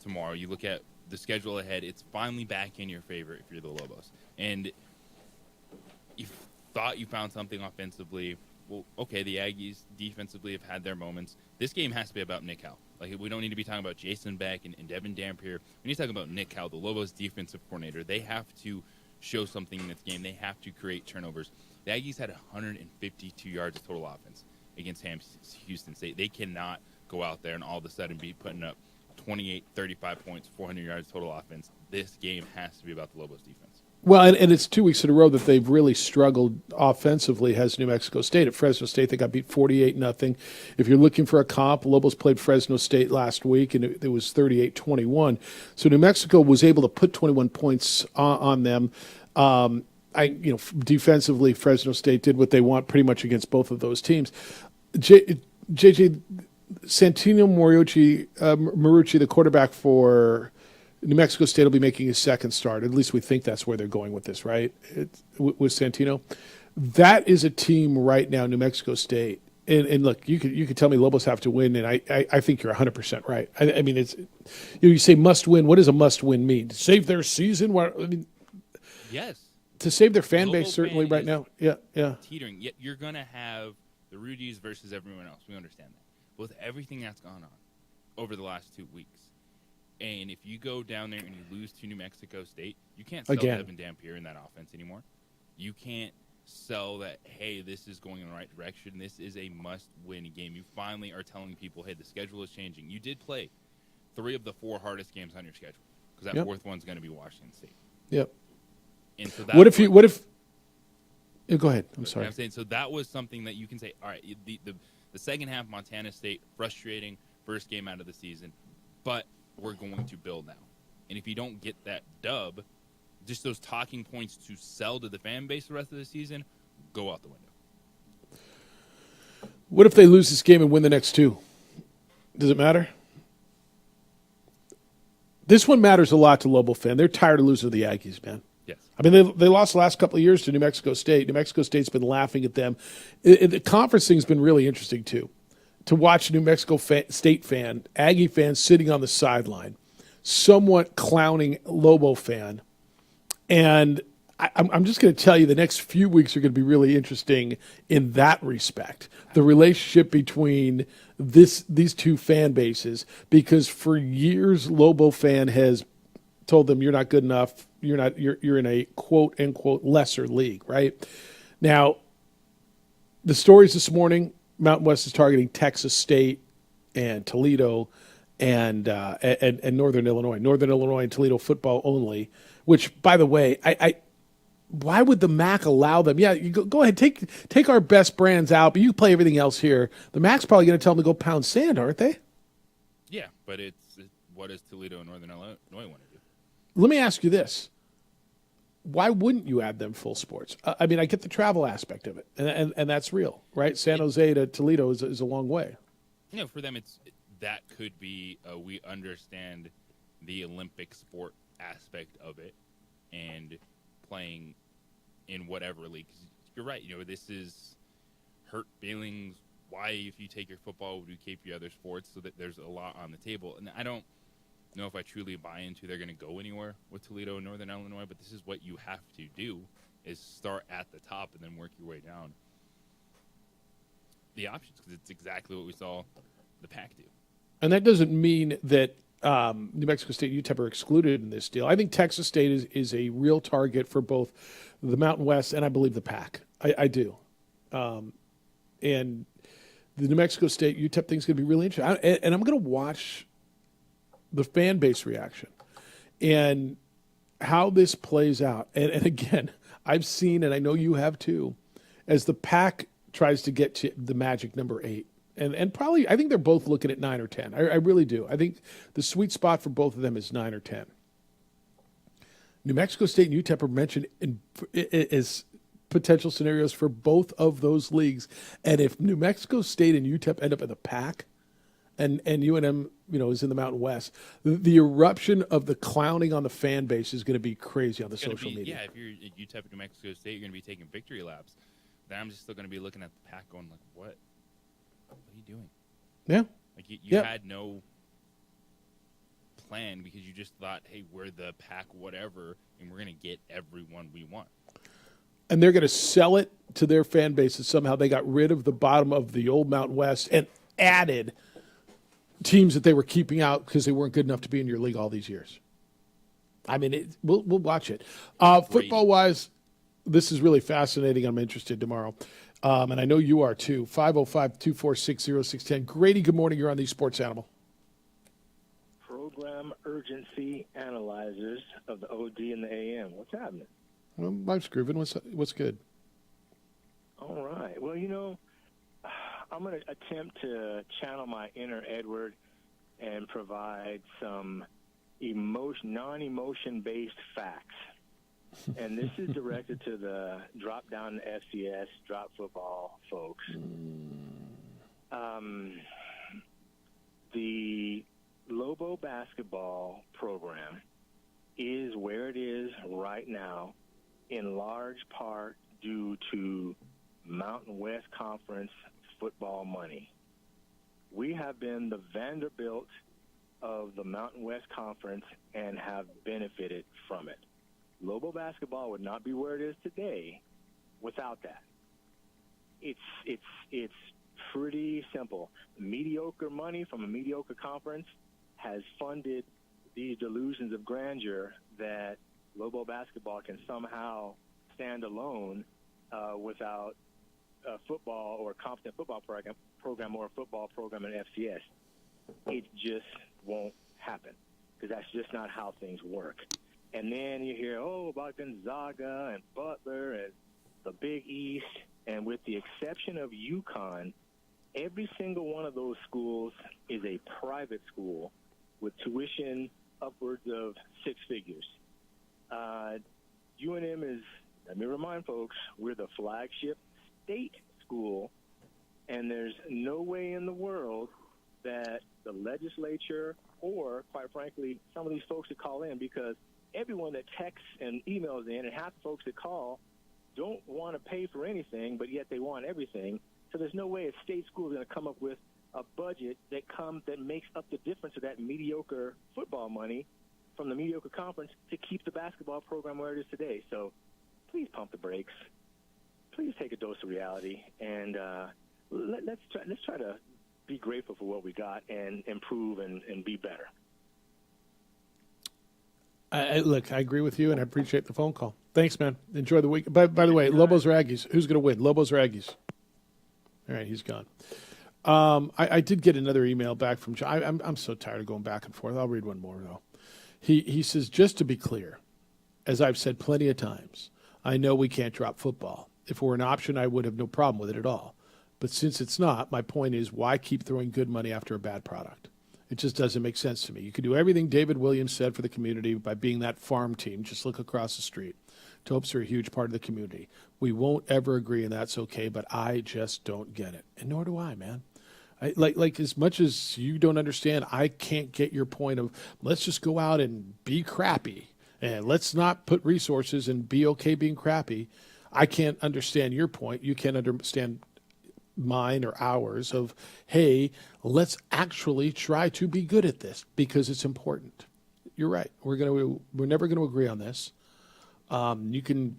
tomorrow. You look at the schedule ahead, it's finally back in your favor if you're the Lobos. And you thought you found something offensively. Well, okay, the Aggies defensively have had their moments. This game has to be about Nick Howell. Like, we don't need to be talking about Jason Beck and Devin Dampier. We need to talk about Nick Howell, the Lobos defensive coordinator. They have to show something in this game. They have to create turnovers. The Aggies had 152 yards of total offense against Houston State. They cannot go out there and all of a sudden be putting up 28, 35 points, 400 yards total offense. This game has to be about the Lobos defense. Well, and it's 2 weeks in a row that they've really struggled offensively, has New Mexico State. At Fresno State, they got beat 48-0. If you're looking for a comp, Lobos played Fresno State last week, and it was 38-21. So New Mexico was able to put 21 points on them. Defensively, Fresno State did what they want pretty much against both of those teams. JJ, Santino Marucci, the quarterback for New Mexico State, will be making his second start. At least we think that's where they're going with this, right? With Santino. That is a team right now, New Mexico State. And look, you could tell me Lobos have to win, and I think you're 100% right. I mean, it's you say must win. What does a must win mean? To save their season? Yes. To save their fan Lobo base, certainly fan right now. Yeah. Teetering. Yet you're going to have the Rudies versus everyone else. We understand that. But with everything that's gone on over the last 2 weeks, And if you go down there and you lose to New Mexico State, you can't sell Again. Evan Dampier in that offense anymore. You can't sell that, hey, this is going in the right direction. This is a must-win game. You finally are telling people, hey, the schedule is changing. You did play 3 of the 4 hardest games on your schedule because that Yep. fourth one's going to be Washington State. Yep. And so that What if yeah, go ahead. I'm sorry. I'm saying, so that was something that you can say, all right, the second half, Montana State, frustrating, first game out of the season, but we're going to build now. And if you don't get that dub, just those talking points to sell to the fan base the rest of the season go out the window. What if they lose this game and win the next 2? Does it matter? This one matters a lot to Lobo fan. They're tired of losing to the Aggies, man. Yes. I mean, they lost the last couple of years to New Mexico State. New Mexico State's been laughing at them. The conference thing's been really interesting, too, to watch a New Mexico State fan, Aggie fan, sitting on the sideline, somewhat clowning Lobo fan. And I'm just going to tell you the next few weeks are going to be really interesting in that respect. The relationship between these two fan bases, because for years Lobo fan has told them you're not good enough. You're in a quote unquote lesser league, right? Now, the stories this morning, Mountain West is targeting Texas State and Toledo and Northern Illinois. Northern Illinois and Toledo football only, which, by the way, why would the MAC allow them? Yeah, you go ahead, take our best brands out, but you play everything else here. The MAC's probably going to tell them to go pound sand, aren't they? Yeah, but what does Toledo and Northern Illinois want to do? Let me ask you this. Why wouldn't you add them full sports? I mean, I get the travel aspect of it, and that's real, right? San Jose to Toledo is a long way. You know, for them, that could be we understand the Olympic sport aspect of it and playing in whatever league. 'Cause you're right. You know, this is hurt feelings. Why, if you take your football, would you keep your other sports? So that there's a lot on the table, and I don't know if I truly buy into they're going to go anywhere with Toledo and Northern Illinois, but this is what you have to do, is start at the top and then work your way down the options, because it's exactly what we saw the PAC do. And that doesn't mean that New Mexico State and UTEP are excluded in this deal. I think Texas State is a real target for both the Mountain West and I believe the PAC. I do. And the New Mexico State UTEP thing is going to be really interesting. And I'm going to watch the fan base reaction and how this plays out. And again, I've seen, and I know you have too, as the PAC tries to get to the magic number 8. And probably, I think they're both looking at 9 or 10. I really do. I think the sweet spot for both of them is 9 or 10. New Mexico State and UTEP are mentioned as potential scenarios for both of those leagues. And if New Mexico State and UTEP end up in the PAC, and UNM, is in the Mountain West, the eruption of the clowning on the fan base is going to be crazy on the social media. Yeah, if you're at UTEP New Mexico State, you're going to be taking victory laps. Then I'm just still going to be looking at the PAC going like, what? What are you doing? Yeah. Like you had no plan because you just thought, hey, we're the PAC whatever, and we're going to get everyone we want. And they're going to sell it to their fan base that somehow they got rid of the bottom of the old Mountain West and added teams that they were keeping out because they weren't good enough to be in your league all these years. I mean, we'll watch it. Football-wise, this is really fascinating. I'm interested tomorrow. And I know you are too. 505-246-0610. Grady, good morning. You're on the Sports Animal. Program urgency analyzers of the OD and the AM. What's happening? Well, life's grooving. What's good? All right. Well, I'm going to attempt to channel my inner Edward and provide some non-emotion-based facts. And this is directed to the drop-down FCS, drop football folks. The Lobo basketball program is where it is right now in large part due to Mountain West Conference football money. We have been the Vanderbilt of the Mountain West Conference and have benefited from it. Lobo basketball would not be where it is today without that. It's pretty simple. Mediocre money from a mediocre conference has funded these delusions of grandeur that Lobo basketball can somehow stand alone without a football or a competent football program or a football program in FCS. It just won't happen because that's just not how things work. And then you hear, about Gonzaga and Butler and the Big East, and with the exception of UConn, every single one of those schools is a private school with tuition upwards of six figures. UNM is, let me remind folks, we're the flagship state school, and there's no way in the world that the legislature or, quite frankly, some of these folks that call in, because everyone that texts and emails in, and half the folks that call don't want to pay for anything, but yet they want everything. So there's no way a state school is going to come up with a budget that makes up the difference of that mediocre football money from the mediocre conference to keep the basketball program where it is today. So please pump the brakes. Please take a dose of reality, and let's try to be grateful for what we got and improve and be better. Look, I agree with you, and I appreciate the phone call. Thanks, man. Enjoy the week. By the way, Lobos or Aggies? Who's going to win, Lobos or Aggies? All right, he's gone. I did get another email back from John. I'm so tired of going back and forth. I'll read one more, though. He says, just to be clear, as I've said plenty of times, I know we can't drop football. If it were an option, I would have no problem with it at all. But since it's not, my point is, why keep throwing good money after a bad product? It just doesn't make sense to me. You can do everything David Williams said for the community by being that farm team. Just look across the street. Topes are a huge part of the community. We won't ever agree, and that's okay, but I just don't get it. And nor do I, man. Like as much as you don't understand, I can't get your point of let's just go out and be crappy and let's not put resources and be okay being crappy. I can't understand your point. You can't understand mine or ours of, hey, let's actually try to be good at this because it's important. You're right. We're never going to agree on this. You can,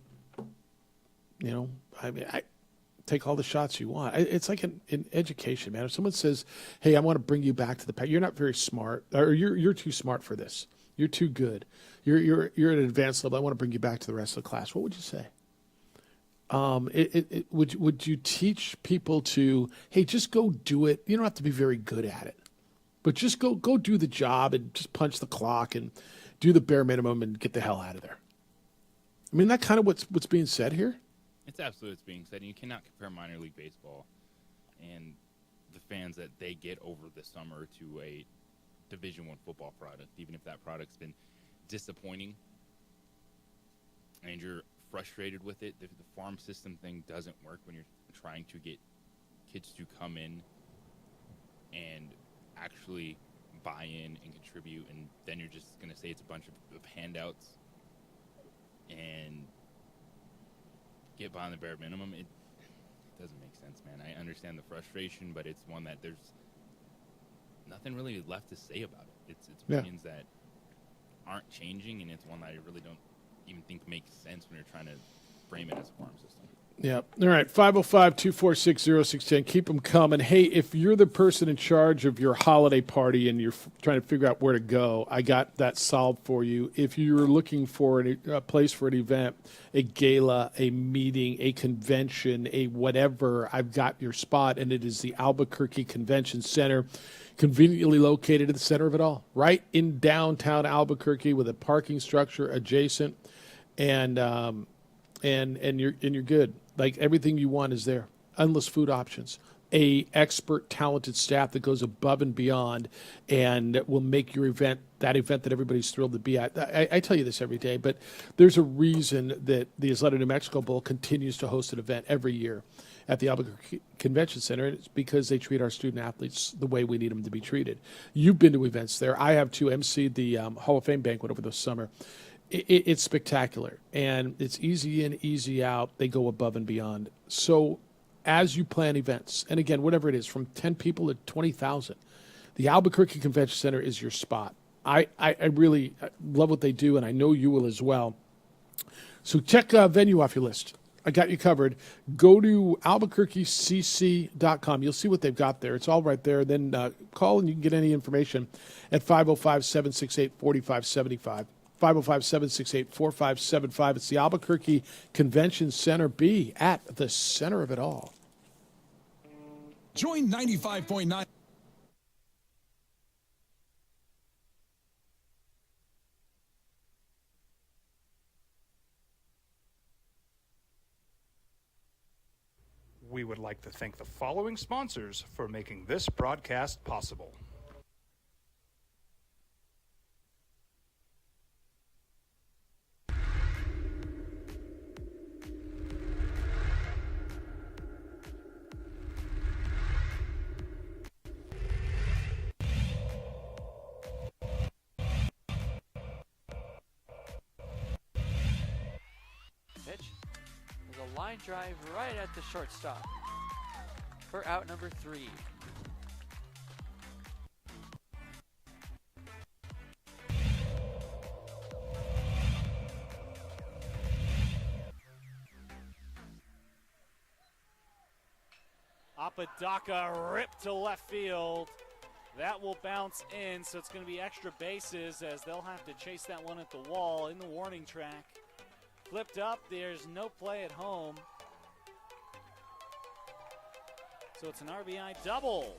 I take all the shots you want. It's like in education, man. If someone says, hey, I want to bring you back to the past, you're not very smart, or you're too smart for this. You're too good. You're at an advanced level. I want to bring you back to the rest of the class. What would you say? Would you teach people to, hey, just go do it? You don't have to be very good at it, but just go do the job and just punch the clock and do the bare minimum and get the hell out of there. I mean, that kind of what's being said here? It's absolutely what's being said. And you cannot compare minor league baseball and the fans that they get over the summer to a Division I football product, even if that product's been disappointing and you're frustrated with it. The farm system thing doesn't work when you're trying to get kids to come in and actually buy in and contribute, and then you're just going to say it's a bunch of handouts and get by on the bare minimum. It doesn't make sense, man. I understand the frustration, but it's one that there's nothing really left to say about it. It's opinions that aren't changing, and it's one that I really don't even think makes sense when you're trying to frame it as a farm system. Yeah. All right. 505-246-0610. Keep them coming. Hey, if you're the person in charge of your holiday party and you're trying to figure out where to go, I got that solved for you. If you're looking for a place for an event, a gala, a meeting, a convention, a whatever, I've got your spot, and it is the Albuquerque Convention Center, conveniently located at the center of it all, right in downtown Albuquerque with a parking structure adjacent, and you're good. Like everything you want is there. Endless food options. A expert, talented staff that goes above and beyond and will make your event that everybody's thrilled to be at. I tell you this every day, but there's a reason that the Isleta New Mexico Bowl continues to host an event every year at the Albuquerque Convention Center, and it's because they treat our student athletes the way we need them to be treated. You've been to events there. I have too. emceed the Hall of Fame banquet over the summer. It's spectacular, and it's easy in, easy out. They go above and beyond. So as you plan events, and again, whatever it is, from 10 people to 20,000, the Albuquerque Convention Center is your spot. I really love what they do, and I know you will as well. So check venue off your list. I got you covered. Go to albuquerquecc.com. You'll see what they've got there. It's all right there. Then call and you can get any information at 505-768-4575. 505-768-4575. It's the Albuquerque Convention Center. Be at the center of it all. Join 95.9. We would like to thank the following sponsors for making this broadcast possible. Pitch. There's a line drive right at the shortstop for out number 3. Apodaca ripped to left field. That will bounce in, so it's going to be extra bases as they'll have to chase that one at the wall in the warning track. Flipped up, there's no play at home. So it's an RBI double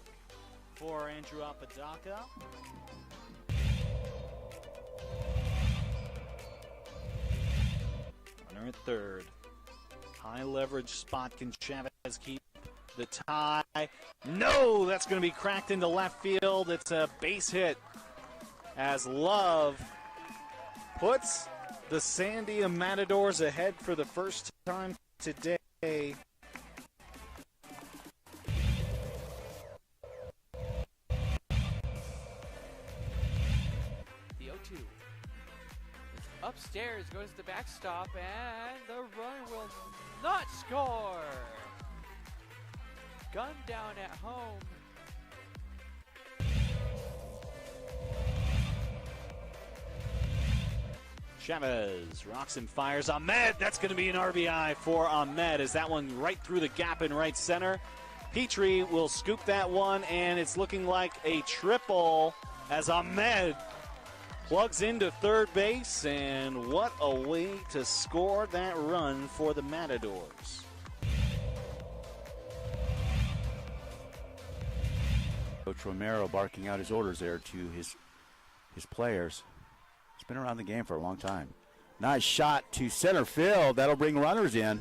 for Andrew Apodaca. Runner at third. High leverage spot. Can Chavez keep the tie? No, that's going to be cracked into left field. It's a base hit as Love puts the Sandia Matadors ahead for the first time today. The 0-2. Upstairs goes the backstop, and the run will not score. Gun down at home. Chavez rocks and fires. Ahmed, that's going to be an RBI for Ahmed as that one right through the gap in right center. Petrie will scoop that one, and it's looking like a triple as Ahmed plugs into third base, and what a way to score that run for the Matadors. Coach Romero barking out his orders there to his players. He's been around the game for a long time. Nice shot to center field. That'll bring runners in.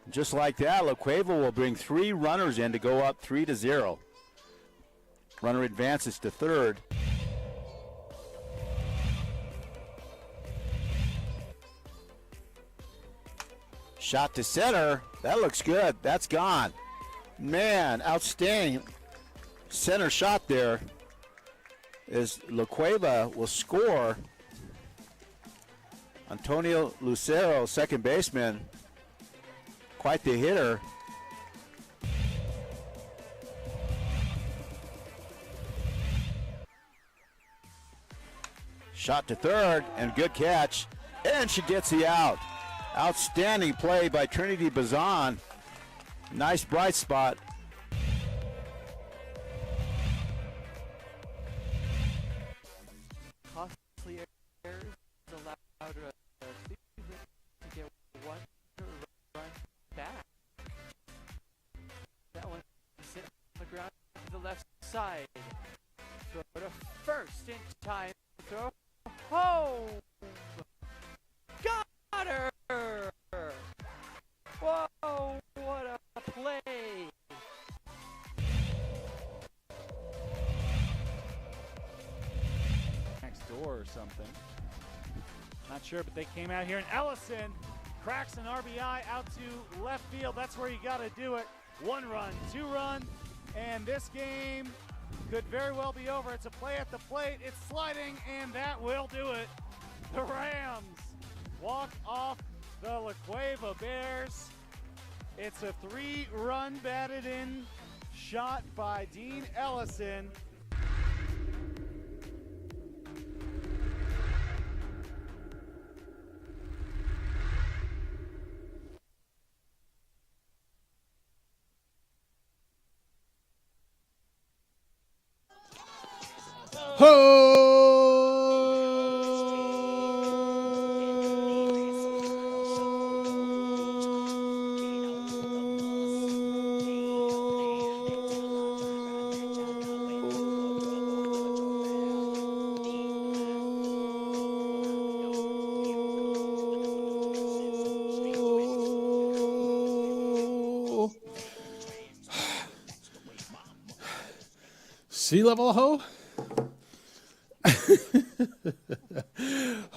Just like that, La Cueva will bring 3 runners in to go up 3-0. Runner advances to third. Shot to center. That looks good. That's gone. Man, outstanding center shot there. As La Cueva will score. Antonio Lucero, second baseman, quite the hitter. Shot to third, and good catch, and she gets the out. Outstanding play by Trinity Bazan. Nice bright spot. Costly errors allowed Cleveland to get one run back. That one sent on the ground to the left side. Throw to first in time. Throw home. Got her. Whoa, what a play. Next door or something. Not sure, but they came out here, and Ellison cracks an RBI out to left field. That's where you got to do it. 1 run, 2 run, and this game could very well be over. It's a play at the plate. It's sliding, and that will do it. The Rams walk off the La Cueva Bears. It's a 3-run batted in shot by Dean Ellison. Sea level ho?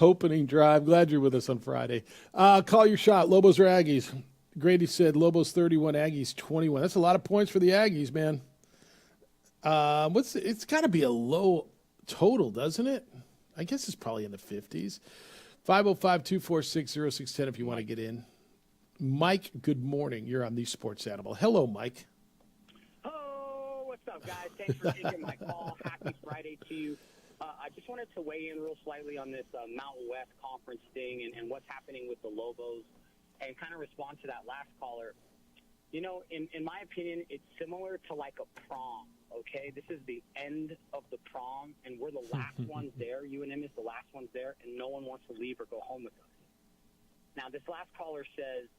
Opening drive. Glad you're with us on Friday. Call your shot. Lobos or Aggies? Grady said Lobos 31, Aggies 21. That's a lot of points for the Aggies, man. It's got to be a low total, doesn't it? I guess it's probably in the 50s. 505-246-0610 if you want to get in. Mike, good morning. You're on the Sports Animal. Hello, Mike. What's up, guys? Thanks for taking my call. Happy Friday to you. I just wanted to weigh in real slightly on this Mountain West Conference thing and what's happening with the Lobos and kind of respond to that last caller. You know, in my opinion, it's similar to like a prom, okay? This is the end of the prom, and we're the last ones there. UNM is the last ones there, and no one wants to leave or go home with us. Now, this last caller says,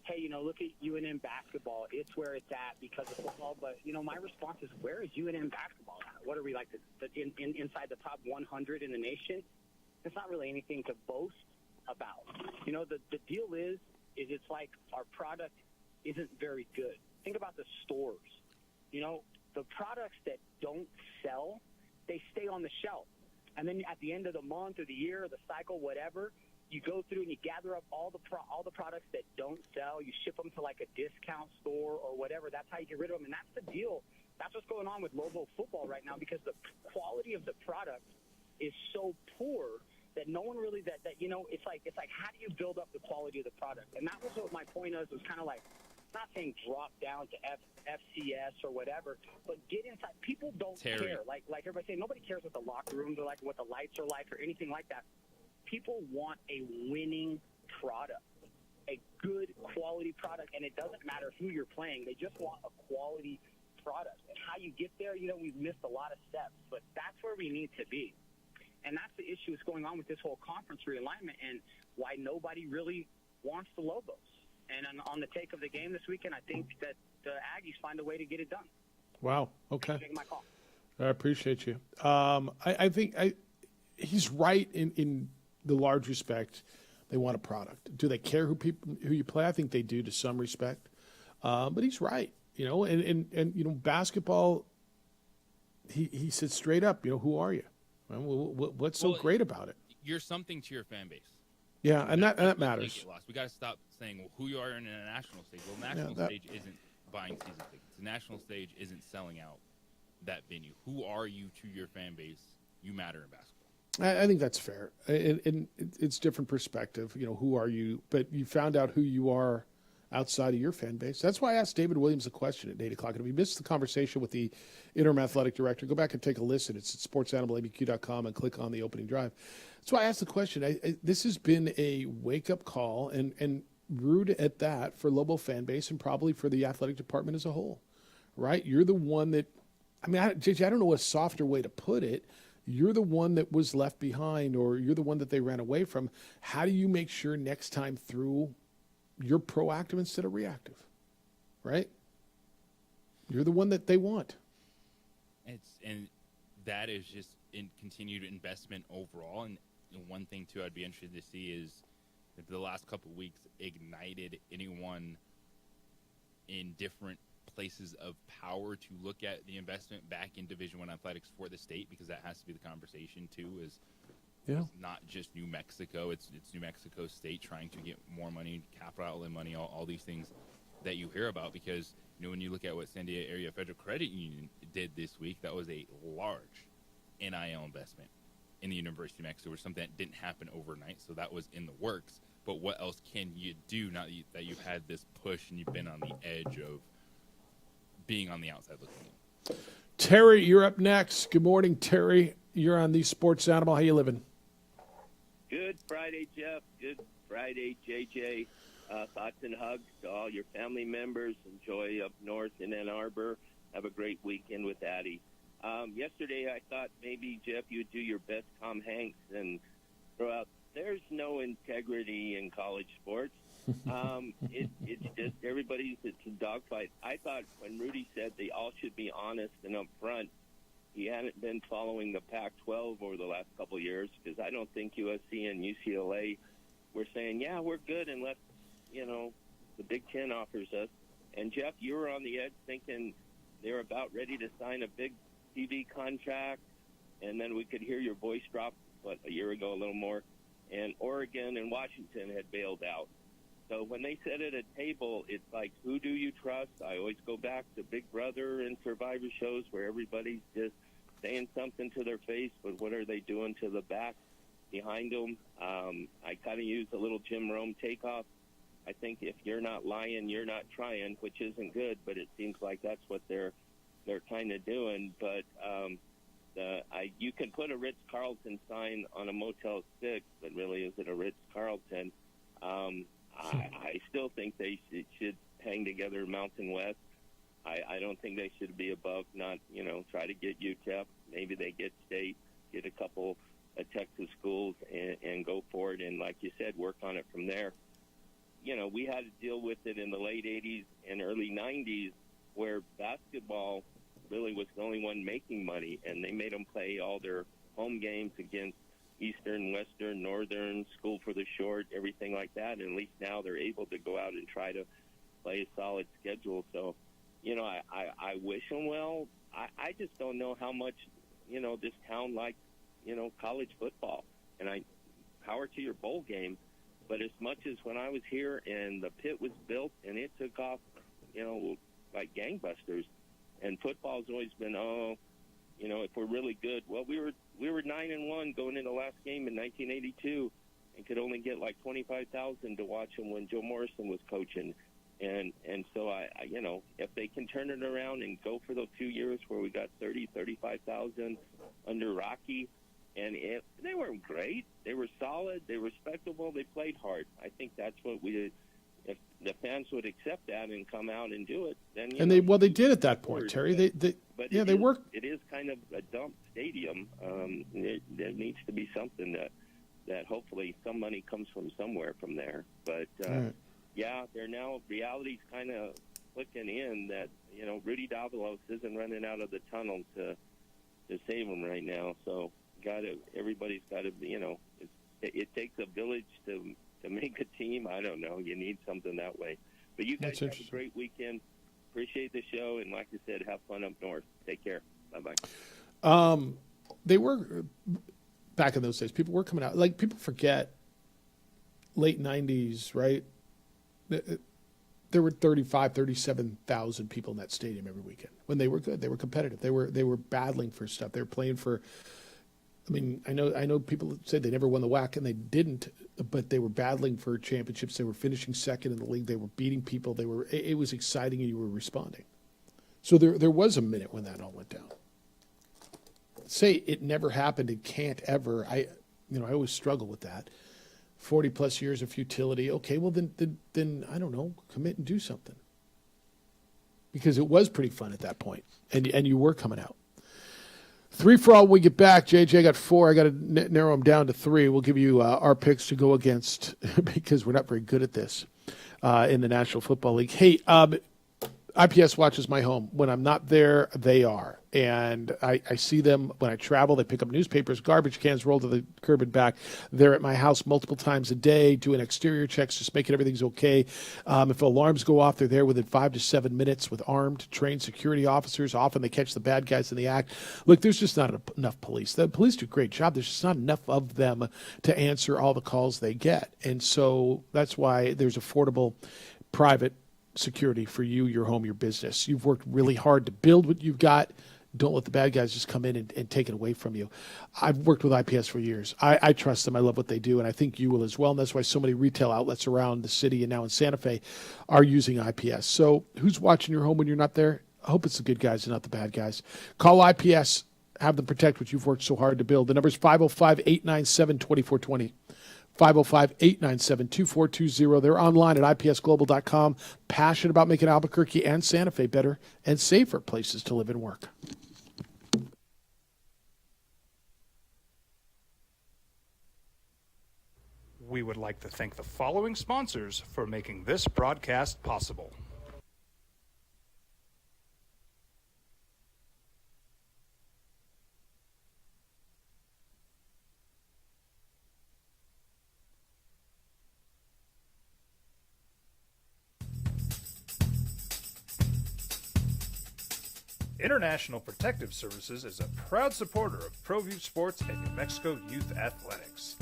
hey, you know, look at UNM basketball. It's where it's at because of football. But, you know, my response is, where is UNM basketball at? What are we, like, inside the top 100 in the nation? It's not really anything to boast about. You know, the deal is it's like our product isn't very good. Think about the stores. You know, the products that don't sell, they stay on the shelf. And then at the end of the month or the year or the cycle, whatever, you go through and you gather up all the products that don't sell. You ship them to like a discount store or whatever. That's how you get rid of them. And that's the deal. That's what's going on with Lobo football right now because the quality of the product is so poor that no one really that you know, it's like how do you build up the quality of the product? And that was what my point was kind of like, not saying drop down to FCS or whatever, but get inside. People don't care. Like everybody saying, nobody cares what the locker rooms are like, what the lights are like, or anything like that. People want a winning product, a good quality product, and it doesn't matter who you're playing. They just want a quality product. And how you get there, you know, we've missed a lot of steps, but that's where we need to be. And that's the issue that's going on with this whole conference realignment and why nobody really wants the Lobos. And on the take of the game this weekend, I think that the Aggies find a way to get it done. Wow. Okay. Taking my call. I appreciate you. I think he's right in the large respect. They want a product. Do they care who you play? I think they do to some respect. But he's right. You know, and you know, basketball. He said straight up. You know, who are you? What's so great about it? You're something to your fan base. Yeah, and that matters. We got to stop saying who you are in a national stage. Well, the national stage isn't buying season tickets. The national stage isn't selling out that venue. Who are you to your fan base? You matter in basketball. I think that's fair. And it's different perspective. You know, who are you? But you found out who you are outside of your fan base. That's why I asked David Williams a question at 8 o'clock. And if you missed the conversation with the interim athletic director, go back and take a listen. It's at sportsanimалabq.com and click on the opening drive. That's why I asked the question. This has been a wake-up call and rude at that for Lobo fan base and probably for the athletic department as a whole, right? You're the one that, JJ, I don't know a softer way to put it. You're the one that was left behind or you're the one that they ran away from. How do you make sure next time through you're proactive instead of reactive, right? You're the one that they want. And that is just in continued investment overall. And one thing, too, I'd be interested to see is if the last couple of weeks ignited anyone in different places of power to look at the investment back in Division I athletics for the state, because that has to be the conversation, too, is it's not just New Mexico. It's New Mexico State trying to get more money, capital outlay money, all these things that you hear about. Because, you know, when you look at what San Diego Area Federal Credit Union did this week, that was a large NIL investment in the University of Mexico, or something that didn't happen overnight. So that was in the works. But what else can you do now that you've had this push and you've been on the edge of being on the outside looking in? Terry, you're up next. Good morning, Terry. You're on the Sports Animal. How you living? Good Friday, Jeff. Good Friday, JJ. Thoughts and hugs to all your family members. Enjoy up north in Ann Arbor. Have a great weekend with Addie. Yesterday, I thought maybe, Jeff, you'd do your best Tom Hanks and throw out, there's no integrity in college sports. It's just it's a dogfight. I thought when Rudy said they all should be honest and upfront, he hadn't been following the Pac-12 over the last couple of years, because I don't think USC and UCLA were saying, yeah, we're good unless, the Big Ten offers us. And, Jeff, you were on the edge thinking they were about ready to sign a big TV contract, and then we could hear your voice drop, a year ago, a little more, and Oregon and Washington had bailed out. So when they sit at a table, it's like, who do you trust? I always go back to Big Brother and Survivor shows where everybody's just saying something to their face, but what are they doing to the back behind them? I kind of use a little Jim Rome takeoff. I think if you're not lying, you're not trying, which isn't good, but it seems like that's what they're kind of doing. But you can put a Ritz-Carlton sign on a Motel 6, but really is it a Ritz-Carlton? I still think they should hang together Mountain West. I don't think they should be above, not, try to get UTEP. Maybe they get state, get a couple of Texas schools and go for it. And like you said, work on it from there. We had to deal with it in the late 80s and early 90s where basketball really was the only one making money, and they made them play all their home games against Eastern, Western, Northern, School for the Short, everything like that. And at least now they're able to go out and try to play a solid schedule. So, I wish them well. I just don't know how much, this town likes, college football. And power to your bowl game. But as much as when I was here and the pit was built and it took off, like gangbusters, and football's always been, if we're really good. Well, we were 9-1 going into the last game in 1982 and could only get like 25,000 to watch them when Joe Morrison was coaching. And so if they can turn it around and go for those 2 years where we got 35,000 under Rocky, and they weren't great. They were solid. They were respectable. They played hard. I think that's what if the fans would accept that and come out and do it, then they did at that point, Terry. They worked. It is kind of a dump stadium. There needs to be something that hopefully some money comes from somewhere from there. But they're now reality's kind of clicking in that Rudy Davalos isn't running out of the tunnel to save him right now. So everybody's got to it takes a village to make a team. I don't know. You need something that way. But you guys have a great weekend. Appreciate the show, and like I said, have fun up north. Take care. Bye-bye. They were, back in those days, people were coming out. Like, people forget, late 90s, right? There were 37,000 people in that stadium every weekend. When they were good, they were competitive. They were battling for stuff. They were playing for, I know people say they never won the WAC, and they didn't, but they were battling for championships. They were finishing second in the league. They were beating people. It was exciting, and you were responding. So there was a minute when that all went down. Say it never happened, it can't ever. I always struggle with that. 40 plus years of futility. Okay, well then I don't know, commit and do something. Because it was pretty fun at that point, and you were coming out. 3 for all when we get back. JJ got 4. I got to narrow them down to 3. We'll give you our picks to go against because we're not very good at this in the National Football League. Hey, IPS watches my home. When I'm not there, they are. And I see them when I travel. They pick up newspapers, garbage cans, roll to the curb and back. They're at my house multiple times a day, doing exterior checks, just making everything's okay. If alarms go off, they're there within 5 to 7 minutes with armed, trained security officers. Often they catch the bad guys in the act. Look, there's just not enough police. The police do a great job. There's just not enough of them to answer all the calls they get. And so that's why there's affordable private security for you, your home, your business. You've worked really hard to build what you've got. Don't let the bad guys just come in and take it away from you. I've worked with IPS for years. I trust them. I love what they do, and I think you will as well. And that's why so many retail outlets around the city and now in Santa Fe are using IPS. So who's watching your home when you're not there? I hope it's the good guys and not the bad guys. Call IPS. Have them protect what you've worked so hard to build. The number is 505-897-2420. 505-897-2420. They're online at ipsglobal.com. Passionate about making Albuquerque and Santa Fe better and safer places to live and work. We would like to thank the following sponsors for making this broadcast possible. International Protective Services is a proud supporter of ProView Sports and New Mexico Youth Athletics.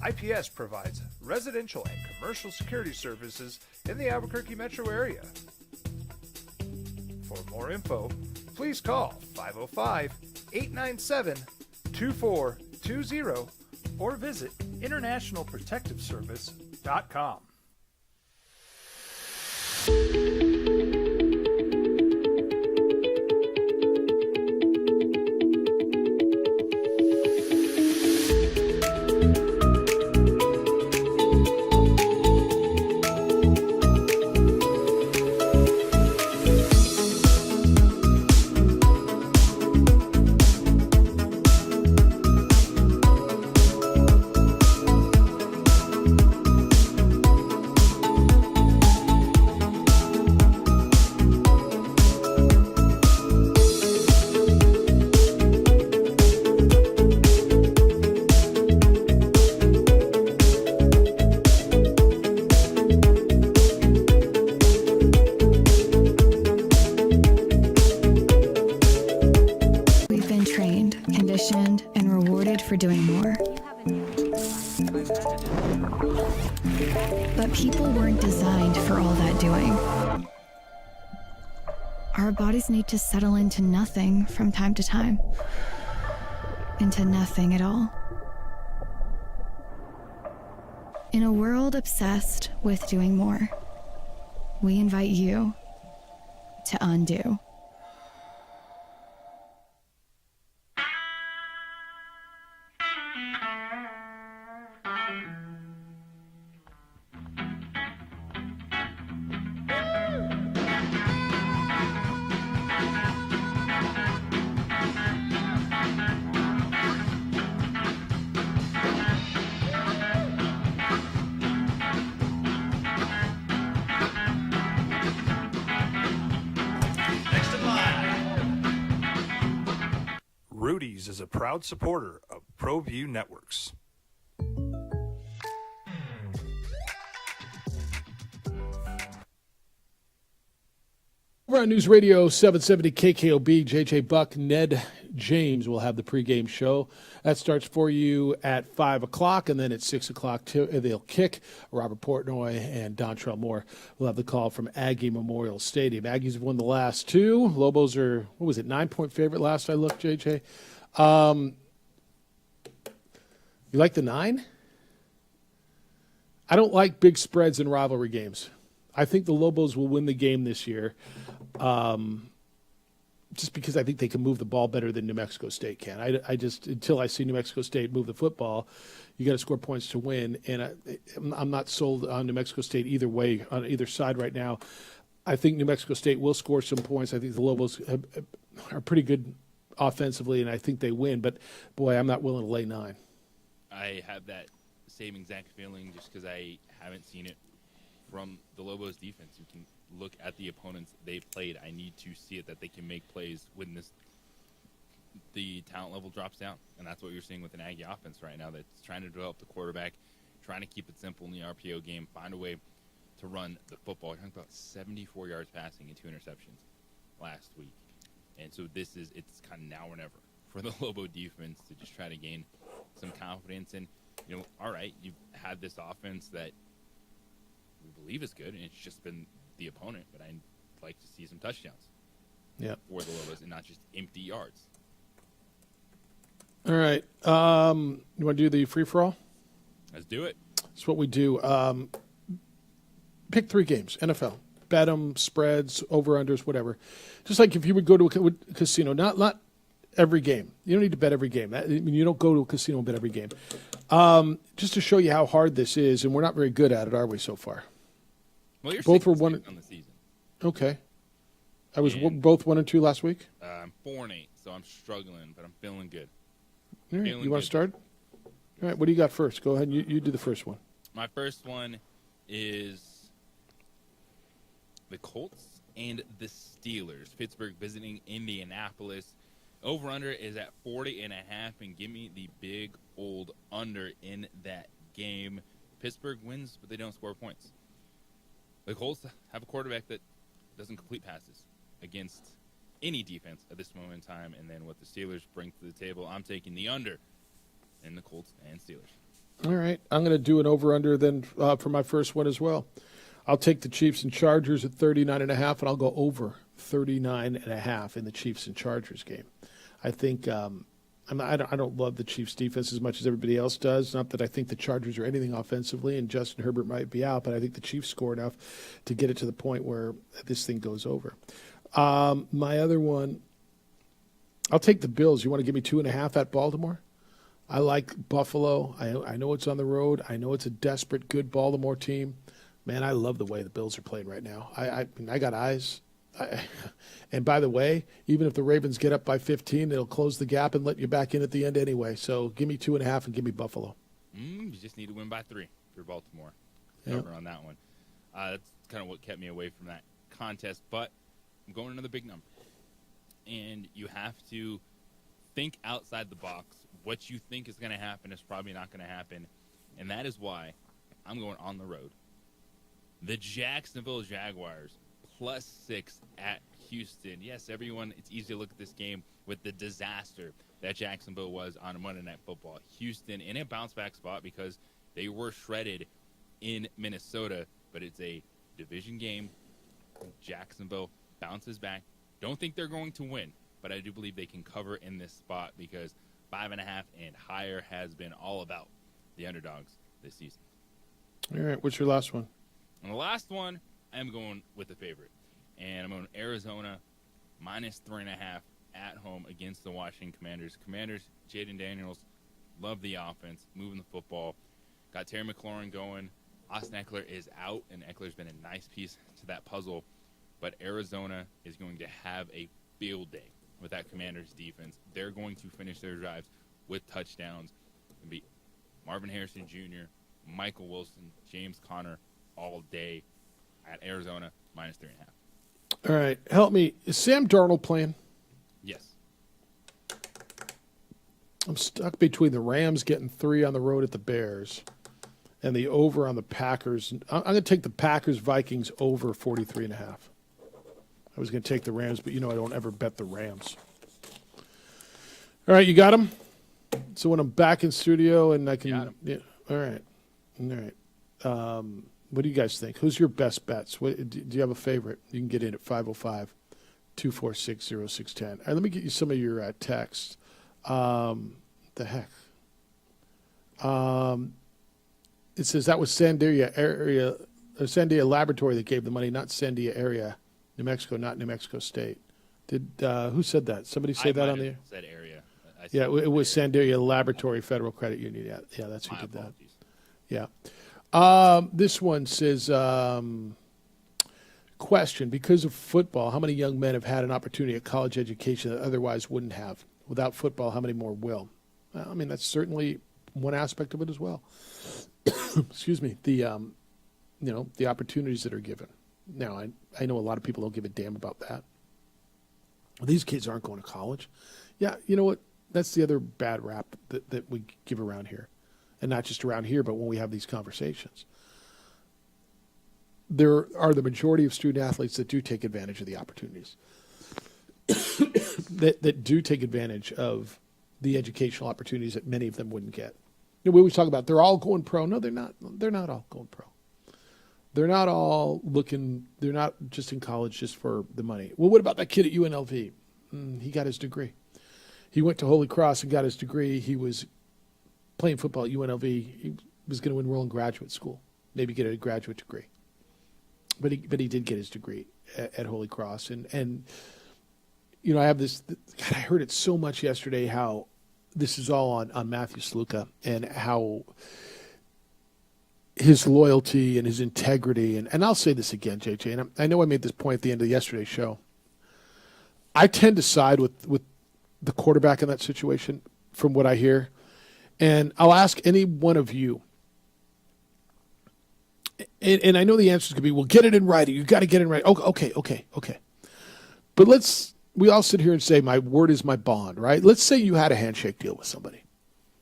IPS provides residential and commercial security services in the Albuquerque metro area. For more info, please call 505-897-2420 or visit internationalprotectiveservice.com. For doing more. But people weren't designed for all that doing. Our bodies need to settle into nothing from time to time. Into nothing at all. In a world obsessed with doing more, we invite you to undo. Rudy's is a proud supporter of ProView Networks. Over on News Radio 770 KKOB, JJ Buck, Ned James will have the pregame show. That starts for you at 5 o'clock, and then at 6 o'clock they'll kick. Robert Portnoy and Dontrell Moore will have the call from Aggie Memorial Stadium. Aggies have won the last two. Lobos are, 9-point favorite last I looked, JJ. You like the 9? I don't like big spreads in rivalry games. I think the Lobos will win the game this year, just because I think they can move the ball better than New Mexico State can. I just, until I see New Mexico State move the football, you got to score points to win, and I'm not sold on New Mexico State either way, on either side right now. I think New Mexico State will score some points. I think the Lobos are pretty good offensively, and I think they win. But, boy, I'm not willing to lay 9. I have that same exact feeling just because I haven't seen it from the Lobos defense. You can look at the opponents they've played. I need to see it that they can make plays when the talent level drops down. And that's what you're seeing with an Aggie offense right now, that's trying to develop the quarterback, trying to keep it simple in the RPO game, find a way to run the football. You're talking about 74 yards passing and 2 interceptions last week. And so it's kind of now or never for the Lobo defense to just try to gain some confidence. And, all right, you've had this offense that we believe is good, and it's just been the opponent. But I'd like to see some touchdowns for the Lobos and not just empty yards. All right. You want to do the free-for-all? Let's do it. That's what we do. Pick 3 games, NFL. Bet them, spreads, over-unders, whatever. Just like if you would go to a casino, not every game. You don't need to bet every game. You don't go to a casino and bet every game. Just to show you how hard this is, and we're not very good at it, are we, so far? Well, you're both 6 were 1 on the season. Okay. I was both 1 and 2 last week. I'm 4 and 8, so I'm struggling, but I'm feeling good. All right. You want to start? All right, what do you got first? Go ahead and you do the first one. My first one is the Colts and the Steelers. Pittsburgh visiting Indianapolis. Over-under is at 40.5, and give me the big old under in that game. Pittsburgh wins, but they don't score points. The Colts have a quarterback that doesn't complete passes against any defense at this moment in time, and then what the Steelers bring to the table, I'm taking the under in the Colts and Steelers. All right, I'm going to do an over-under then for my first one as well. I'll take the Chiefs and Chargers at 39.5, and I'll go over 39.5 in the Chiefs and Chargers game. I think I don't love the Chiefs' defense as much as everybody else does. Not that I think the Chargers are anything offensively, and Justin Herbert might be out, but I think the Chiefs score enough to get it to the point where this thing goes over. My other one, I'll take the Bills. You want to give me 2.5 at Baltimore? I like Buffalo. I know it's on the road. I know it's a desperate, good Baltimore team. Man, I love the way the Bills are playing right now. I got eyes. And by the way, even if the Ravens get up by 15, it'll close the gap and let you back in at the end anyway. So give me 2.5 and give me Buffalo. You just need to win by 3 for Baltimore. Yep. Cover on that one. That's kind of what kept me away from that contest. But I'm going another big number. And you have to think outside the box. What you think is going to happen is probably not going to happen. And that is why I'm going on the road. The Jacksonville Jaguars +6 at Houston. Yes, everyone, it's easy to look at this game with the disaster that Jacksonville was on Monday Night Football. Houston in a bounce-back spot because they were shredded in Minnesota, but it's a division game. Jacksonville bounces back. Don't think they're going to win, but I do believe they can cover in this spot because 5.5 and higher has been all about the underdogs this season. All right, what's your last one? And the last one, I'm going with the favorite. And I'm going Arizona -3.5 at home against the Washington Commanders. Commanders, Jaden Daniels, love the offense, moving the football. Got Terry McLaurin going. Austin Eckler is out, and Eckler's been a nice piece to that puzzle. But Arizona is going to have a field day with that Commanders defense. They're going to finish their drives with touchdowns. It'll be Marvin Harrison Jr., Michael Wilson, James Conner all day at Arizona -3.5. All right, help me. Is Sam Darnold playing? Yes. I'm stuck between the Rams getting 3 on the road at the Bears and the over on the Packers. I'm going to take the Packers-Vikings over 43.5. I was going to take the Rams, but I don't ever bet the Rams. All right, you got them? So when I'm back in studio and I can... Got 'em. Yeah, all right. What do you guys think? Who's your best bets? Do you have a favorite? You can get in at 505-246-0610. All right, let me get you some of your texts. The heck? It says that was Sandia Laboratory that gave the money, not Sandia area, New Mexico, not New Mexico State. Who said that? Somebody say that on the air? Said area. Yeah, it was Sandia Laboratory Federal Credit Union. Yeah, that's who did that. Yeah. This one says, question, because of football, how many young men have had an opportunity at college education that otherwise wouldn't have? Without football, how many more will? Well, I mean, that's certainly one aspect of it as well. Excuse me. The opportunities that are given. Now, I know a lot of people don't give a damn about that. These kids aren't going to college. Yeah, you know what? That's the other bad rap that we give around here. And not just around here, but when we have these conversations. There are the majority of student athletes that do take advantage of the opportunities, that do take advantage of the educational opportunities that many of them wouldn't get. We always talk about they're all going pro. No, they're not. They're not all going pro. They're not all looking. They're not just in college just for the money. Well, what about that kid at UNLV? He got his degree. He went to Holy Cross and got his degree. He was playing football at UNLV. He was going to enroll in graduate school, maybe get a graduate degree. But he did get his degree at Holy Cross. And I have this, God, I heard it so much yesterday how this is all on Matthew Sluka and how his loyalty and his integrity. And I'll say this again, JJ, and I know I made this point at the end of yesterday's show. I tend to side with the quarterback in that situation from what I hear. And I'll ask any one of you, and I know the answer is going to be, well, get it in writing. You got to get it in writing. Okay. But we all sit here and say, my word is my bond, right? Let's say you had a handshake deal with somebody.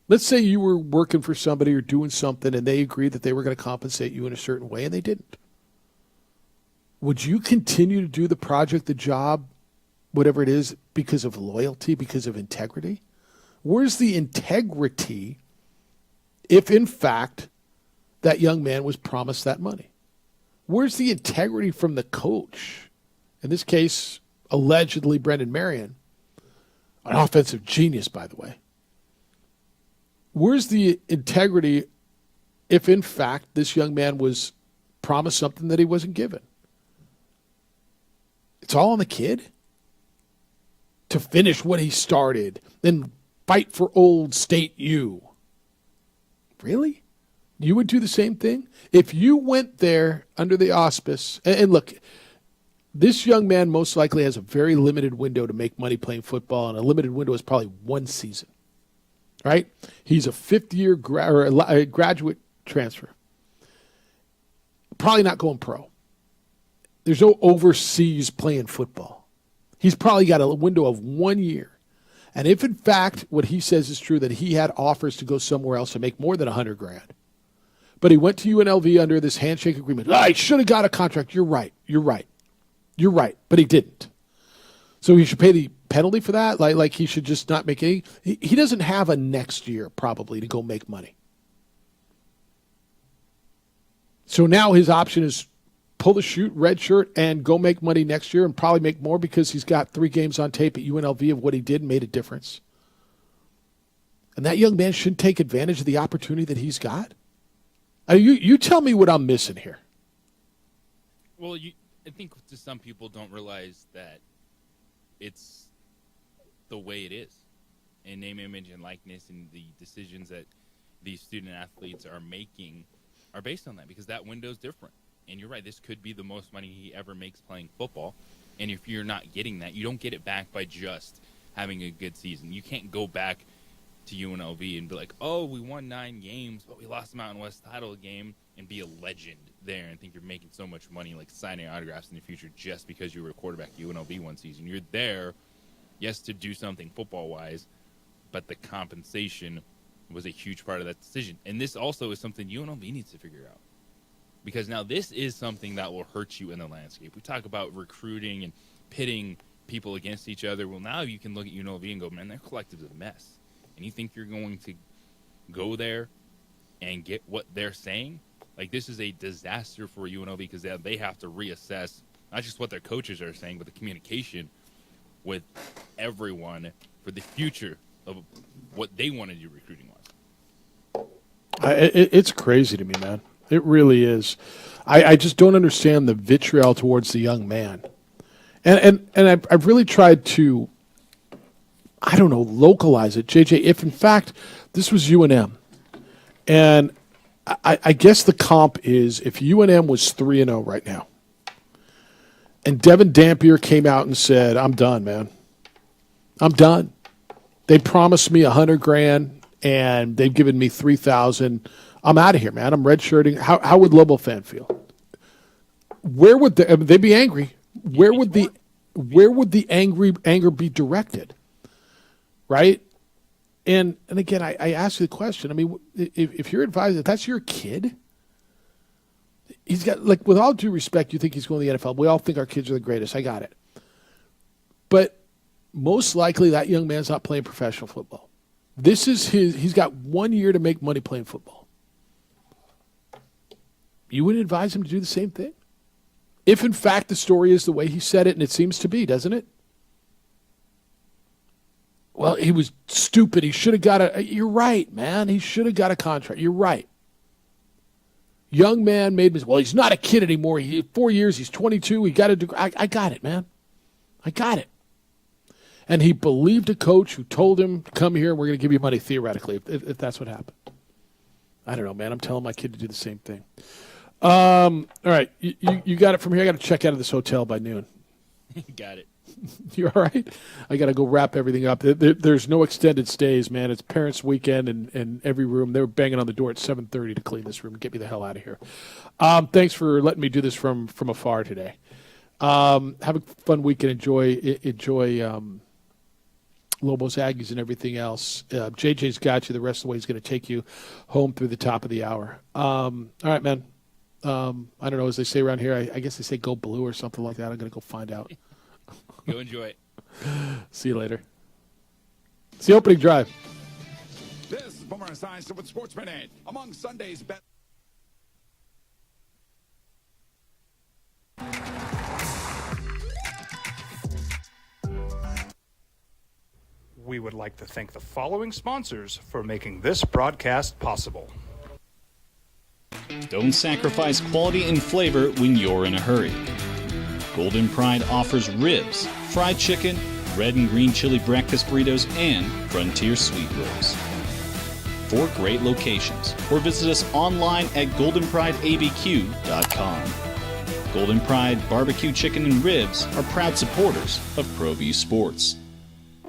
Let's say you were working for somebody or doing something and they agreed that they were going to compensate you in a certain way and they didn't. Would you continue to do the project, the job, whatever it is, because of loyalty, because of integrity? Where's the integrity if, in fact, that young man was promised that money? Where's the integrity from the coach? In this case, allegedly Brendan Marion, an offensive genius, by the way. Where's the integrity if, in fact, this young man was promised something that he wasn't given? It's all on the kid to finish what he started, then fight for Old State U. Really? You would do the same thing? If you went there under the auspice, and look, this young man most likely has a very limited window to make money playing football, and a limited window is probably one season. Right? He's a fifth-year graduate transfer. Probably not going pro. There's no overseas playing football. He's probably got a window of 1 year. And if, in fact, what he says is true, that he had offers to go somewhere else to make more than $100,000, but he went to UNLV under this handshake agreement. I should have got a contract. You're right. But he didn't. So he should pay the penalty for that? Like he should just not make any? He doesn't have a next year probably to go make money. So now his option is pull the chute, red shirt, and go make money next year and probably make more because he's got 3 games on tape at UNLV of what he did and made a difference. And that young man shouldn't take advantage of the opportunity that he's got? You tell me what I'm missing here. Well, I think to some people don't realize that it's the way it is. And name, image, and likeness and the decisions that these student athletes are making are based on that because that window's different. And you're right, this could be the most money he ever makes playing football. And if you're not getting that, you don't get it back by just having a good season. You can't go back to UNLV and be like, oh, we won 9 games, but we lost the Mountain West title game and be a legend there and think you're making so much money, like signing autographs in the future just because you were a quarterback at UNLV one season. You're there, yes, to do something football-wise, but the compensation was a huge part of that decision. And this also is something UNLV needs to figure out. Because now this is something that will hurt you in the landscape. We talk about recruiting and pitting people against each other. Well, now you can look at UNLV and go, man, their collective's a mess. And you think you're going to go there and get what they're saying? Like, this is a disaster for UNLV because they have to reassess not just what their coaches are saying, but the communication with everyone for the future of what they want to do recruiting-wise. It's crazy to me, man. It really is. I just don't understand the vitriol towards the young man. And I've really tried to, I don't know, localize it. JJ, if in fact this was UNM, and I guess the comp is if UNM was 3-0 right now, and Devin Dampier came out and said, I'm done, man. I'm done. They promised me $100,000 and they've given me $3,000. I'm out of here, man. I'm redshirting. How would Lobo fan feel? Where would they'd be angry? Where would the anger be directed? Right? And again, I ask you the question. I mean, if you're advised, if that's your kid, he's got, like, with all due respect, you think he's going to the NFL. We all think our kids are the greatest. I got it. But most likely that young man's not playing professional football. This is he's got 1 year to make money playing football. You wouldn't advise him to do the same thing? If, in fact, the story is the way he said it, and it seems to be, doesn't it? Well, he was stupid. He should have got you're right, man. He should have got a contract. You're right. Young man made me, well, he's not a kid anymore. 4 years, he's 22. He got a degree. I got it, man. I got it. And he believed a coach who told him, come here, we're going to give you money, theoretically, if that's what happened. I don't know, man. I'm telling my kid to do the same thing. All right. You got it from here. I got to check out of this hotel by noon. Got it. You all right? I got to go wrap everything up. There's no extended stays, man. It's parents' weekend, and every room, they were banging on the door at 7:30 to clean this room and get me the hell out of here. Thanks for letting me do this from afar today. Have a fun weekend. Enjoy Lobos, Aggies, and everything else. JJ's got you. The rest of the way he's going to take you home through the top of the hour. All right, man. I don't know, as they say around here, I guess they say go blue or something like that. I'm going to go find out. Go enjoy it. See you later. It's the opening drive. This is Boomer Esiason with Sports Minute. Among Sunday's best. We would like to thank the following sponsors for making this broadcast possible. Don't sacrifice quality and flavor when you're in a hurry. Golden Pride offers ribs, fried chicken, red and green chili breakfast burritos, and Frontier sweet rolls. 4 great locations, or visit us online at goldenprideabq.com. Golden Pride Barbecue Chicken and Ribs are proud supporters of ProView Sports.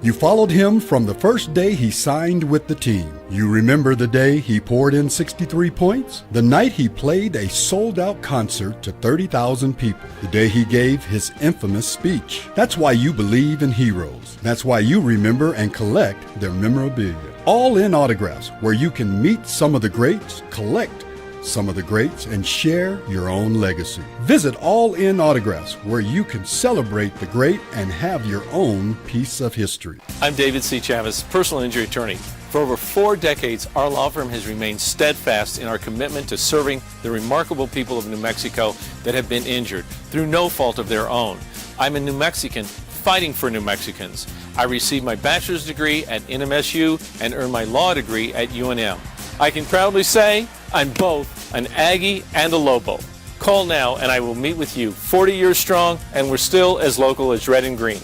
You followed him from the first day he signed with the team. You remember the day he poured in 63 points? The night he played a sold-out concert to 30,000 people. The day he gave his infamous speech. That's why you believe in heroes. That's why you remember and collect their memorabilia. All in Autographs, where you can meet some of the greats, collect some of the greats, and share your own legacy. Visit All In Autographs, where you can celebrate the great and have your own piece of history. I'm David C. Chavez, personal injury attorney. For over 4 decades, our law firm has remained steadfast in our commitment to serving the remarkable people of New Mexico that have been injured through no fault of their own. I'm a New Mexican fighting for New Mexicans. I received my bachelor's degree at NMSU and earned my law degree at UNM. I can proudly say I'm both an Aggie and a Lobo. Call now and I will meet with you. 40 years strong, and we're still as local as red and green.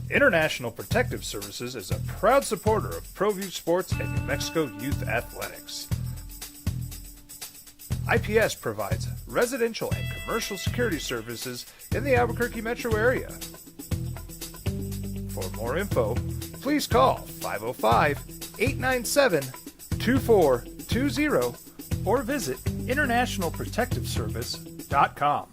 International Protective Services is a proud supporter of ProView Sports and New Mexico Youth Athletics. IPS provides residential and commercial security services in the Albuquerque metro area. For more info, please call 505-897-2420 or visit internationalprotectiveservice.com.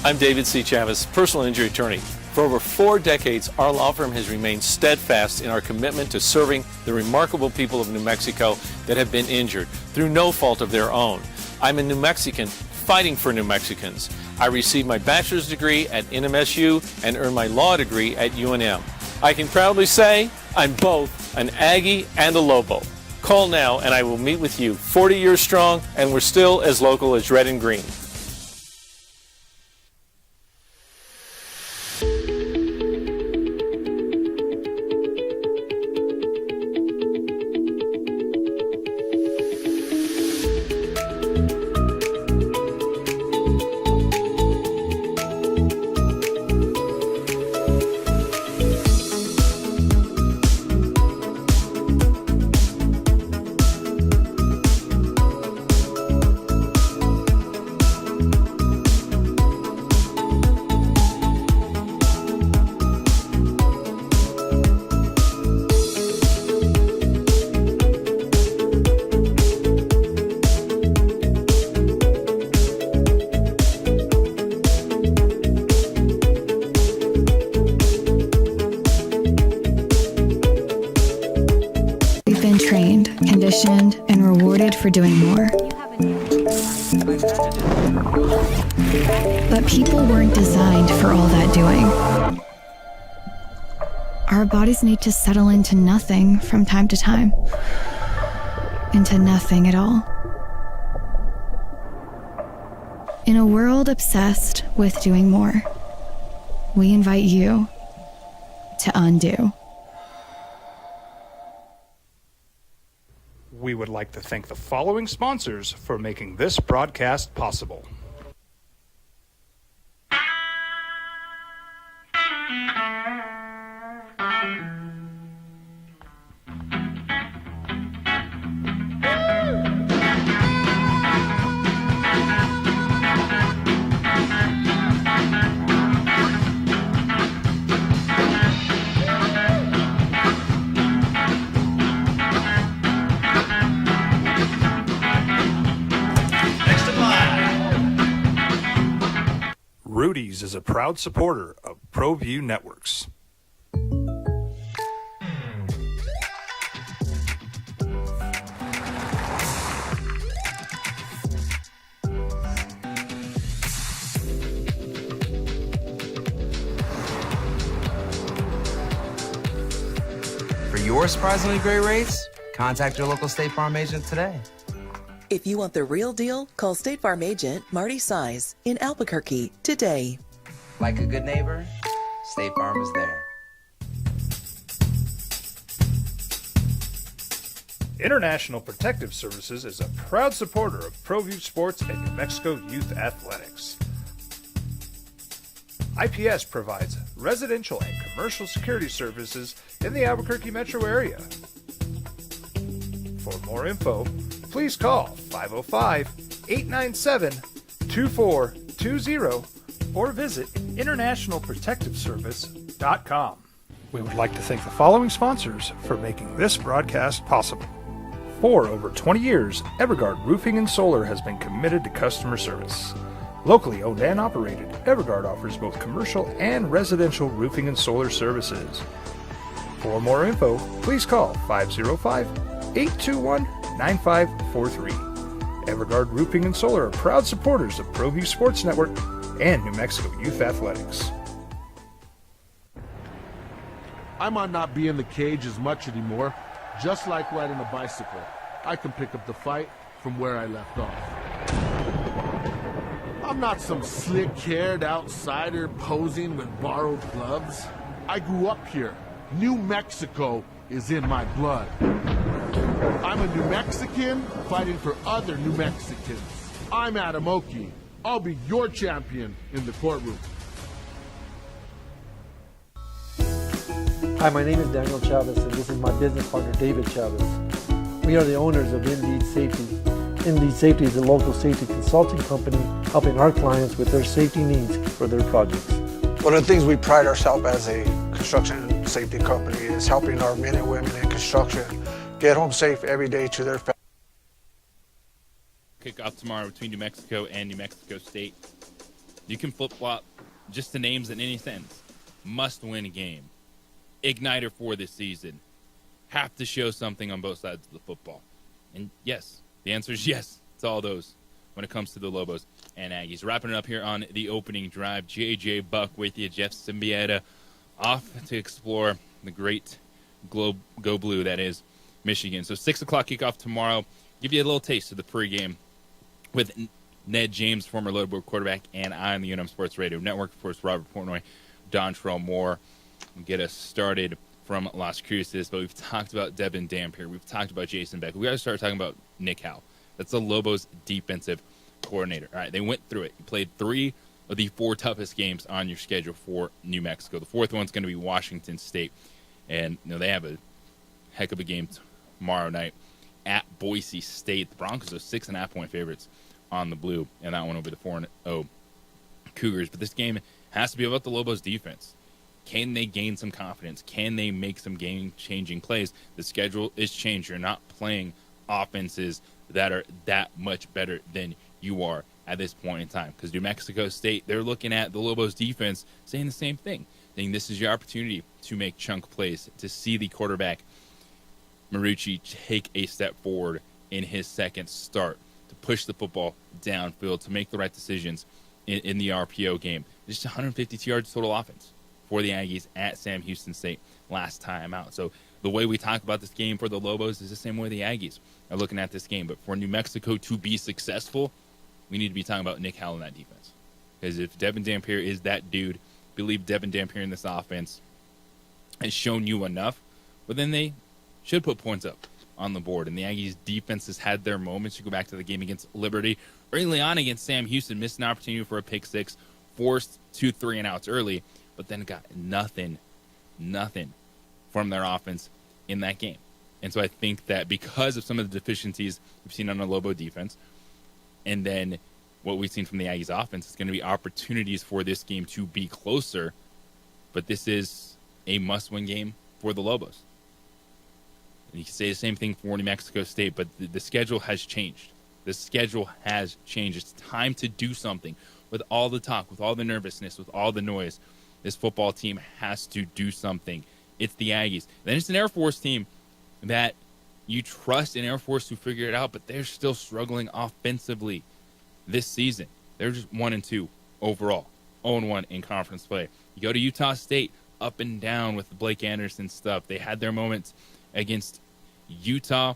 I'm David C. Chavez, personal injury attorney. For over 4 decades, our law firm has remained steadfast in our commitment to serving the remarkable people of New Mexico that have been injured through no fault of their own. I'm a New Mexican fighting for New Mexicans. I received my bachelor's degree at NMSU and earned my law degree at UNM. I can proudly say I'm both an Aggie and a Lobo. Call now and I will meet with you. 40 years strong, and we're still as local as red and green. trained, conditioned, and rewarded for doing more. But people weren't designed for all that doing. Our bodies need to settle into nothing from time to time. Into nothing at all. In a world obsessed with doing more, we invite you to undo. We would like to thank the following sponsors for making this broadcast possible. Rudy's is a proud supporter of ProView Networks. For your surprisingly great rates, contact your local State Farm agent today. If you want the real deal, call State Farm agent Marty Size in Albuquerque today. Like a good neighbor, State Farm is there. International Protective Services is a proud supporter of ProView Sports and New Mexico Youth Athletics. IPS provides residential and commercial security services in the Albuquerque metro area. For more info, please call 505-897-2420 or visit internationalprotectiveservice.com. We would like to thank the following sponsors for making this broadcast possible. For over 20 years, Evergard Roofing and Solar has been committed to customer service. Locally owned and operated, Evergard offers both commercial and residential roofing and solar services. For more info, please call 505-821-9543. Evergard Roofing and Solar are proud supporters of ProView Sports Network and New Mexico Youth Athletics. I might not be in the cage as much anymore. Just like riding a bicycle, I can pick up the fight from where I left off. I'm not some slick-haired outsider posing with borrowed gloves. I grew up here. New Mexico is in my blood. I'm a New Mexican fighting for other New Mexicans. I'm Adam Oki. I'll be your champion in the courtroom. Hi, my name is Daniel Chavez, and this is my business partner, David Chavez. We are the owners of Indeed Safety. Indeed Safety is a local safety consulting company helping our clients with their safety needs for their projects. One of the things we pride ourselves as a construction safety company is helping our men and women in construction get home safe every day to their families. Kickoff tomorrow between New Mexico and New Mexico State. You can flip-flop just the names in any sense. Must win a game. Igniter for this season. Have to show something on both sides of the football. And yes, the answer is yes to all those when it comes to the Lobos and Aggies. Wrapping it up here on the opening drive. J.J. Buck with you. Jeff Symbieta off to explore the great Go Blue that is Michigan. So 6 o'clock kickoff tomorrow. Give you a little taste of the pregame with Ned James, former Loadboard quarterback, and I on the UNM Sports Radio Network. Of course, Robert Portnoy, Dontrell Moore will get us started from Las Cruces. But we've talked about Devin Dampier. We've talked about Jason Beck. We've got to start talking about Nick Howell. That's the Lobos defensive coordinator. All right, they went through it. You played 3 of the 4 toughest games on your schedule for New Mexico. The 4th one's going to be Washington State. And they have a heck of a game tomorrow night at Boise State. The Broncos are 6.5-point favorites on the Blue, and that one over the 4-0 Cougars. But this game has to be about the Lobos defense. Can they gain some confidence? Can they make some game-changing plays? The schedule is changed. You're not playing offenses that are that much better than you are at this point in time. Because New Mexico State, they're looking at the Lobos defense saying the same thing. Saying this is your opportunity to make chunk plays, to see the quarterback Marucci take a step forward in his second start to push the football downfield, to make the right decisions in the RPO game. Just 152 yards total offense for the Aggies at Sam Houston State last time out. So the way we talk about this game for the Lobos is the same way the Aggies are looking at this game. But for New Mexico to be successful, we need to be talking about Nick Howell in that defense. Because if Devin Dampier is that dude, believe Devin Dampier in this offense has shown you enough, but then they should put points up on the board. And the Aggies defense has had their moments. You go back to the game against Liberty. Early on against Sam Houston, missed an opportunity for a pick six, forced 2 3-and-outs early, but then got nothing from their offense in that game. And so I think that because of some of the deficiencies we've seen on the Lobo defense, and then what we've seen from the Aggies offense, it's going to be opportunities for this game to be closer. But this is a must-win game for the Lobos. And you can say the same thing for New Mexico State, but the schedule has changed. The schedule has changed. It's time to do something. With all the talk, with all the nervousness, with all the noise, this football team has to do something. It's the Aggies. Then it's an Air Force team that you trust in Air Force to figure it out, but they're still struggling offensively this season. They're just 1-2 overall, 0-1 in conference play. You go to Utah State, up and down with the Blake Anderson stuff. They had their moments against Utah,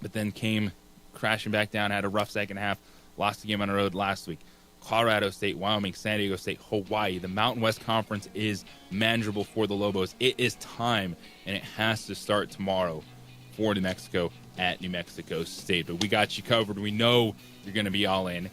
but then came crashing back down, had a rough second half, lost the game on the road last week. Colorado State, Wyoming, San Diego State, Hawaii. The Mountain West Conference is manageable for the Lobos. It is time, and it has to start tomorrow for New Mexico at New Mexico State. But we got you covered. We know you're going to be all in.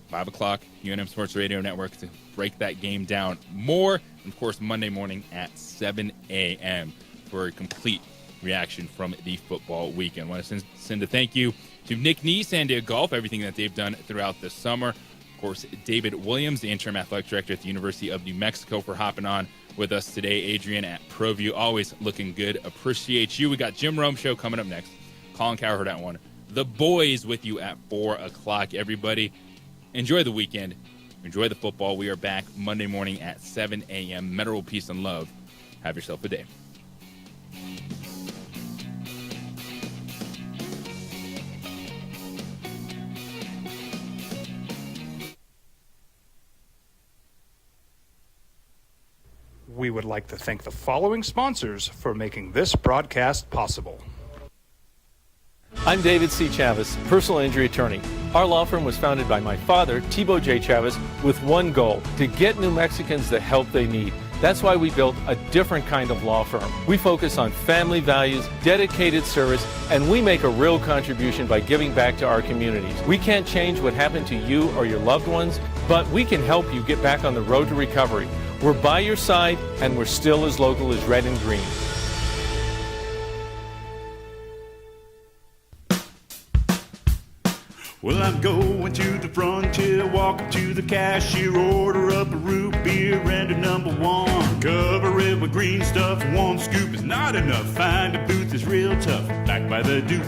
5 o'clock, UNM Sports Radio Network to break that game down more. And, of course, Monday morning at 7 a.m. for a complete reaction from the football weekend. I want to send a thank you to Nick Nee, Sandia Golf, everything that they've done throughout the summer. Of course, David Williams, the interim athletic director at the University of New Mexico, for hopping on with us today. Adrian at ProView, always looking good. Appreciate you. We got Jim Rome Show coming up next. Colin Cowherd at 1. The boys with you at 4 o'clock. Everybody, enjoy the weekend. Enjoy the football. We are back Monday morning at 7 a.m. Metal, peace, and love. Have yourself a day. We would like to thank the following sponsors for making this broadcast possible. I'm David C. Chavez, personal injury attorney. Our law firm was founded by my father, Thibaut J. Chavez, with one goal: to get New Mexicans the help they need. That's why we built a different kind of law firm. We focus on family values, dedicated service, and we make a real contribution by giving back to our communities. We can't change what happened to you or your loved ones, but we can help you get back on the road to recovery. We're by your side, and we're still as local as red and green. Well, I'm going to the frontier, walk up to the cashier, order up a root beer and a number one. Cover it with green stuff, one scoop is not enough. Find a booth is real tough, back by the Duke.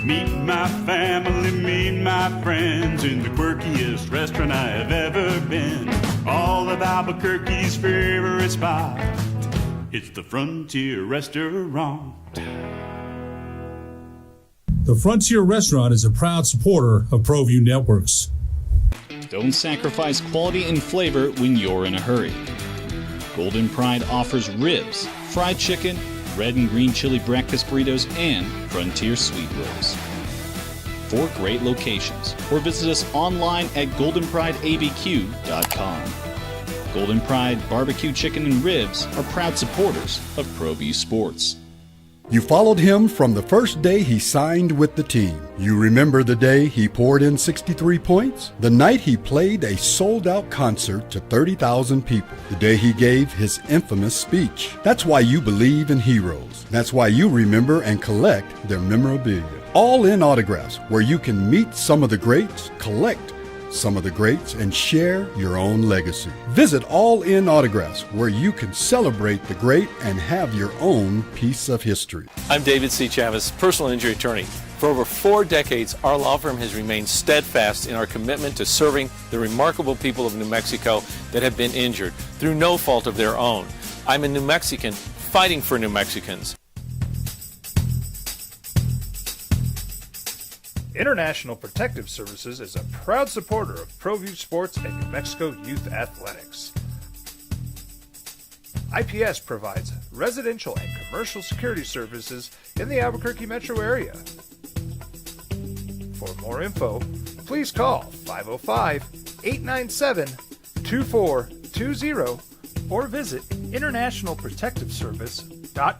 Meet my family, meet my friends in the quirkiest restaurant I have ever been. All of Albuquerque's favorite spot, it's the Frontier Restaurant. The Frontier Restaurant is a proud supporter of ProView Networks. Don't sacrifice quality and flavor when you're in a hurry. Golden Pride offers ribs, fried chicken, red and green chili breakfast burritos, and Frontier sweet rolls. 4 great locations, or visit us online at goldenprideabq.com. Golden Pride Barbecue Chicken and Ribs are proud supporters of ProView Sports. You followed him from the first day he signed with the team. You remember the day he poured in 63 points? The night he played a sold-out concert to 30,000 people. The day he gave his infamous speech. That's why you believe in heroes. That's why you remember and collect their memorabilia. All in Autographs, where you can meet some of the greats, collect some of the greats, and share your own legacy. Visit All In Autographs, where you can celebrate the great and have your own piece of history. I'm David C. Chavez, personal injury attorney. For over 4 decades, our law firm has remained steadfast in our commitment to serving the remarkable people of New Mexico that have been injured through no fault of their own. I'm a New Mexican fighting for New Mexicans. International Protective Services is a proud supporter of ProView Sports and New Mexico Youth Athletics. IPS provides residential and commercial security services in the Albuquerque metro area. For more info, please call 505-897-2420 or visit internationalprotectiveservice.com.